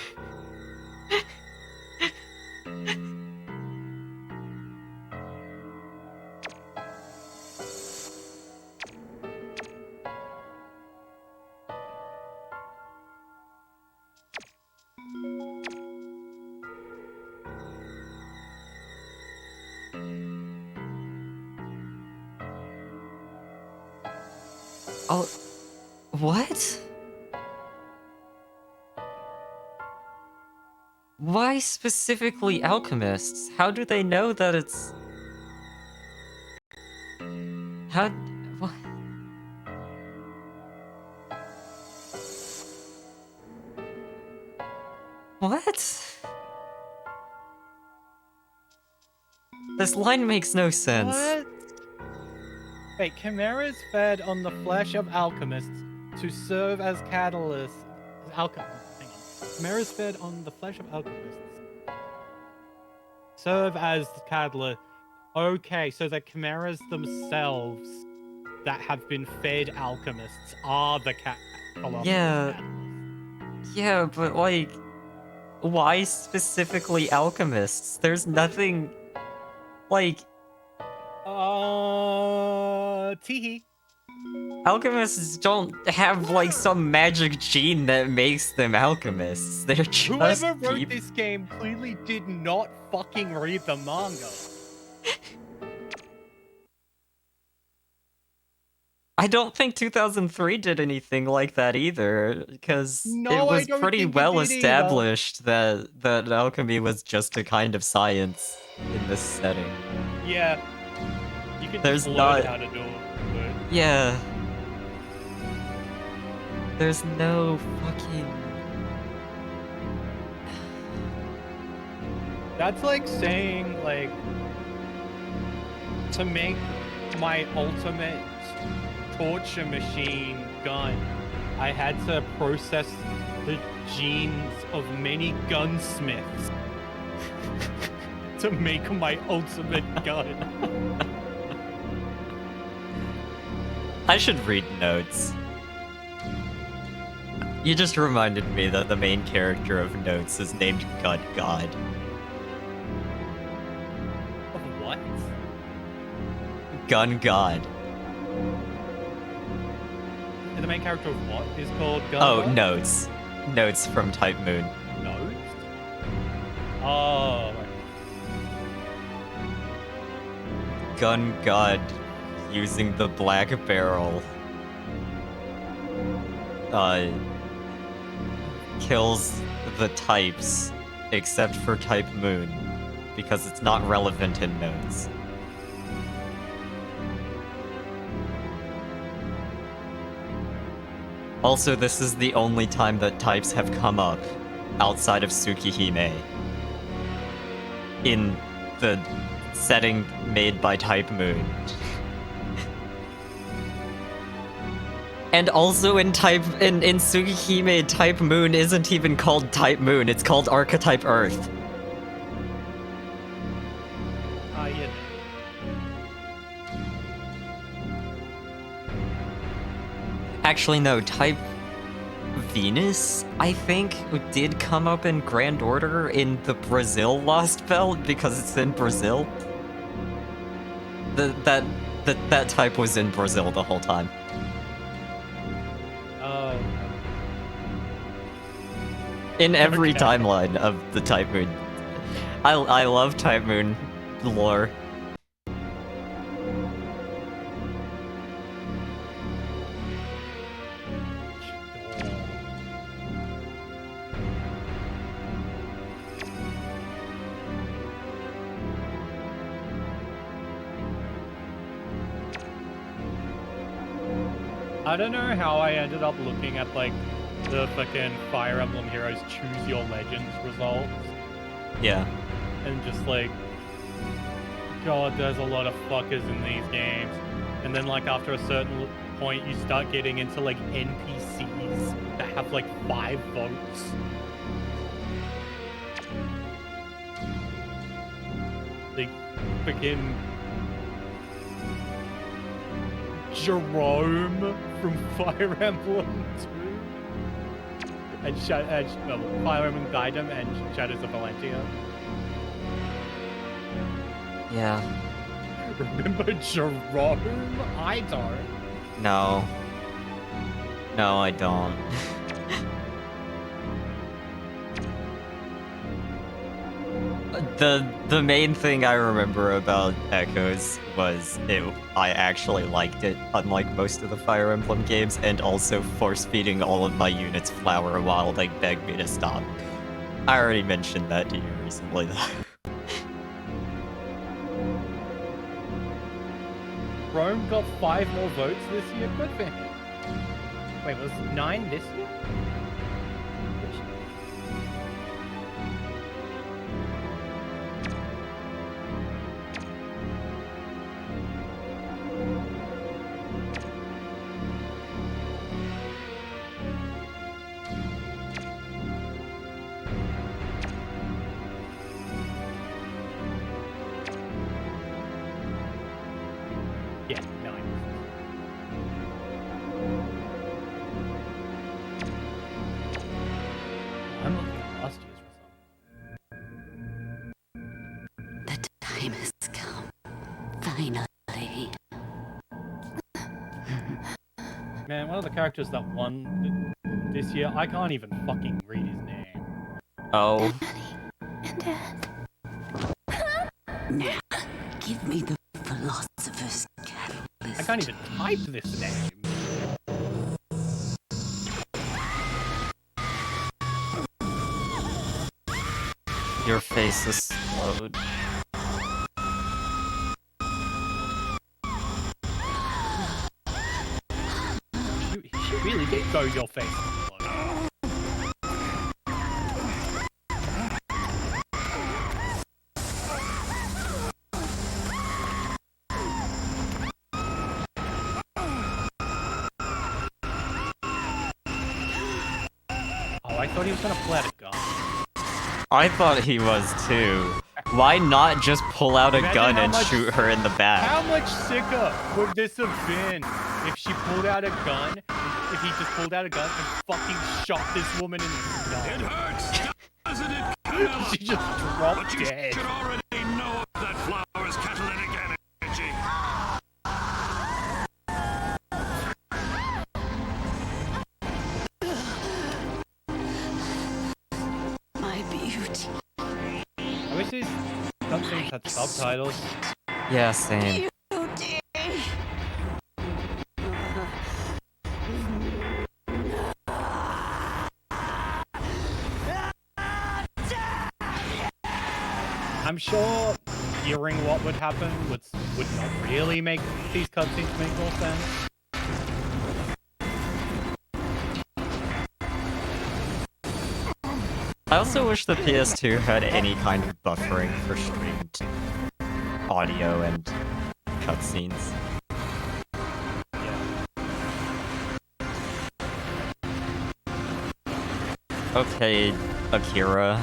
B: Oh... What? Why specifically alchemists? How do they know that it's... How... What? What? This line makes no sense.
A: What? Wait, chimeras fed on the flesh of alchemists to serve as catalysts. Hang on. Chimeras fed on the flesh of alchemists. Serve as catalyst. Okay, so the chimeras themselves that have been fed alchemists are the
B: Yeah. Yeah, but like, why specifically alchemists? There's nothing like
A: Teehee.
B: alchemists don't have like some magic gene that makes them alchemists. They're just
A: Whoever wrote
B: people.
A: this game clearly did not fucking read the manga.
B: I don't think 2003 did anything like that either, because
A: No,
B: it
A: I
B: was
A: don't
B: pretty
A: think it
B: well
A: did either.
B: established that alchemy was just a kind of science in this setting.
A: Yeah. You can
B: There's
A: just
B: not-
A: learn how to do it.
B: Yeah. There's no fucking...
A: That's like saying, like, to make my ultimate torture machine gun, I had to process the genes of many gunsmiths to make my ultimate gun.
B: I should read notes. You just reminded me that the main character of Notes is named God.
A: Of what?
B: Gun God.
A: The main character of what is called Gun?
B: Oh,
A: God?
B: Notes. Notes from Type Moon.
A: Notes? Oh, right.
B: Gun God using the black barrel kills the types except for Type Moon because it's not relevant in Notes. Also, this is the only time that types have come up outside of Tsukihime in the setting made by Type Moon. And also in Tsukihime, Type Moon isn't even called Type Moon, it's called Archetype Earth.
A: Yeah.
B: Actually, no, Type Venus, I think, did come up in Grand Order in the Brazil Lost Belt because it's in Brazil. That type was in Brazil the whole time.
A: Oh.
B: In every
A: Okay.
B: timeline of the Type Moon. I love Type Moon lore.
A: I don't know how I ended up looking at like the fucking Fire Emblem Heroes Choose Your Legends results
B: Yeah.
A: and just like, God, there's a lot of fuckers in these games. And then like after a certain point, you start getting into like NPCs that have like 5 votes. Like freaking Jerome from Fire Emblem 2 and Fire Emblem Gaidam and Shadows of Valentia.
B: Yeah.
A: Remember Jerome? I don't.
B: No. No, I don't. The main thing I remember about Echoes was I actually liked it, unlike most of the Fire Emblem games, and also force-feeding all of my units flour while they begged me to stop. I already mentioned that to you recently, though.
A: Rome got 5 more votes this year. Good for him. Wait, was 9 this year?
G: Finally.
A: Man, one of the characters that won this year, I can't even fucking read his name.
B: Oh.
G: And Dad. Now, give me the philosopher's catalyst.
A: I can't even type this name.
B: Your face is slowed.
A: You really did go your face. Oh, I thought he was gonna pull out a gun.
B: I thought he was too. Why not just pull out a gun and shoot her in the back?
A: How much sicker would this have been if she pulled out a gun? If he just pulled out a gun and fucking shot this woman in the
D: It
A: gun?
D: hurts, doesn't it? Camilla?
A: She just
D: But
A: dropped
D: you
A: dead.
D: should already know of that flower's catalytic energy.
G: My beauty.
A: I wish these cutscenes had subtitles.
B: Yeah, same.
G: Beauty.
A: I'm sure hearing what would happen would not really make these cutscenes make more sense.
B: I also wish the PS2 had any kind of buffering for streamed audio and cutscenes.
A: Yeah.
B: Okay, Akira.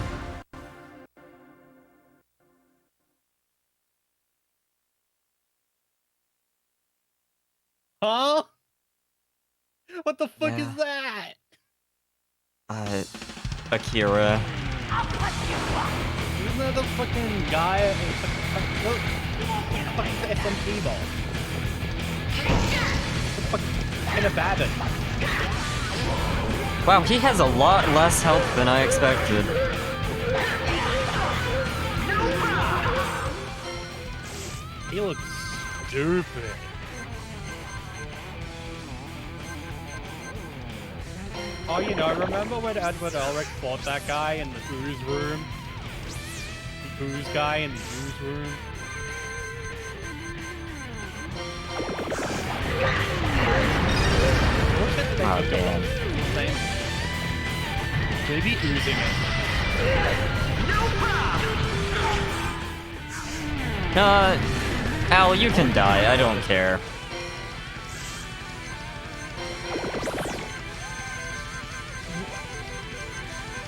A: Huh? What the fuck
B: Yeah.
A: is that?
B: Akira.
A: Isn't that the fucking guy? Fucking SMT ball. In a Babbitt.
B: Wow, he has a lot less health than I expected.
A: He looks stupid. Oh, you know, remember when Edward Elric fought that guy in the ooze room? The ooze guy in the ooze room? What shit did they
B: Oh,
A: put
B: damn.
A: His name? Should he be oozing it?
B: Al, you can die. I don't care.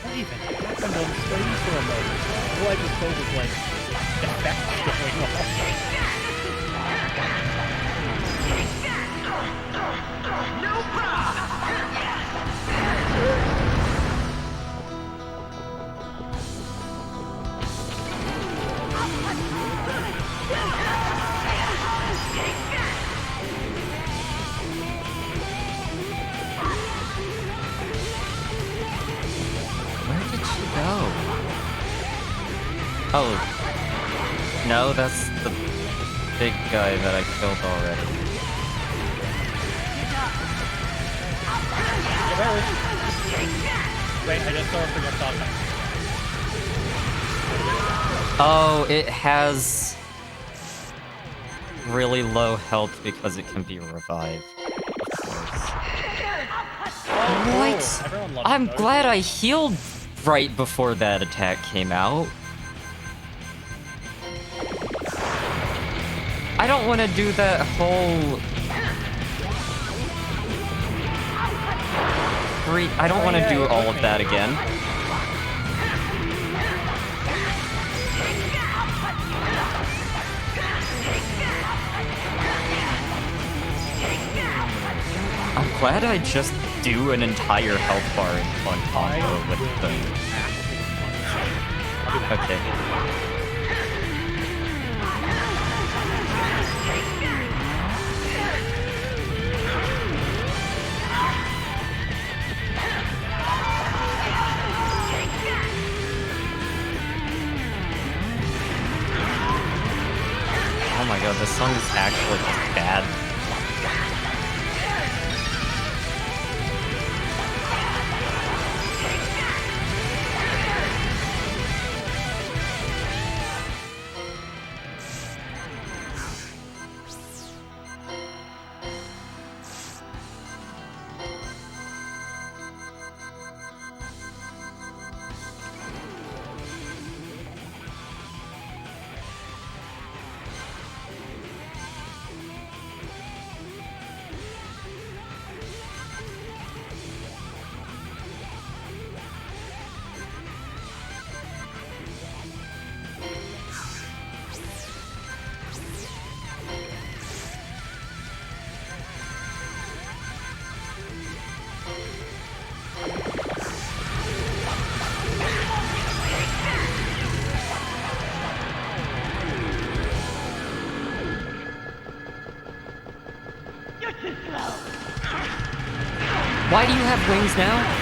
A: What even happened on screen for a moment? All I just thought was like, effects going
B: Where did she go? Oh. No, that's the big guy that I killed already.
A: Wait, I just saw a projectile.
B: Oh, it has really low health because it can be revived. Of course. What?
A: Everyone loves
B: I'm
A: those.
B: glad I healed right before that attack came out. I don't want to do that whole... I don't want to do all of that again. I'm glad I just do an entire health bar in one combo with them. Okay. this song is actually bad.
H: Why do you have wings now?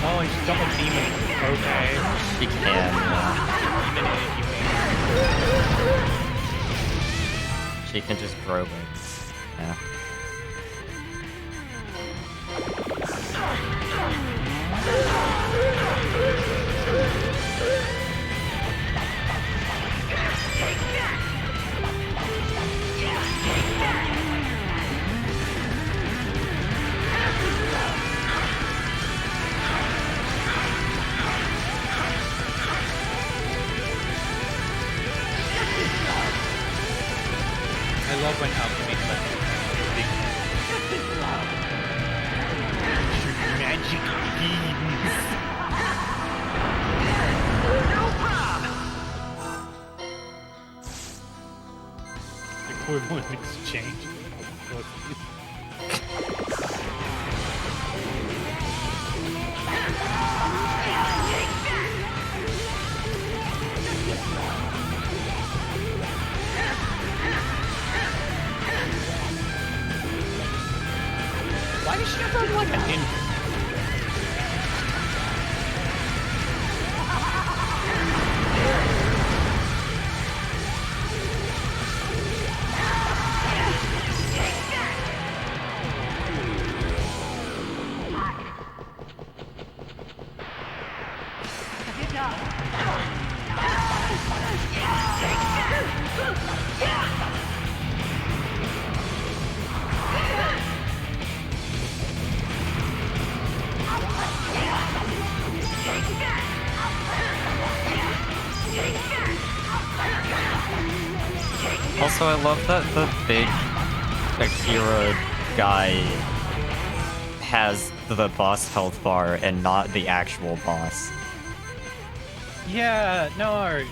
A: Oh, he's double demon. Okay.
B: She can. She can just grow wings. Yeah.
A: I love when Alchemist lets magic beams. Equivalent exchange. Why does she have run like a ninja?
B: Also, I love that the big Akira guy has the boss health bar and not the actual boss.
A: Yeah, no.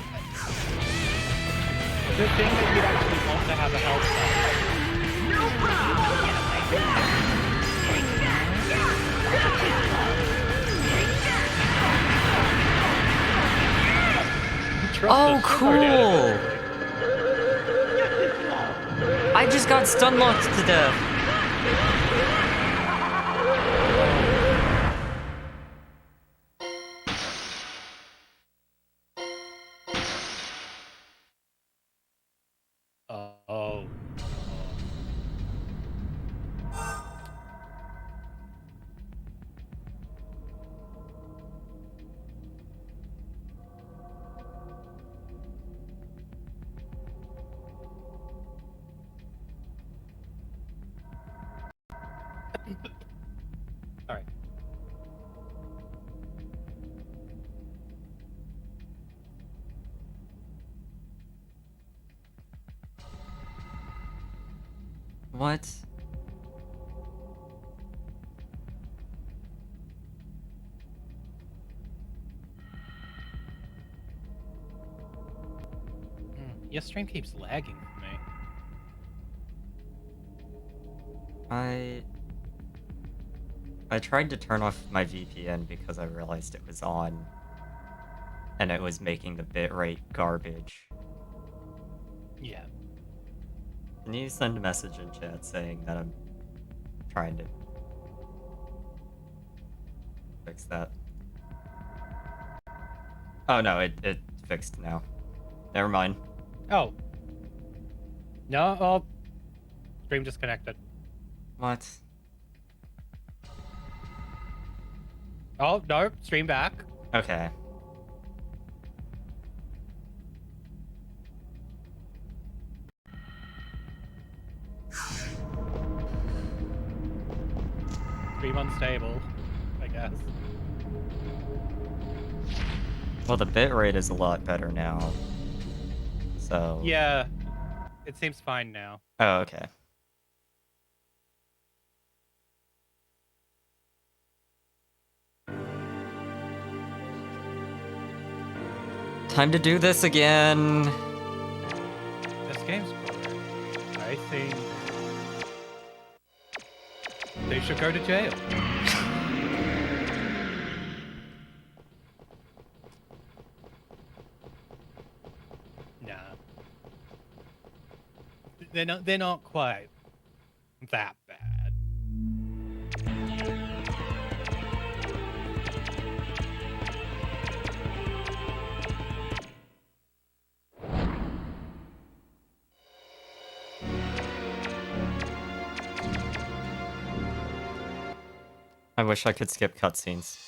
A: The thing that you'd actually want to have a health
H: Oh, cool! I just got stun locked to death.
A: Oh. All right.
B: What?
A: Your stream keeps lagging for me.
B: I tried to turn off my VPN because I realized it was on, and it was making the bitrate garbage.
A: Yeah.
B: Can you send a message in chat saying that I'm trying to fix that? Oh no, it fixed now. Never mind.
A: Oh. No, oh. Stream disconnected.
B: What?
A: Oh, no, stream back.
B: Okay.
A: Stream unstable, I guess.
B: Well, the bitrate is a lot better now. So...
A: Yeah, it seems fine now.
B: Oh, okay. Time to do this again.
A: This game's boring. I think they should go to jail. Nah. They're not quite that bad.
B: I wish I could skip cutscenes.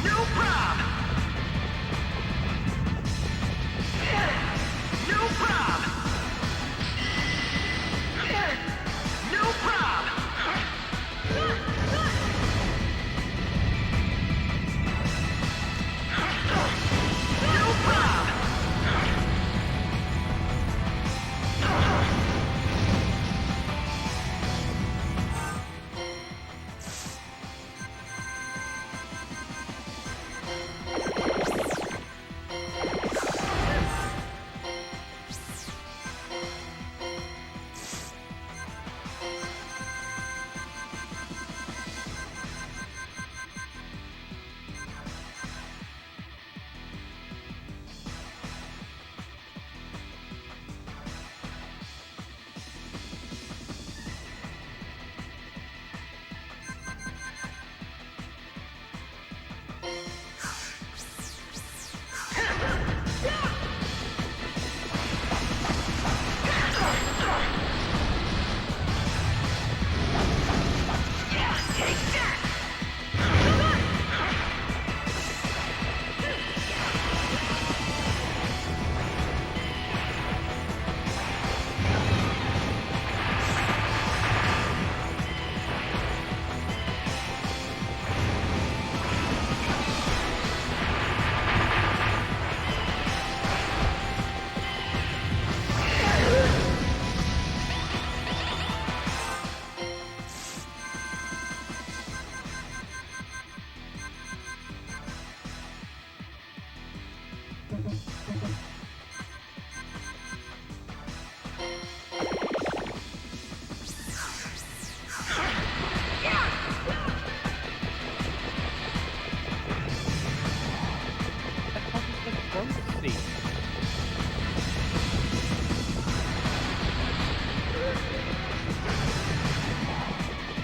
C: No problem. No problem. No problem.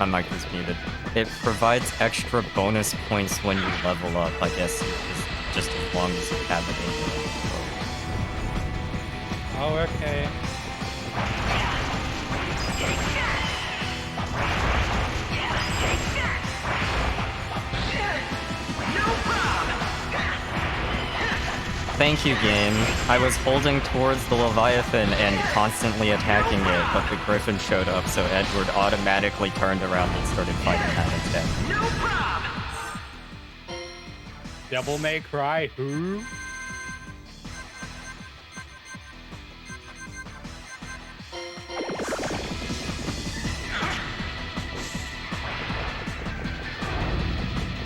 B: mic is muted. It provides extra bonus points when you level up, I guess, just as long as you have it in your.
A: Oh, okay.
B: Thank you, game. I was holding towards the Leviathan and constantly attacking it, but the Griffin showed up, so Edward automatically turned around and started fighting that instead.
A: Devil May Cry, who?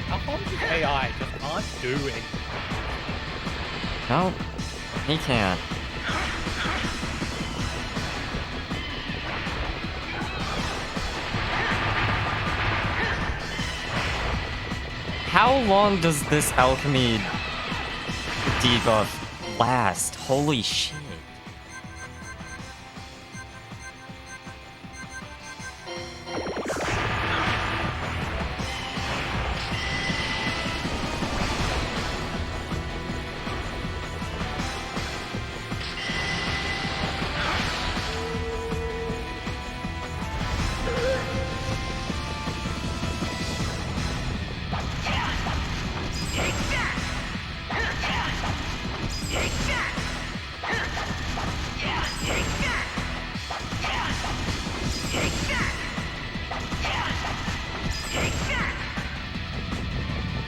A: How come this AI just can't do it?
B: No, he can't. How long does this alchemy debuff last? Holy shit.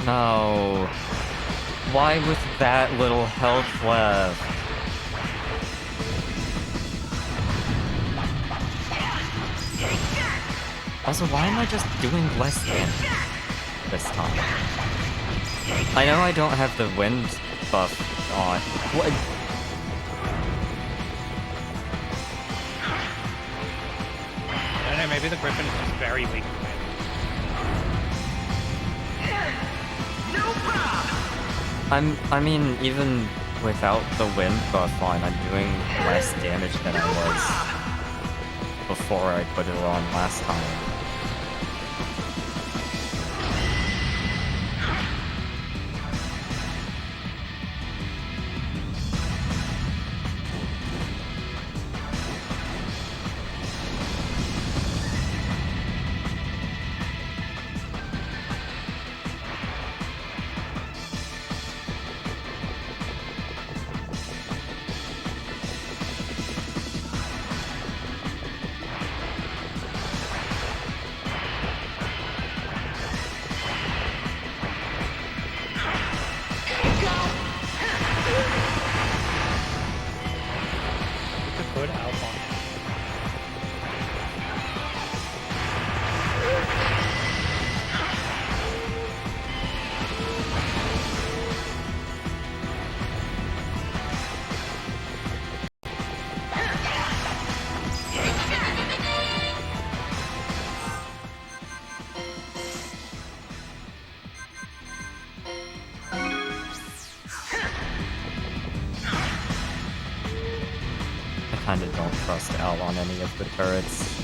B: No. Why with that little health left? Also, why am I just doing less damage this time? I know I don't have the wind buff on. What?
A: I don't know, maybe the Griffin is just very weak.
B: I mean, even without the wind buff on, I'm doing less damage than I was before I put it on last time. I kinda don't trust Al on any of the turrets.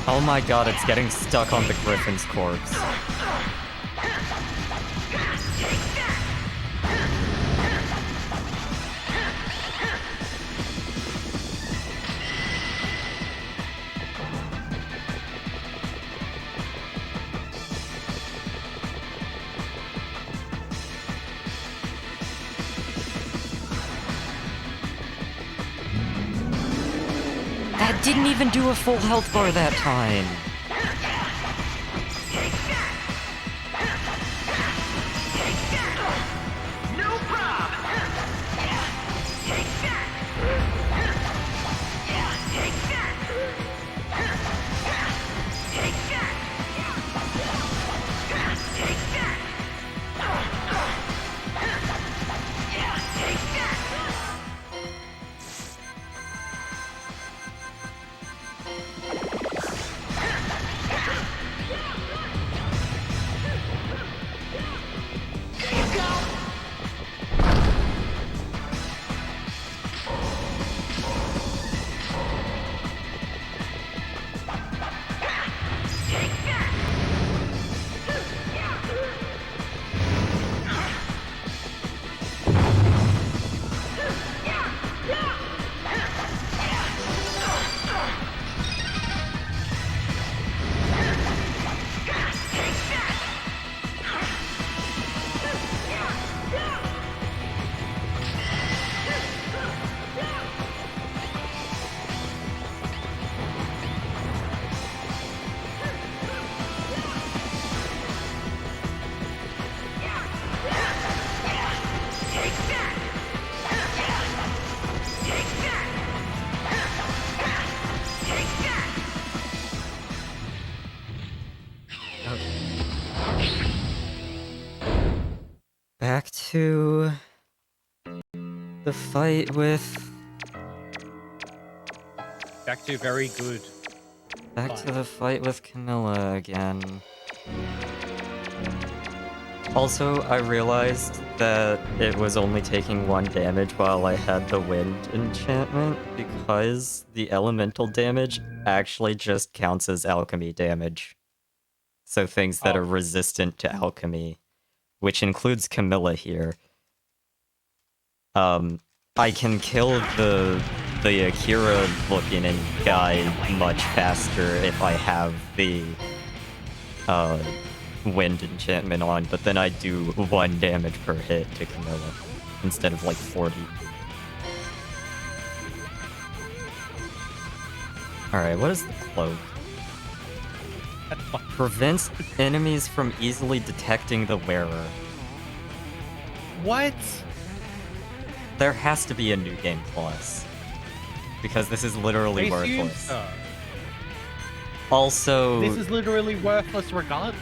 B: Oh my god, it's getting stuck on the Griffin's corpse. That didn't even do a full health bar that time.
C: No problem.
B: Back to the fight with...
A: Back to very good.
B: Back to the fight with Camilla again. Also, I realized that it was only taking 1 damage while I had the wind enchantment, because the elemental damage actually just counts as alchemy damage. So things that are resistant to alchemy, which includes Camilla here. I can kill the Akira looking guy much faster if I have the wind enchantment on, but then I do 1 damage per hit to Camilla instead of like 40. Alright, what is the cloak? Prevents enemies from easily detecting the wearer.
A: What?
B: There has to be a new game plus. Because this is literally
A: I assume
B: worthless.
A: so.
B: Also...
A: This is literally worthless regardless.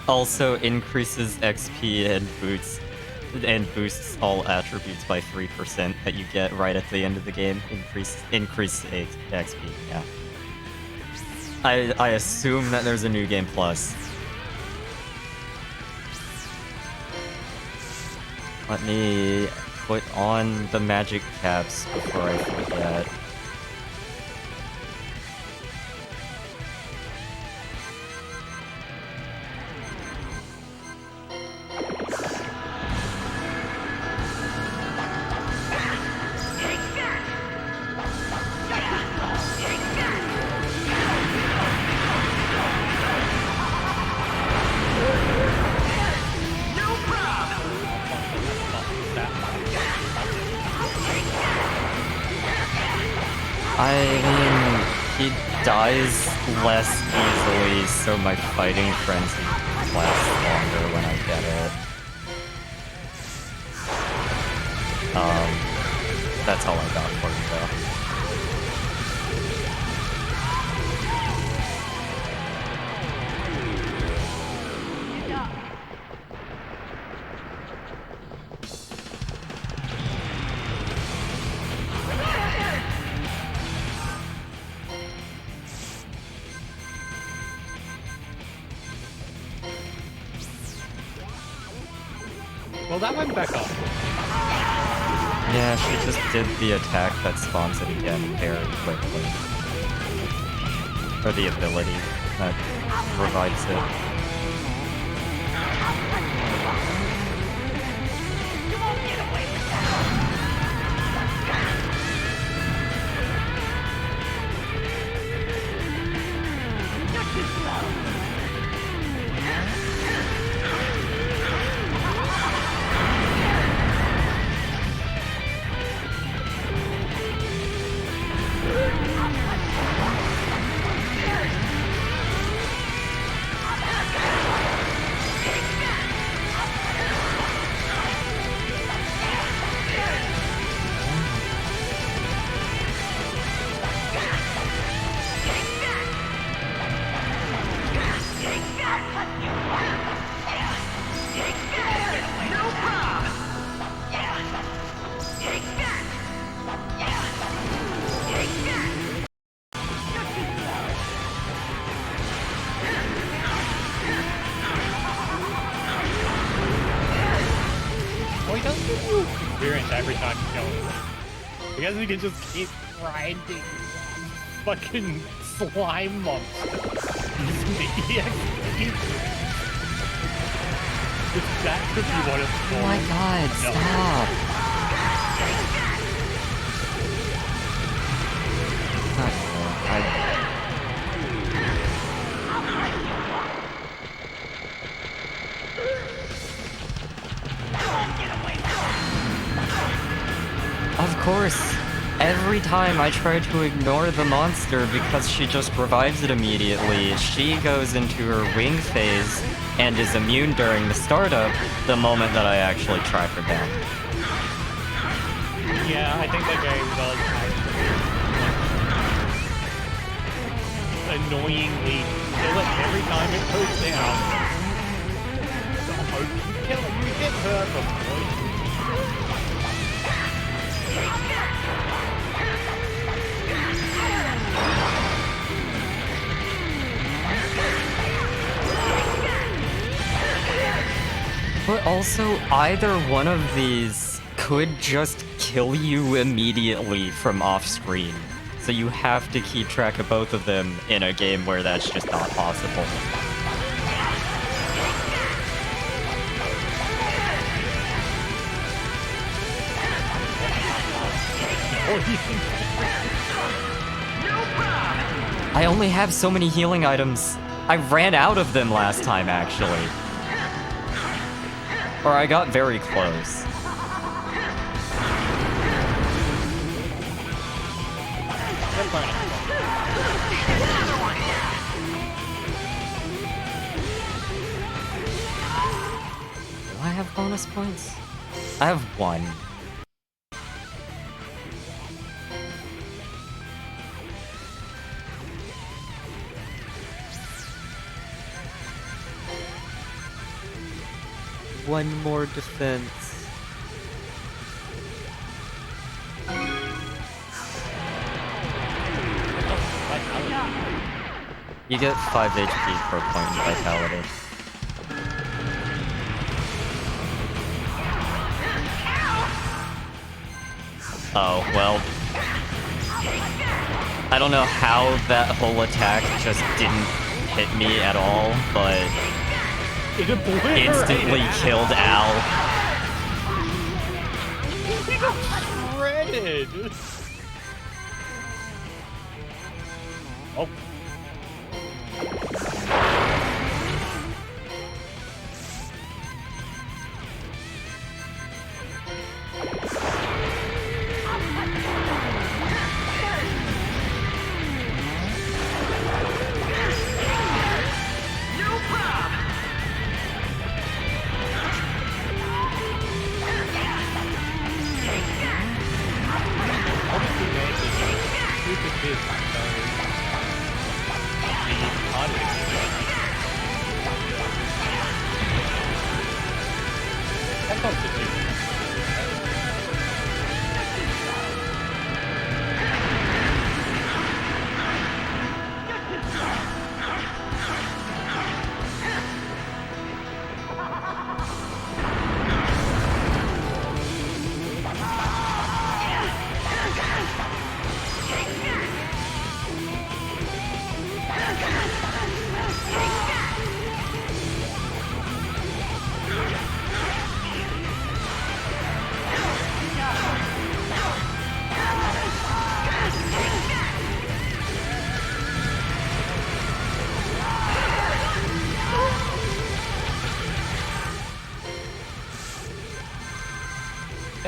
B: Also increases XP and boosts all attributes by 3% that you get right at the end of the game. Increase XP, yeah. I assume that there's a new game plus. Let me put on the magic caps before I forget. I mean, he dies less easily, so my fighting frenzy lasts longer when I get it. That's all I got for you, though.
A: Well, that went back up.
B: Yeah, she just did the attack that spawns it again very quickly. Or the ability that provides it.
A: Well, he doesn't give you experience every time you kill him. I guess we can just keep grinding fucking slime monsters. If that could be what it's for.
H: Oh my god,
A: No.
H: stop. Of course, every time I try to ignore the monster because she just revives it immediately, she goes into her wing phase and is immune during the startup the moment that I actually track her down.
A: Yeah, I think the game does actually annoyingly kill it every time it goes down. So hope you kill it, you get her before.
H: But also, either one of these could just kill you immediately from off-screen. So you have to keep track of both of them in a game where that's just not possible. I only have so many healing items. I ran out of them last time, actually. Or I got very close. Do I have bonus points? I have one. One more defense. You get 5 HP per point in vitality. Oh, well. I don't know how that whole attack just didn't hit me at all, but
A: It obliterated.
H: instantly killed Al.
A: He got shredded. Oh.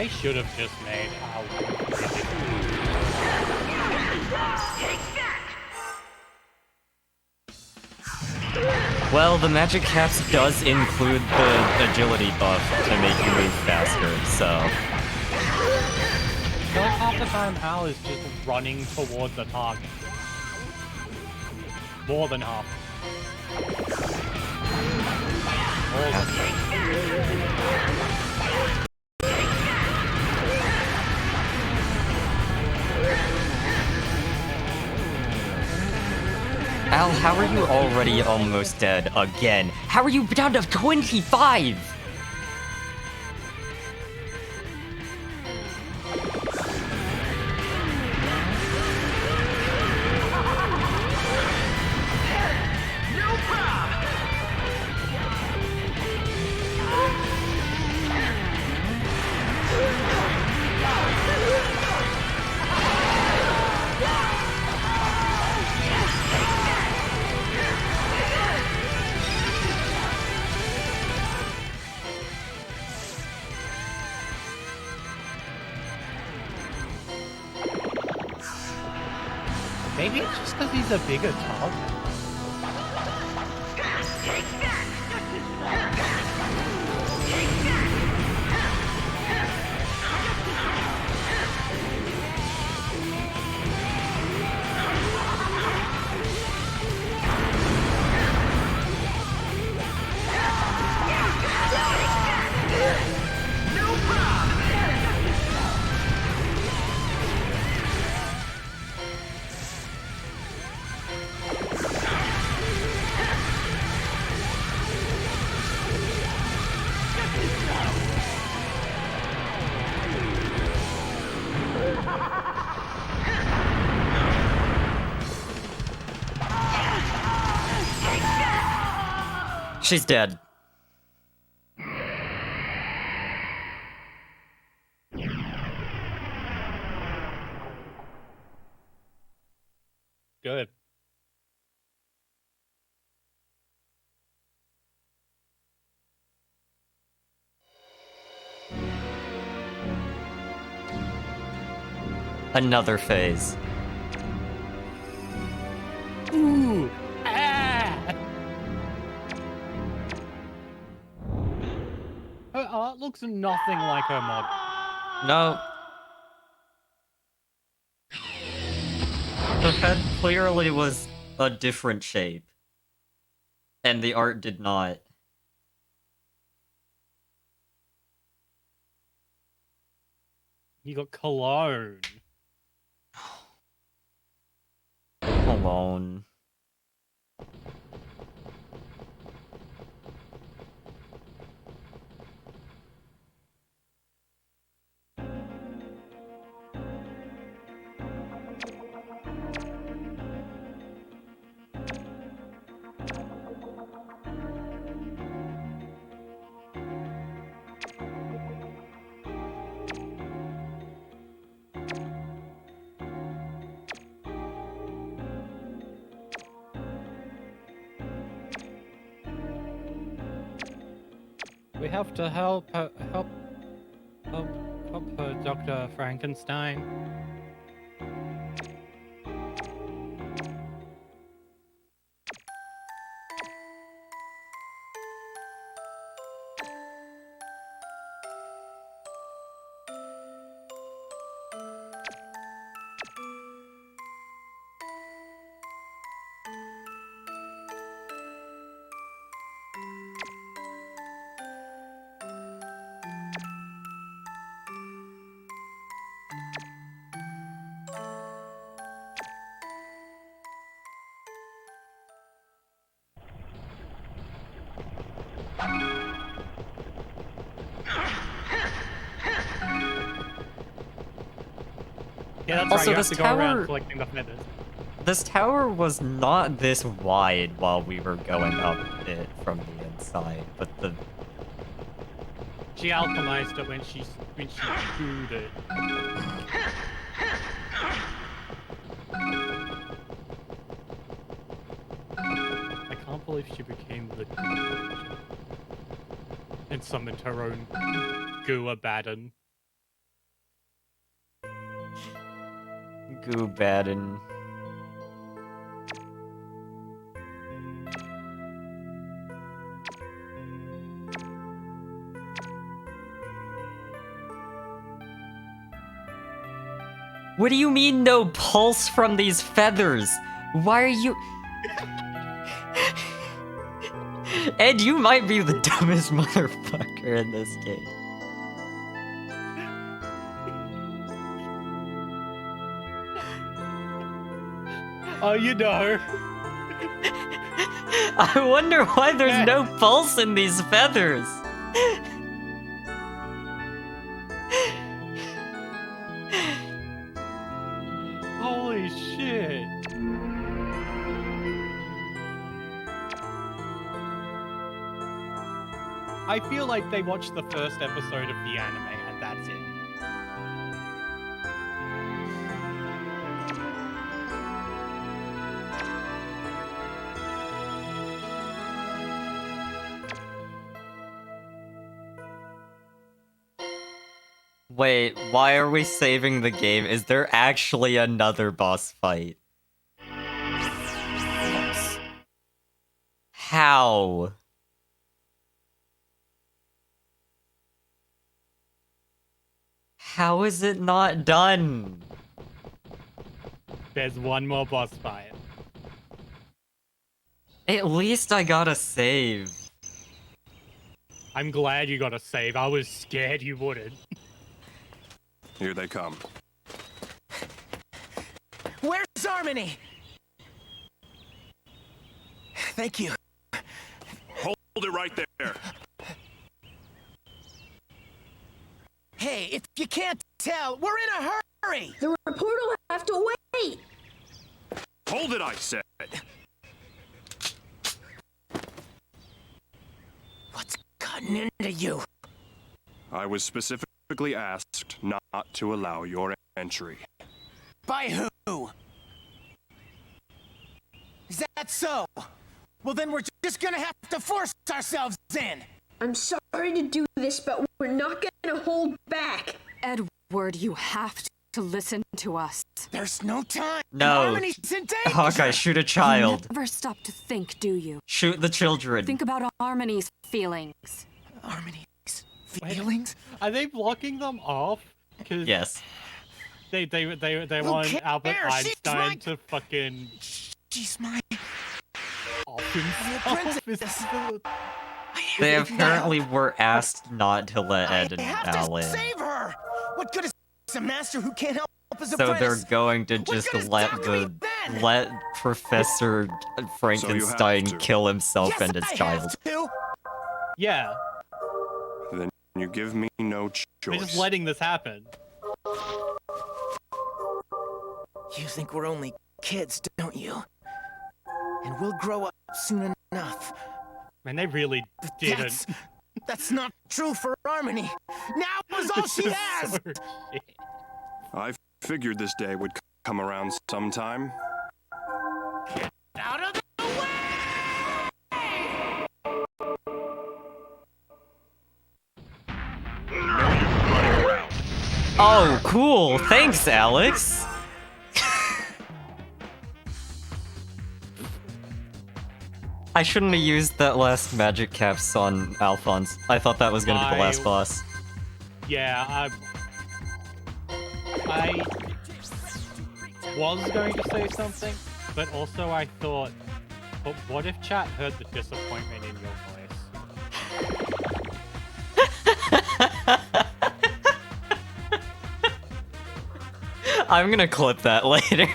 A: They should have just made Al.
H: Well, the magic caps does include the agility buff to make you move faster, so...
A: I feel like half the time Al is just running towards the target. More than half. More than
H: Al, how are you already almost dead again? How are you down to 25?
A: Maybe it's just because he's a bigger target.
H: She's dead.
A: Good.
H: Another phase.
A: Ooh! Ah! Her art looks nothing like her mod.
H: No. The head clearly was a different shape. And the art did not.
A: You got cologne.
H: Alone.
A: We have to help her, help her, Dr. Frankenstein. Yeah, that's
H: Also,
A: right. You have
H: this
A: to go around
H: tower-
A: collecting the feathers.
H: This tower was not this wide while we were going up it from the inside, but the...
A: She alchemized it when she chewed it. I can't believe she became the and summoned her own Gua Baden.
H: Goo Baden. What do you mean no pulse from these feathers? Why are you... Ed, you might be the dumbest motherfucker in this game.
A: Oh, you know.
H: I wonder why there's no pulse in these feathers.
A: Holy shit. I feel like they watched the first episode of the anime and that's it.
H: Wait, why are we saving the game? Is there actually another boss fight? How? How is it not done?
A: There's one more boss fight.
H: At least I got a save.
A: I'm glad you got a save. I was scared you wouldn't.
D: Here they come.
C: Where's Harmony? Thank you.
D: Hold it right there.
C: Hey, if you can't tell, we're in a hurry.
E: The report will have to wait.
D: Hold it, I said.
C: What's gotten into you?
D: I was specifically asked not to allow your entry.
C: By who? Is that so? Well, then we're just gonna have to force ourselves in.
E: I'm sorry to do this, but we're not gonna hold back.
F: Edward, you have to listen to us.
C: There's no time.
H: No.
C: Harmony's in danger.
H: Hawkeye, shoot a child.
F: You never stop to think, do you?
H: Shoot the children.
F: Think about Harmony's feelings.
C: Harmony's feelings?
A: Are they blocking them off? Cause
H: Yes.
A: They
C: Who
A: want
C: cares?
A: Albert
C: She's
A: Einstein
C: mine.
A: to fucking
C: She's my
A: off himself.
C: princess.
H: They apparently were asked not to let Ed and
C: I have
H: Al
C: to
H: in.
C: save her. What good is a master who can't help his
H: So they're
C: apprentice?
H: going to
C: What
H: just
C: good is
H: let
C: Dr. then?
H: let Professor Frankenstein
D: to.
H: kill himself
C: Yes,
H: and his
C: I
H: child.
C: have to.
A: Yeah,
D: Then you give me no
A: they're
D: choice.
A: just letting this happen.
C: You think we're only kids, don't you? And we'll grow up soon enough.
A: Man, they really didn't.
C: That's not true for Harmony. Now is all she has.
D: I figured this day would come around sometime.
C: Out of the way!
H: Oh, cool. Thanks, Alex. I shouldn't have used that last magic caps on Alphonse. I thought that was gonna be the last boss.
A: Yeah, I was going to say something, but also I thought, but what if chat heard the disappointment in your voice?
H: I'm gonna clip that later.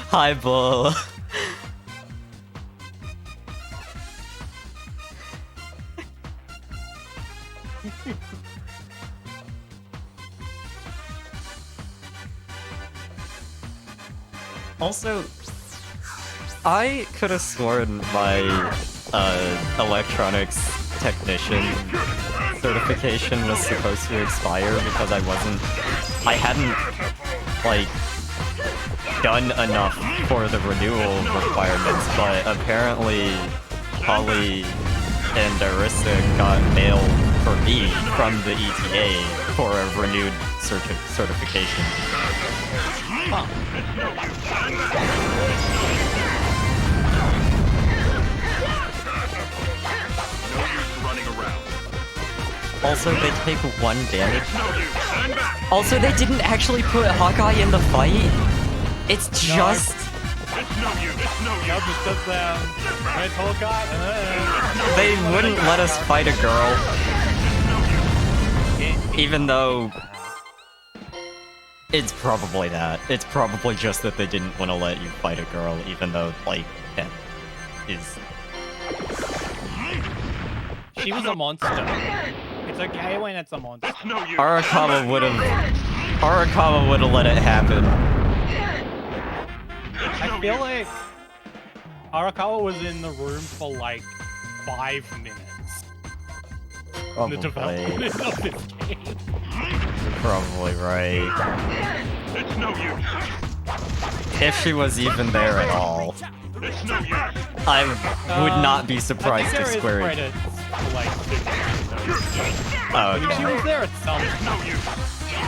H: Hi, Bull. Also, I could have sworn my electronics technician certification was supposed to expire because I hadn't, like, done enough for the renewal requirements, but apparently Holly and Arissa got mail for me from the ETA for a renewed certification.
D: No use running around.
H: Also, they take 1 damage.
D: No use. Stand back.
H: Also, they didn't actually put Hawkeye in the fight. It's just...
D: It's no use. It's no use.
A: Nope, it's just Red Hawkeye.
H: They wouldn't let us fight a girl. Even though... It's probably that. It's probably just that they didn't want to let you fight a girl, even though, like, that is...
A: She was a monster. It's okay when it's a monster.
D: No use.
H: Arakawa would've let it happen.
A: I feel like Arakawa was in the room for like 5 minutes. In the development of this game.
H: Probably right.
D: It's no use.
H: If she was even there at all.
D: It's no use.
H: I would not be surprised if Square...
A: Credits for, like,
H: Oh,
A: I mean, she
H: okay.
A: was there at some
D: No use.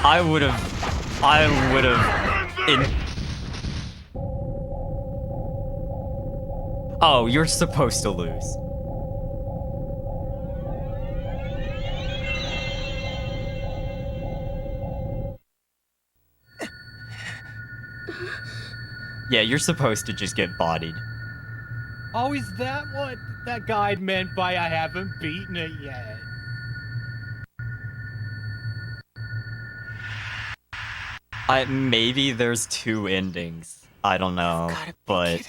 H: I would've... Oh, you're supposed to lose. Yeah, you're supposed to just get bodied.
A: Oh, is that what that guide meant by I haven't beaten it yet?
H: Maybe there's 2 endings. I don't know, but...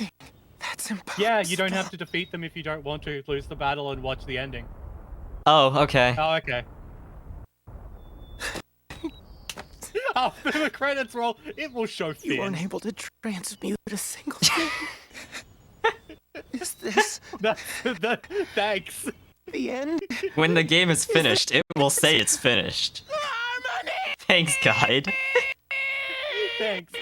C: That's impossible.
A: Yeah, you don't have to defeat them if you don't want to. Lose the battle and watch the ending.
H: Oh, okay.
A: Oh, okay. After the credits roll, it will show Finn.
C: You weren't able to transmute a single thing. Is this
A: Thanks.
C: the end?
H: When the game is finished, it will say it's finished. Thanks, guide.
A: Thanks.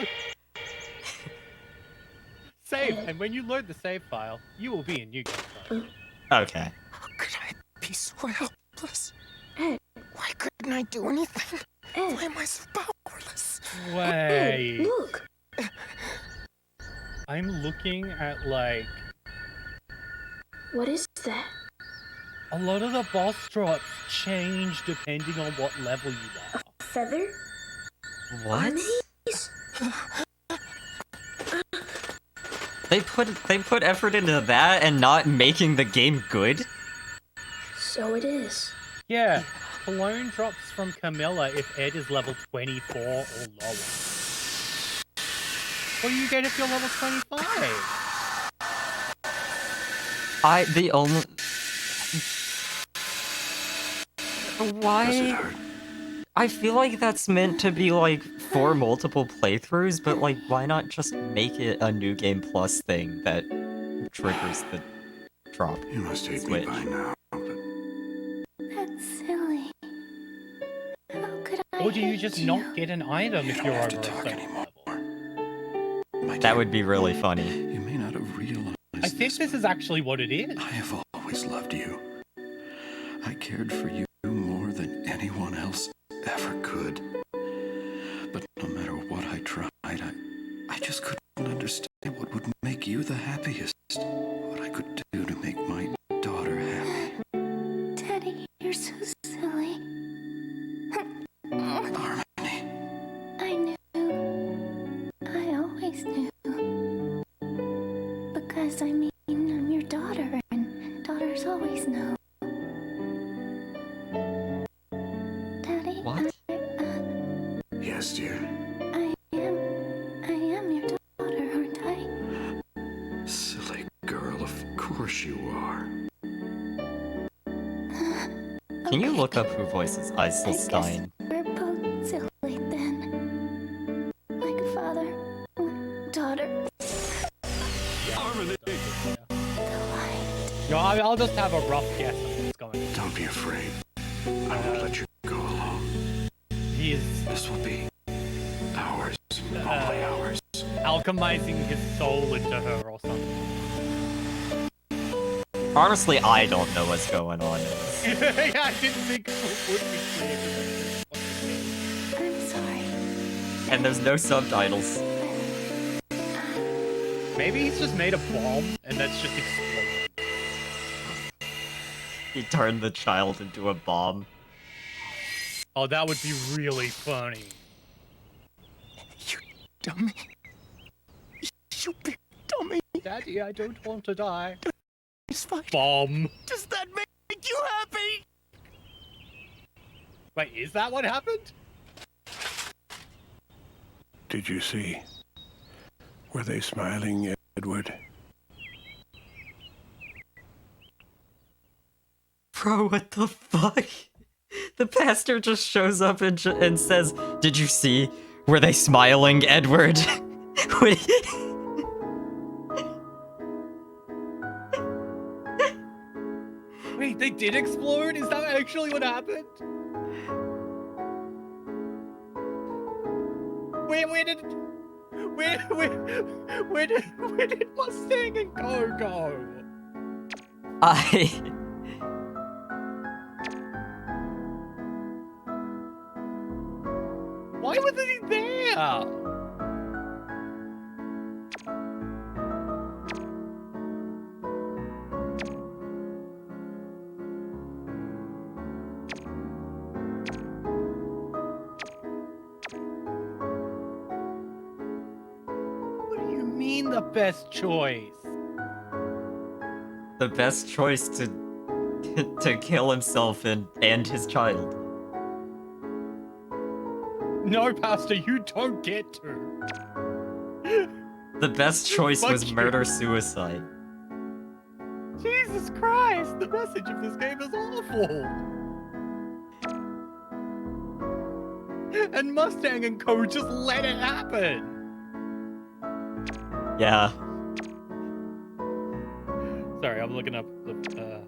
A: Save, and when you load the save file, you will be in New Game.
H: Okay.
C: How could I be so helpless?
E: Ed.
C: Why couldn't I do anything?
E: Ed.
C: Why am I so powerless?
A: Wait.
E: Look.
A: I'm looking at, like...
E: What is that?
A: A lot of the boss drops change depending on what level you are.
E: Feather?
H: What?
E: These?
H: They put effort into that and not making the game good?
E: So it is.
A: Yeah, cologne drops from Camilla if Ed is level 24 or lower. What do you get if you're level 25?
H: Why? I feel like that's meant to be, like, for multiple playthroughs, but, like, why not just make it a New Game Plus thing that triggers the drop?
I: You must hate
H: switch.
I: me by now.
E: That's silly. How could I
A: Or do you
E: hate
A: just
E: you?
A: not get an item
I: You
A: if
I: don't
A: you're
I: have
A: over
I: to
A: a
I: talk
A: certain
I: anymore.
A: level?
I: My
H: That
I: dear,
H: would be really funny.
I: You may not have realized
A: I think this is actually what it is.
I: I have always loved you. I cared for you more than anyone else ever could. But no matter what I tried, I just couldn't understand what would make you the happiest. What I could do to make my daughter happy.
E: Teddy, you're so silly.
I: Harmony.
E: I knew. I always knew. Because, I mean, I'm your daughter, and daughters always know. Daddy,
H: What?
I: Yes, dear.
E: I am your daughter, aren't I?
I: Silly girl, of course you are.
H: Can you look up who voices Eiselstein?
E: We're both silly then. Like a father, daughter.
A: Yo, I'll just have a rough guess of what's going on.
I: Don't be afraid. I won't let you go alone.
A: He is
I: This will be ours. Only ours.
A: alchemizing his soul into her or something.
H: Honestly, I don't know what's going on in this.
A: Yeah, I didn't think it would be clear. 'Cause it's
B: And there's no subtitles.
A: Maybe he's just made a bomb and that's just exploded.
B: He turned the child into a bomb.
A: Oh, that would be really funny.
C: You dummy. You big dummy.
A: Daddy, I don't want to die.
C: It's fine.
A: Bomb.
C: Does that make you happy?
A: Wait, is that what happened?
D: Did you see? Were they smiling, Edward?
B: Bro, what the fuck? The pastor just shows up and says, "Did you see? Were they smiling, Edward?"
A: Wait, they did explode? Is that actually what happened? Where did Mustang and go? Why wasn't he there? What do you mean the best choice?
B: The best choice to kill himself and his child.
A: No, Pastor, you don't get to.
B: The best choice
A: Fuck
B: was
A: you.
B: murder-suicide.
A: Jesus Christ, the message of this game is awful. And Mustang and Co. just let it happen.
B: Yeah.
A: Sorry, I'm looking up the.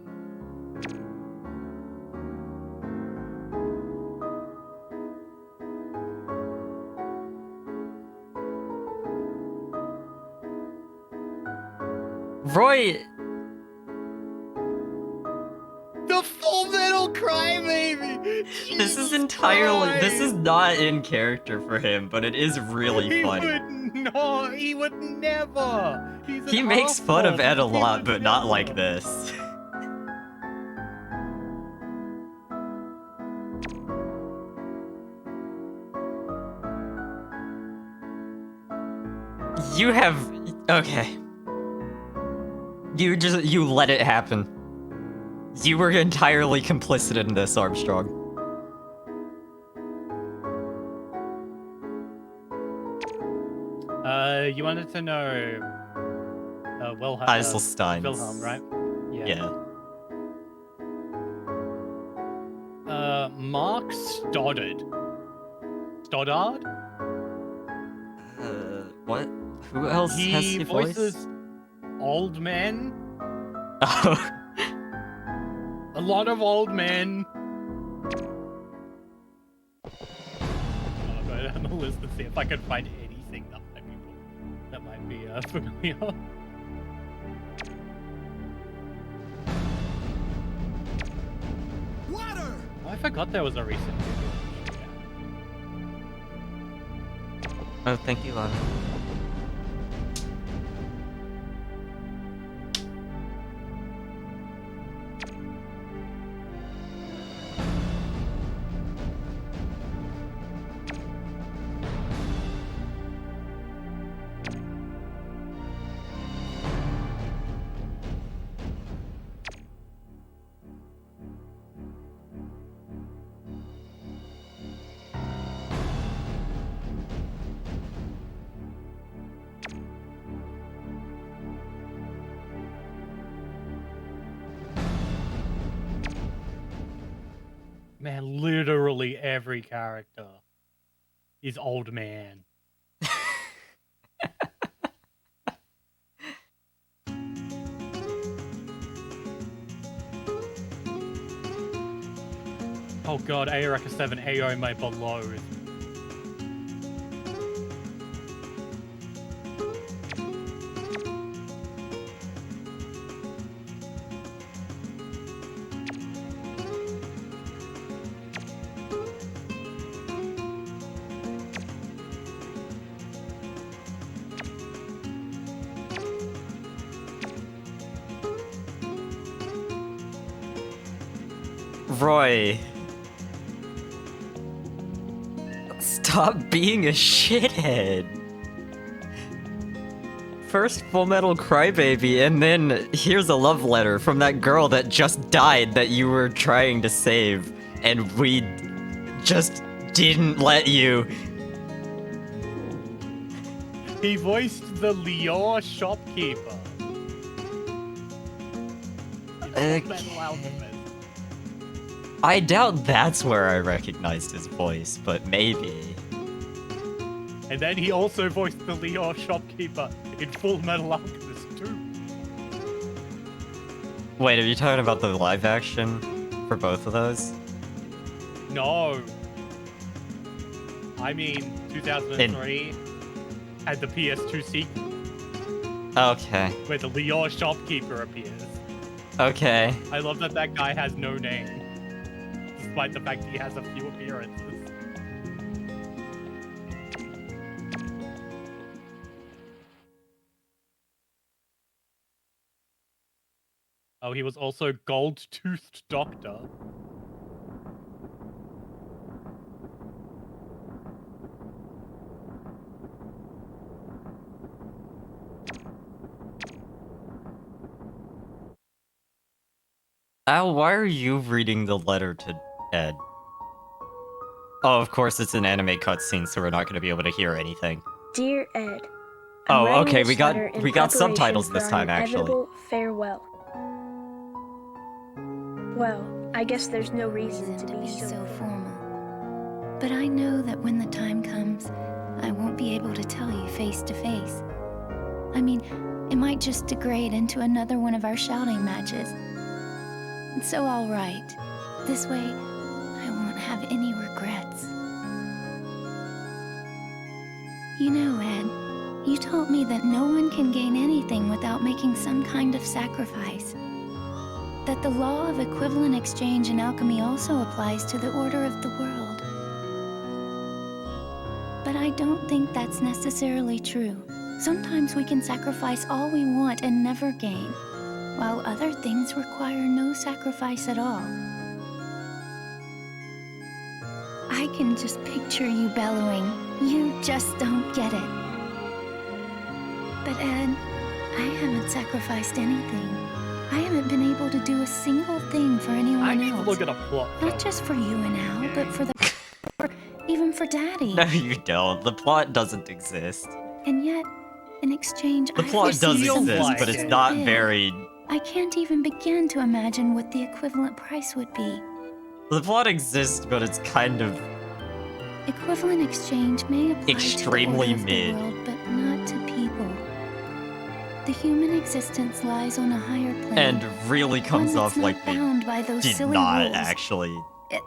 B: Roy!
A: The Fullmetal Crybaby!
B: This is
A: Jesus
B: entirely. This is
A: Christ!
B: not in character for him, but it is really
A: He
B: funny.
A: would not. He would never. He's an
B: He makes fun of
A: arsehole.
B: Ed a
A: He
B: lot,
A: would
B: but not
A: never.
B: like this. You have. Okay. You let it happen. You were entirely complicit in this, Armstrong.
A: You wanted to know. Wilhelm.
B: Eiselstein's.
A: Wilhelm, right?
B: Yeah.
A: Mark Stoddard. Stoddard?
B: What? Who else has
A: He
B: the voice?
A: voices old men.
B: Oh.
A: A lot of old men. I'll go down the list and see if I can find anything that might be familiar.
C: Water!
A: Oh, I forgot there was a recent video.
B: Oh, thank you, Lana.
A: Man, literally every character is old man. Oh god, Aoreka 7 AO my below.
B: Roy. Stop being a shithead. First Fullmetal Crybaby, and then here's a love letter from that girl that just died that you were trying to save, and we just didn't let you.
A: He voiced the Lior shopkeeper. In Fullmetal Alchemist.
B: I doubt that's where I recognized his voice, but maybe.
A: And then he also voiced the Lior shopkeeper in Fullmetal Alchemist too.
B: Wait, are you talking about the live action for both of those?
A: No. I mean, 2003 had the PS2 sequel
B: Okay.
A: where the Lior shopkeeper appears.
B: Okay.
A: I love that that guy has no name, despite the fact he has a few appearances. Oh, he was also Gold-Toothed Doctor.
B: Al, why are you reading the letter to Ed? Oh, of course it's an anime cutscene, so we're not going to be able to hear anything.
E: Dear Ed.
B: Oh,
E: I'm writing
B: okay,
E: this
B: we got
E: letter in
B: subtitles
E: preparation
B: this
E: for our
B: time, actually.
E: inevitable farewell. Well, I guess there's no reason to be so
J: formal. But I know that when the time comes, I won't be able to tell you face to face. I mean, it might just degrade into another one of our shouting matches. And so I'll write. This way, I won't have any regrets. You know, Ed, you taught me that no one can gain anything without making some kind of sacrifice. That the law of equivalent exchange in alchemy also applies to the order of the world. But I don't think that's necessarily true. Sometimes we can sacrifice all we want and never gain, while other things require no sacrifice at all. I can just picture you bellowing, "You just don't get it." But Ed, I haven't sacrificed anything. I haven't been able to do a single thing for anyone
A: I need
J: else.
A: to look at a plot.
J: Not just for you and Al, but for even for Daddy.
B: No, you don't. The plot doesn't exist.
J: And yet, in exchange,
B: The
J: I've
B: plot does
J: received something
B: exist, but it's
J: so
B: not
J: big.
B: very...
J: I can't even begin to imagine what the equivalent price would be.
B: The plot exists, but it's kind of
J: Equivalent exchange may apply
B: extremely
J: to the order of
B: mid.
J: the world, but not to people. The human existence lies on a higher plane.
B: And really comes
J: one
B: off
J: that's
B: like
J: not
B: they
J: bound by those
B: did
J: silly
B: not
J: rules.
B: actually,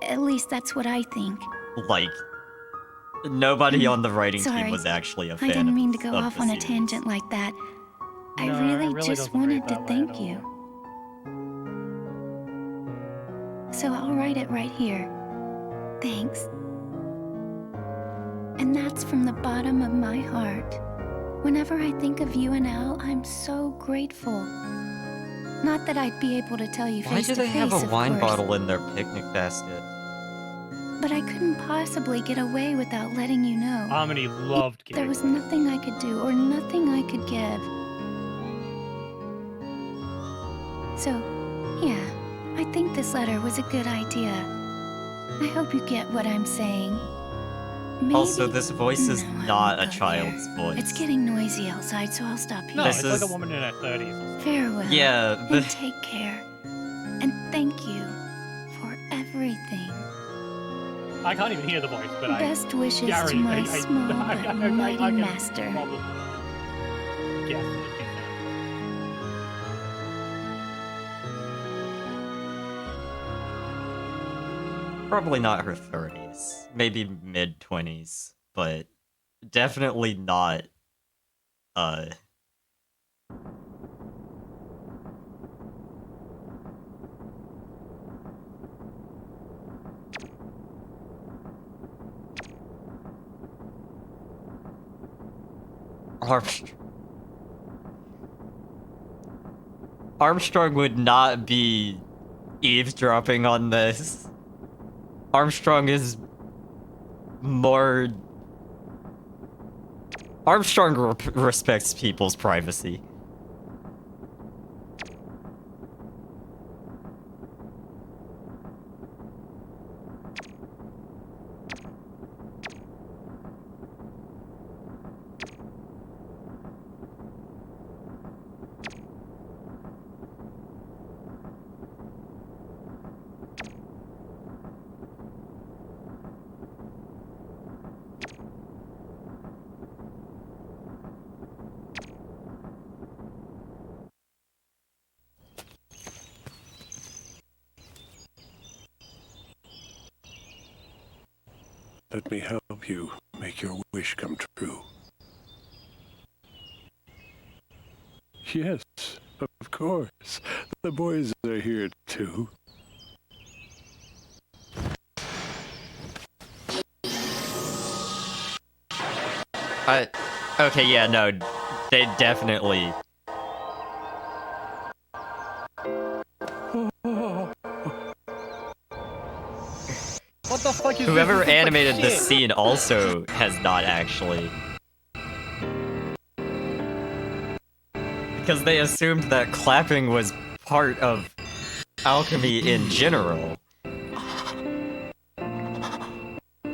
J: At least that's what I think.
B: like, nobody on the writing
J: Sorry,
B: team was actually a fan
J: I didn't mean to
B: of,
J: go
B: of
J: off
B: the
J: on a
B: series.
J: tangent like that. I
A: No, it
J: really
A: really
J: just
A: doesn't read
J: wanted to
A: that way
J: thank
A: at
J: you. So I'll write it right here. Thanks. And that's from the bottom of my heart. Whenever I think of you and Al, I'm so grateful. Not that I'd be able to tell you
B: Why
J: face
B: do
J: to
B: they
J: face,
B: have a
J: of
B: wine
J: course,
B: bottle in their picnic basket?
J: but I couldn't possibly get away without letting you know.
A: Harmony loved
J: There
A: getting
J: was nothing I could do or nothing I could give. So, yeah, I think this letter was a good idea. I hope you get what I'm saying. Maybe...
B: Also, this voice is
J: No, I
B: not a
J: won't go
B: child's
J: there.
B: voice.
J: It's getting noisy outside, so I'll stop here.
A: No,
B: This
A: it's like
B: is-
A: a woman in her 30s or something.
J: Farewell.
B: Yeah,
J: And take care. And thank you for everything.
A: I can't even hear the voice, but
J: Best wishes
A: Gary,
J: to my
A: I
J: small but mighty
A: can
J: master.
A: probably guess what she said.
B: Probably not her 30s. Maybe mid-20s. But definitely not, Armstrong would not be eavesdropping on this. Armstrong is more... Armstrong respects people's privacy.
D: Let me help you make your wish come true. Yes, of course. The boys are here too.
B: Okay, yeah, no, they definitely...
A: What the fuck is
B: Whoever
A: this? This
B: animated
A: like
B: this
A: shit.
B: scene also has not actually. Because they assumed that clapping was part of alchemy in general.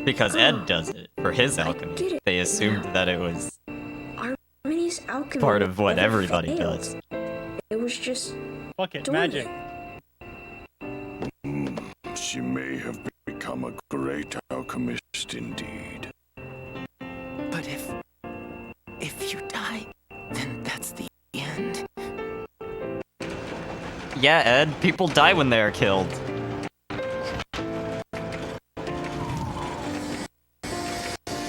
B: Because Ed does it for his alchemy. They assumed that it was
E: Harmony's alchemy
B: part of what
E: never
B: everybody
E: failed.
B: does.
E: It was just
A: Fuck it,
E: doing
A: magic.
E: it.
D: She may have become a great alchemist indeed.
C: But if you die, then that's the end.
B: Yeah, Ed, people die when they are killed.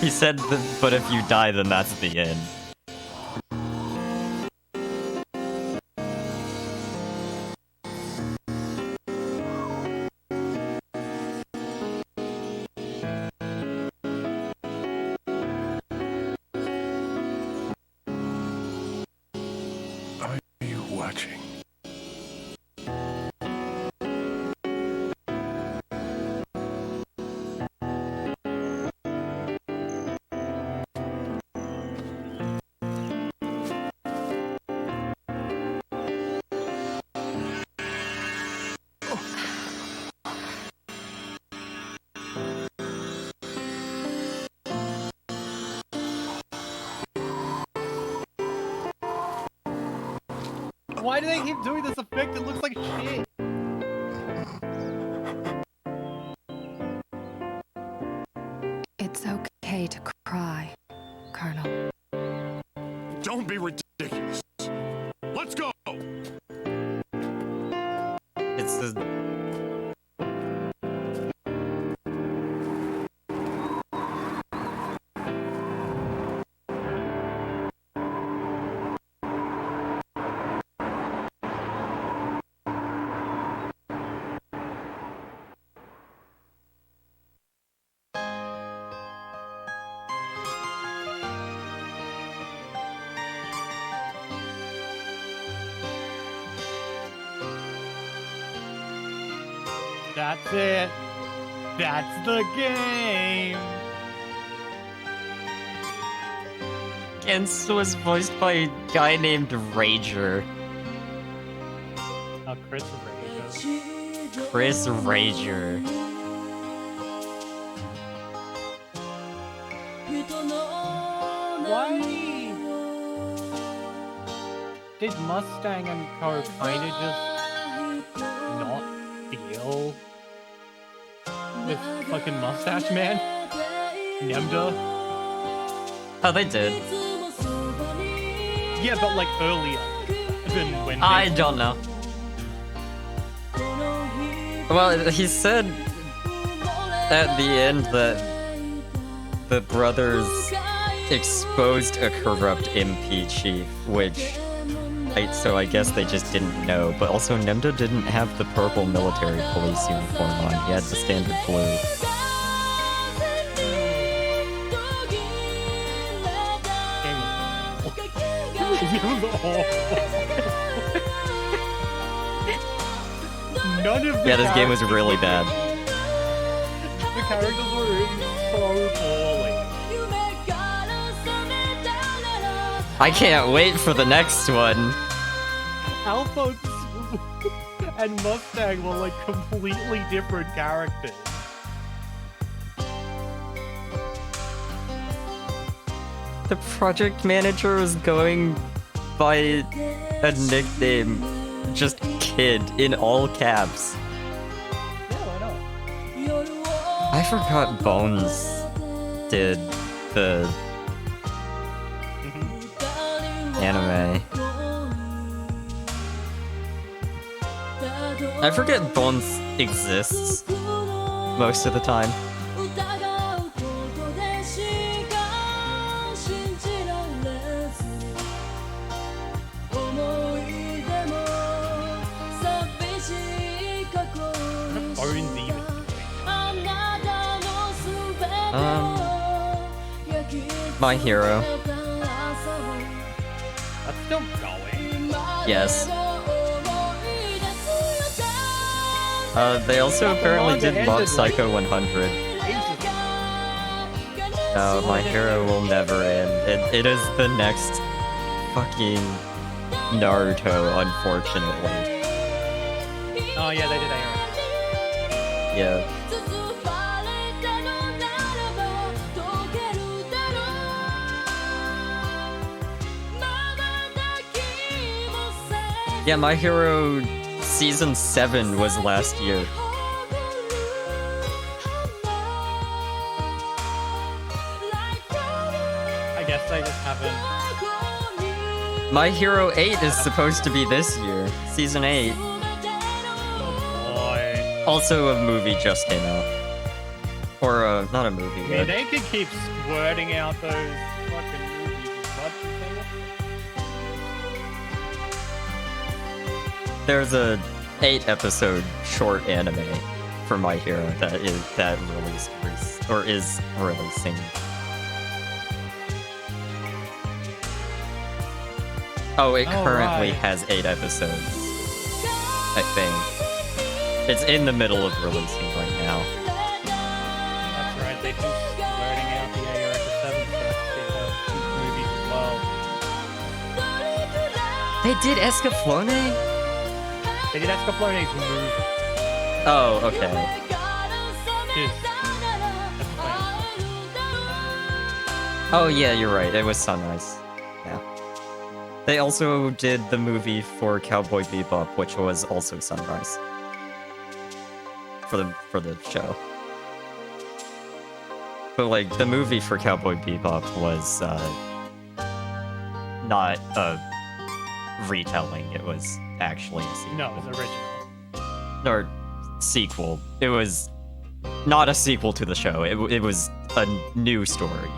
B: He said that, but if you die, then that's the end.
D: Are you watching?
A: Why do they keep doing this effect? It looks like shit.
F: It's okay to cry, Colonel.
D: Don't be ridiculous. Let's go!
B: It's the...
A: That's it. That's the game.
B: Gens was voiced by a guy named Rager.
A: Oh, Chris Rager.
B: Chris Rager.
A: Why? Did Mustang and Co kind of just not deal with fucking Mustache Man? Nemda?
B: Oh, they did.
A: Yeah, but like earlier than when
B: I don't know. Well, he said at the end that the brothers exposed a corrupt MP chief, which... so I guess they just didn't know, but also Nemda didn't have the purple military police uniform on, he had the standard blue.
A: None of the
B: Yeah, this game was
A: characters
B: really
A: were
B: bad.
A: written- The characters were written so poorly.
H: I can't wait for the next one.
A: Alphonse and Mustang were like completely different characters.
B: The project manager was going by a nickname, just Kid, in all caps.
A: Yeah, why not?
B: I forgot Bones did the anime. I forget Bones exists most of the time.
A: Bones even.
B: My Hero.
A: That's still going.
B: Yes. They also apparently did Mob Psycho 100. No, My Hero will never end. It is the next fucking Naruto, unfortunately.
A: Oh yeah, they did Aaron.
B: Yeah. Yeah, My Hero Season 7 was last year.
A: I guess they just haven't.
B: My Hero 8 is supposed to be this year. Season 8.
A: Oh boy.
B: Also a movie just came out. Or, not a movie,
A: I
B: but...
A: mean, they could keep squirting out those fucking movies as much as they want.
B: There's a 8-episode short anime for My Hero that released or is releasing. Oh, it currently has 8 episodes. I think. It's in the middle of releasing right now.
A: That's right, they keep squirting out the ARX 7 stuff in movies as well.
B: They did Escaflowne?
A: They did Escaflowne's movie.
B: Oh, okay. Oh yeah, you're right. It was Sunrise. Yeah. They also did the movie for Cowboy Bebop, which was also Sunrise. For the show. But like the movie for Cowboy Bebop was not a retelling. It was actually a sequel.
A: No, it was original.
B: Or sequel. It was not a sequel to the show. It was a new story.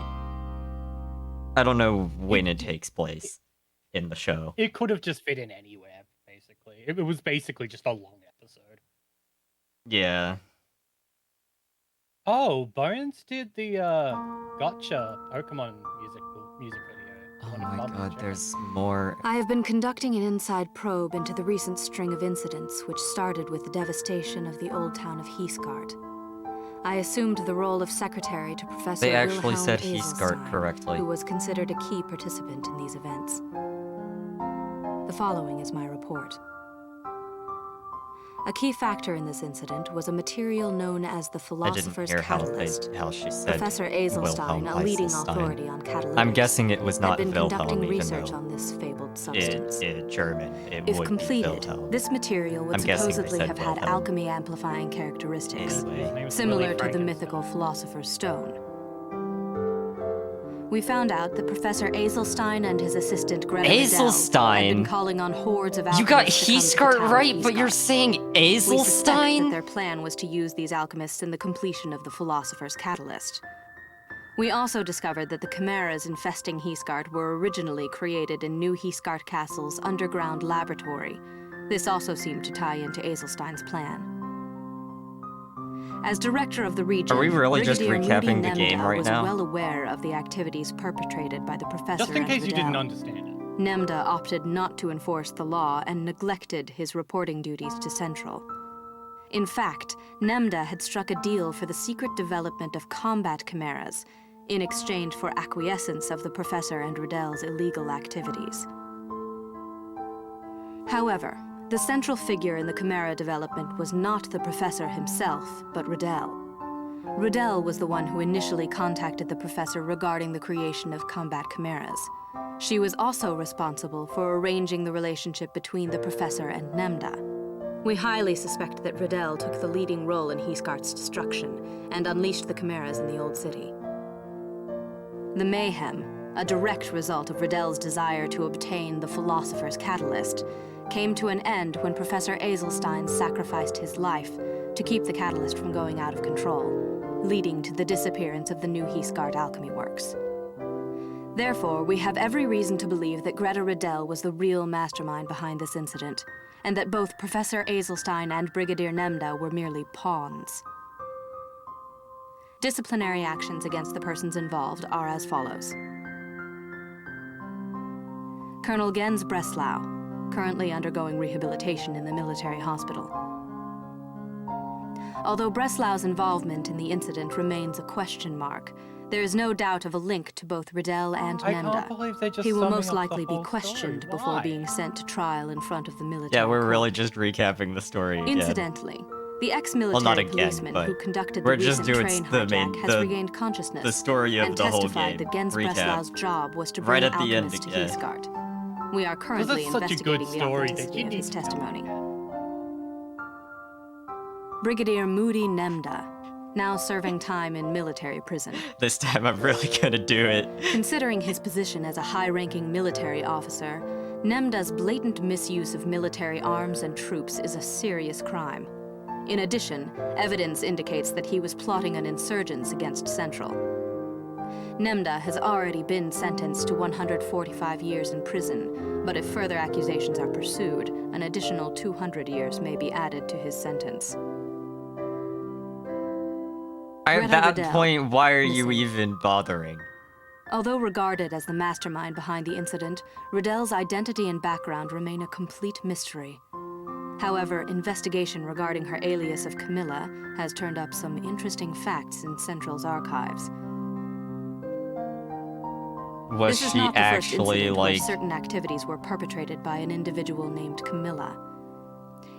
B: I don't know when it takes place in the show.
A: It could have just fit in anywhere, basically. It was basically just a long episode.
B: Yeah.
A: Oh, Bones did the Gotcha Pokemon music video.
B: Oh my god, there's more.
F: I have been conducting an inside probe into the recent string of incidents which started with the devastation of the old town of Heathgard. I assumed the role of secretary to Professor
B: They actually
F: Wilhelm
B: said Heathgard
F: Azelstein,
B: correctly.
F: who was considered a key participant in these events. The following is my report. A key factor in this incident was a material known as the Philosopher's
B: I didn't hear
F: Catalyst.
B: how she said
F: Professor Azelstein, a leading authority on catalytics,
B: I'm guessing it was not
F: had been conducting
B: Wilhelm, even
F: research
B: though
F: on this fabled substance.
B: in German it
F: If
B: would
F: completed,
B: be Wilhelm.
F: this material would
B: I'm guessing they
F: supposedly
B: said
F: have had
B: Wilhelm.
F: alchemy-amplifying characteristics,
B: Anyway.
F: similar to the mythical Philosopher's Stone. We found out that Professor Azelstein and his assistant Greta Vidal had been
H: Azelstein?
F: calling on hordes of
H: You got
F: alchemists to come to the
H: Heathgard
F: town of
H: right, but you're
F: Heathgard.
H: saying
F: We suspect that
H: Azelstein?
F: their plan was to use these alchemists in the completion of the Philosopher's Catalyst. We also discovered that the chimeras infesting Heathgard were originally created in New Heathgard Castle's underground laboratory. This also seemed to tie into Azelstein's plan. As director of the region,
B: Are we really just
F: Brigadier
B: recapping
F: Moody
B: the game
F: Nemda
B: right
F: was
B: now?
F: well aware of the activities perpetrated by the professor
A: Just in
F: and
A: case you
F: Vidal.
A: didn't understand it.
F: Nemda opted not to enforce the law and neglected his reporting duties to Central. In fact, Nemda had struck a deal for the secret development of combat chimeras in exchange for acquiescence of the Professor and Riddell's illegal activities. However, the central figure in the chimera development was not the Professor himself, but Riddell. Riddell was the one who initially contacted the Professor regarding the creation of combat chimeras. She was also responsible for arranging the relationship between the Professor and Nemda. We highly suspect that Riddell took the leading role in Heeskart's destruction and unleashed the chimeras in the Old City. The mayhem, a direct result of Riddell's desire to obtain the Philosopher's Catalyst, came to an end when Professor Azelstein sacrificed his life to keep the catalyst from going out of control, leading to the disappearance of the new Heesgard alchemy works. Therefore, we have every reason to believe that Greta Riddell was the real mastermind behind this incident, and that both Professor Azelstein and Brigadier Nemda were merely pawns. Disciplinary actions against the persons involved are as follows. Colonel Gens Breslau, currently undergoing rehabilitation in the military hospital. Although Breslau's involvement in the incident remains a question mark, there is no doubt of a link to both Riddell and
A: I can't
F: Nemda.
A: believe they're just
F: He will
A: summing
F: most
A: up the
F: likely be
A: whole
F: questioned
A: story.
F: before
A: Why?
F: being sent to trial in front of the military
B: Yeah, we're
F: court.
B: really just recapping the story again.
F: Incidentally, the ex-military
B: Well, not again,
F: policeman
B: but
F: who conducted
B: we're
F: the
B: just
F: recent
B: doing
F: train
B: the
F: hijack
B: main-
F: has
B: the-
F: regained consciousness
B: the story of
F: and
B: the whole
F: testified
B: game.
F: that Gens
B: Recap.
F: Breslau's job was to bring
B: Right at the end,
F: Alchemist to
B: yeah.
F: Heesgard. We are currently
A: such a good
F: investigating the
A: story that
F: authenticity
A: you
F: of
A: need
F: his
A: to know.
F: testimony. Brigadier Moody Nemda, now serving time in military prison.
B: This time I'm really gonna do it.
F: Considering his position as a high-ranking military officer, Nemda's blatant misuse of military arms and troops is a serious crime. In addition, evidence indicates that he was plotting an insurgence against Central. Nemda has already been sentenced to 145 years in prison, but if further accusations are pursued, an additional 200 years may be added to his sentence.
B: At
F: Greta
B: that
F: Riddell,
B: point, why are you
F: missing.
B: even bothering?
F: Although regarded as the mastermind behind the incident, Riddell's identity and background remain a complete mystery. However, investigation regarding her alias of Camilla has turned up some interesting facts in Central's archives.
B: Was
F: This is
B: she
F: not the first
B: actually
F: incident where
B: like...
F: certain activities were perpetrated by an individual named Camilla.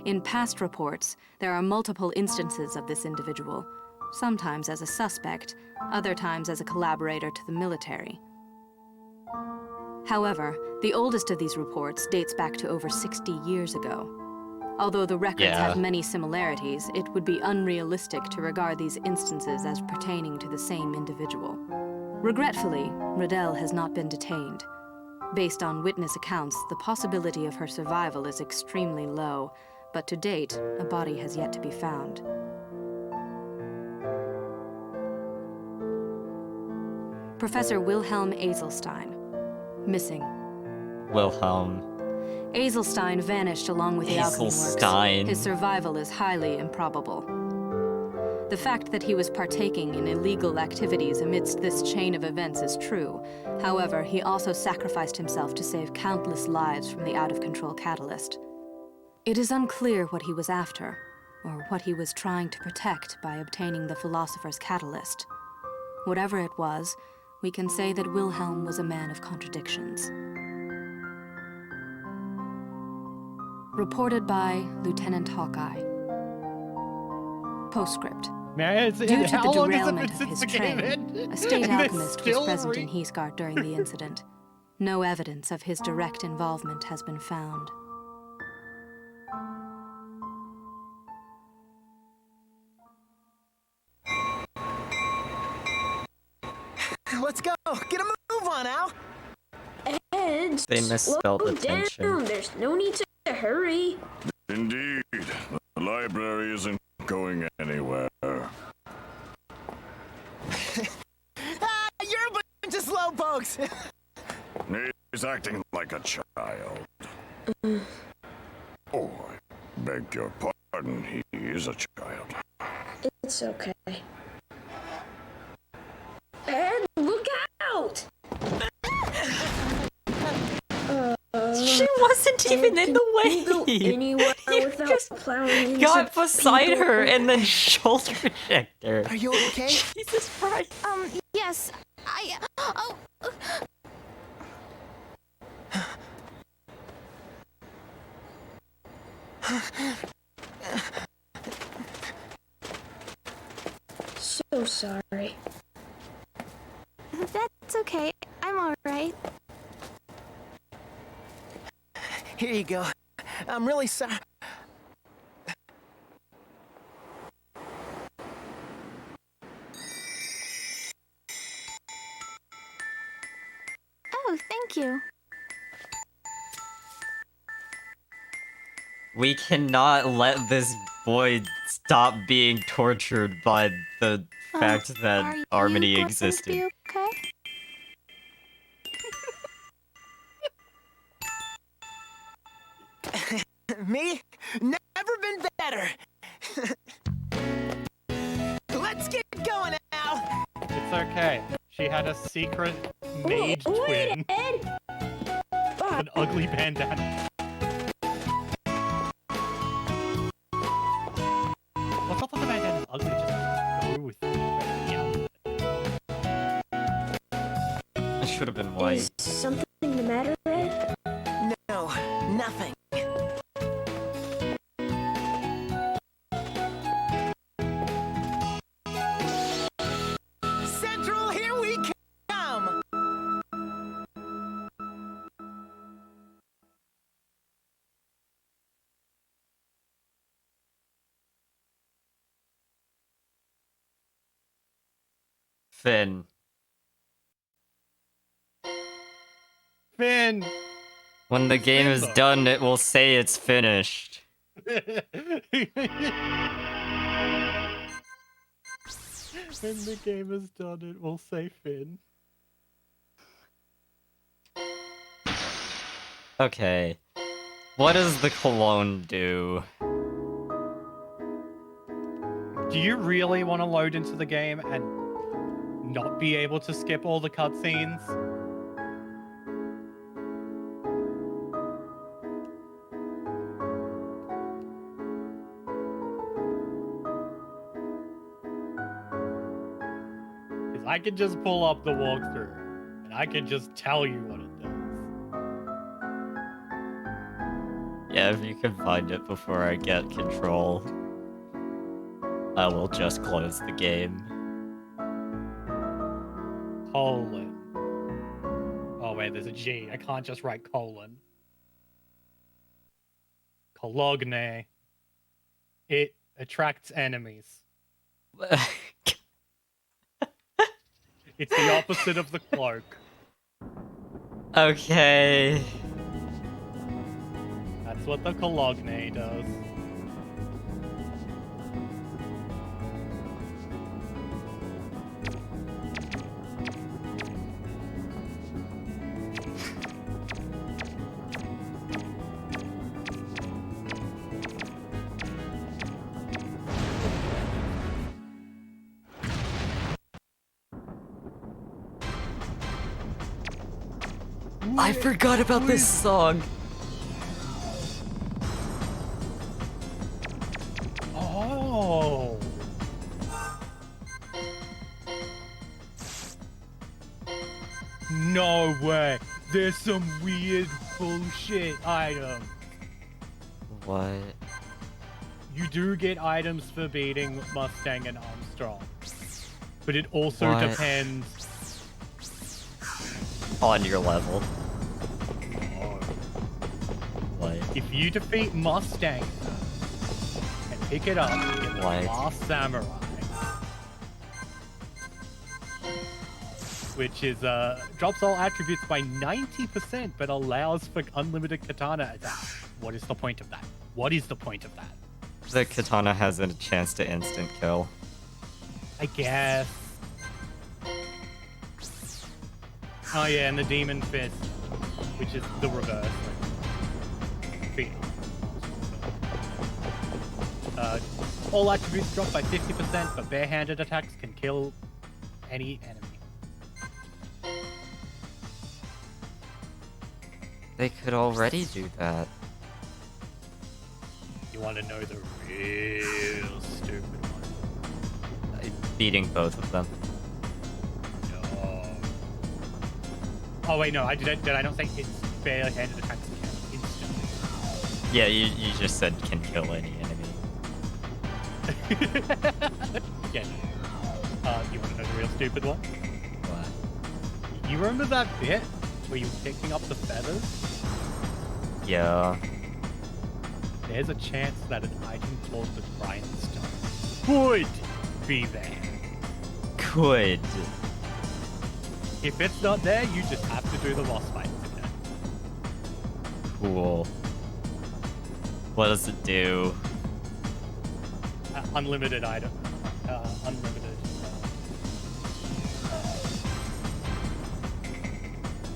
F: In past reports, there are multiple instances of this individual, sometimes as a suspect, other times as a collaborator to the military. However, the oldest of these reports dates back to over 60 years ago. Although the records
B: Yeah.
F: have many similarities, it would be unrealistic to regard these instances as pertaining to the same individual. Regretfully, Riddell has not been detained. Based on witness accounts, the possibility of her survival is extremely low, but to date, a body has yet to be found. Professor Wilhelm Azelstein, missing.
B: Wilhelm.
F: Azelstein vanished along with the alchemy works.
B: Azelstein.
F: His survival is highly improbable. The fact that he was partaking in illegal activities amidst this chain of events is true. However, he also sacrificed himself to save countless lives from the out-of-control catalyst. It is unclear what he was after, or what he was trying to protect by obtaining the Philosopher's Catalyst. Whatever it was, we can say that Wilhelm was a man of contradictions. Reported by Lieutenant Hawkeye. Postscript.
A: Man,
F: Due to
A: how
F: the
A: long has it
F: derailment
A: been
F: of
A: since
F: his
A: the game
F: train,
A: ended?
F: a state
A: And they're
F: alchemist was
A: still
F: present in Heesgard during the incident. No evidence of his direct involvement has been found.
C: Let's go. Get a move on, Al.
E: Ed,
B: They misspelled
E: slow
B: attention.
E: down. There's no need to hurry.
D: Indeed, the library isn't going anywhere.
C: You're a bunch of slowpokes.
D: He's acting like a child. Oh, I beg your pardon. He is a child.
E: It's okay. Ed, look out!
H: She wasn't even in the way.
E: Go anywhere
H: You
E: without
H: just
E: plowing into
H: got beside
E: people.
H: her and then shoulder checked her.
C: Are you okay?
H: Jesus Christ.
J: Yes. Oh.
E: So sorry.
J: That's okay. I'm alright.
C: Here you go. I'm really sorry.
J: Oh, thank you.
H: We cannot let this boy stop being tortured by the fact
J: Are
H: that
J: you
H: Harmony
J: going
H: existed.
J: to be okay?
C: Me? Never been better. Let's get going now.
A: It's okay. She had a secret maid twin.
E: Wait, Ed.
A: An ugly bandana. What's up with the bandana? Ugly, just go with it. Yeah.
H: It should have been white.
E: Is something the matter, Ed?
C: No, nothing. Central, here we come.
H: Finn.
A: Finn!
H: When the game is
A: Finn, though.
H: done, it will say it's finished.
A: When the game is done, it will say Finn.
H: Okay. What does the cologne do?
A: Do you really want to load into the game and not be able to skip all the cutscenes? Because I can just pull up the walkthrough, and I can just tell you what it does.
H: Yeah, if you can find it before I get control, I will just close the game.
A: Colon. Oh wait, there's a G. I can't just write colon. Cologne. It attracts enemies. It's the opposite of the cloak.
H: Okay.
A: That's what the cologne does.
H: I forgot about this song.
A: Oh. No way. There's some weird bullshit item.
H: What?
A: You do get items for beating Mustang and Armstrong. But it also
H: What?
A: depends
H: On your level. What?
A: if you defeat Mustang and pick it up, you get the
H: What?
A: Last Samurai. Which is drops all attributes by 90% but allows for unlimited katana attack. What is the point of that? What is the point of that?
H: The katana has a chance to instant kill.
A: I guess. Oh yeah, and the Demon Fist, which is the reverse. Like, all attributes drop by 50%, but barehanded attacks can kill any enemy.
H: They could already do that.
A: You want to know the real stupid one?
H: Beating both of them.
A: No. Oh wait, no, I don't say it's barely handed attacks instantly.
H: Yeah, you just said can kill any enemy.
A: Yeah. You want to know the real stupid one?
H: What?
A: You remember that bit where you were picking up the feathers?
H: Yeah.
A: There's a chance that an item called the grindstone could be there.
H: Could.
A: If it's not there, you just have to do the boss fights again.
H: Cool. What does it do?
A: Unlimited item.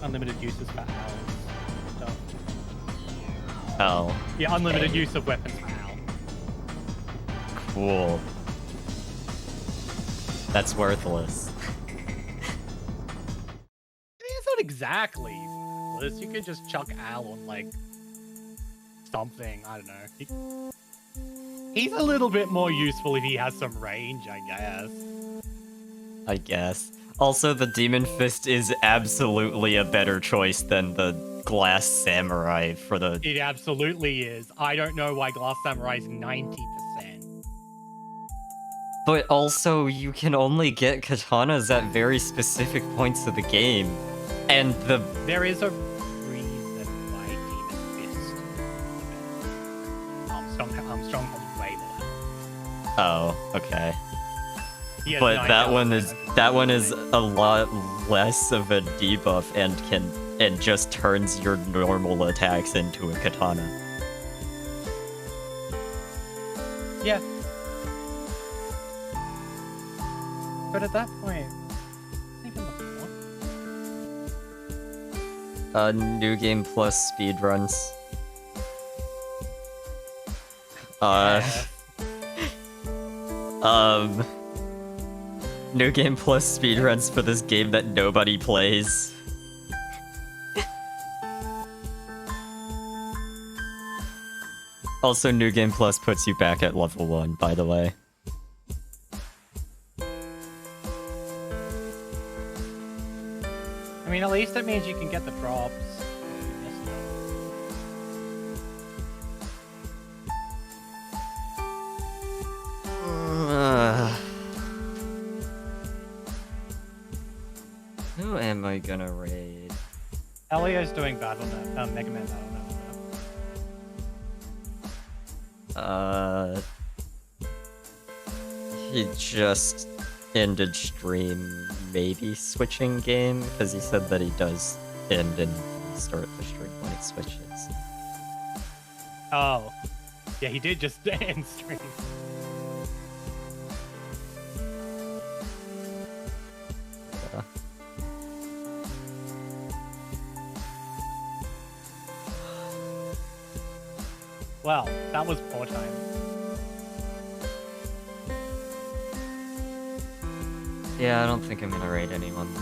A: Unlimited uses for owls. Stuff.
H: Oh.
A: Yeah, unlimited use of weapons for owl.
H: Cool. That's worthless.
A: It's not exactly useless. You could just chuck owl on like something. I don't know. He's a little bit more useful if he has some range, I guess.
H: Also, the Demon Fist is absolutely a better choice than the Glass Samurai for the...
A: It absolutely is. I don't know why Glass Samurai is 90%.
H: But also, you can only get katanas at very specific points of the game. And the...
A: There is a reason why Demon Fist is the best. Armstrong has way more.
H: Oh, okay.
A: But
H: that one is a lot less of a debuff and just turns your normal attacks into a katana.
A: Yeah. But at that point, even the point.
H: New game plus speedruns. New game plus speedruns for this game that nobody plays. Also, New Game Plus puts you back at level 1, by the way.
A: I mean, at least it means you can get the drops.
H: Who am I gonna raid?
A: Elio's doing Mega Man Battle now.
H: He just ended stream, maybe switching game, because he said that he does end and start the stream when he switches.
A: Oh. Yeah, he did just end stream.
H: Yeah.
A: Well, that was poor time.
H: Yeah, I don't think I'm gonna raid anyone though.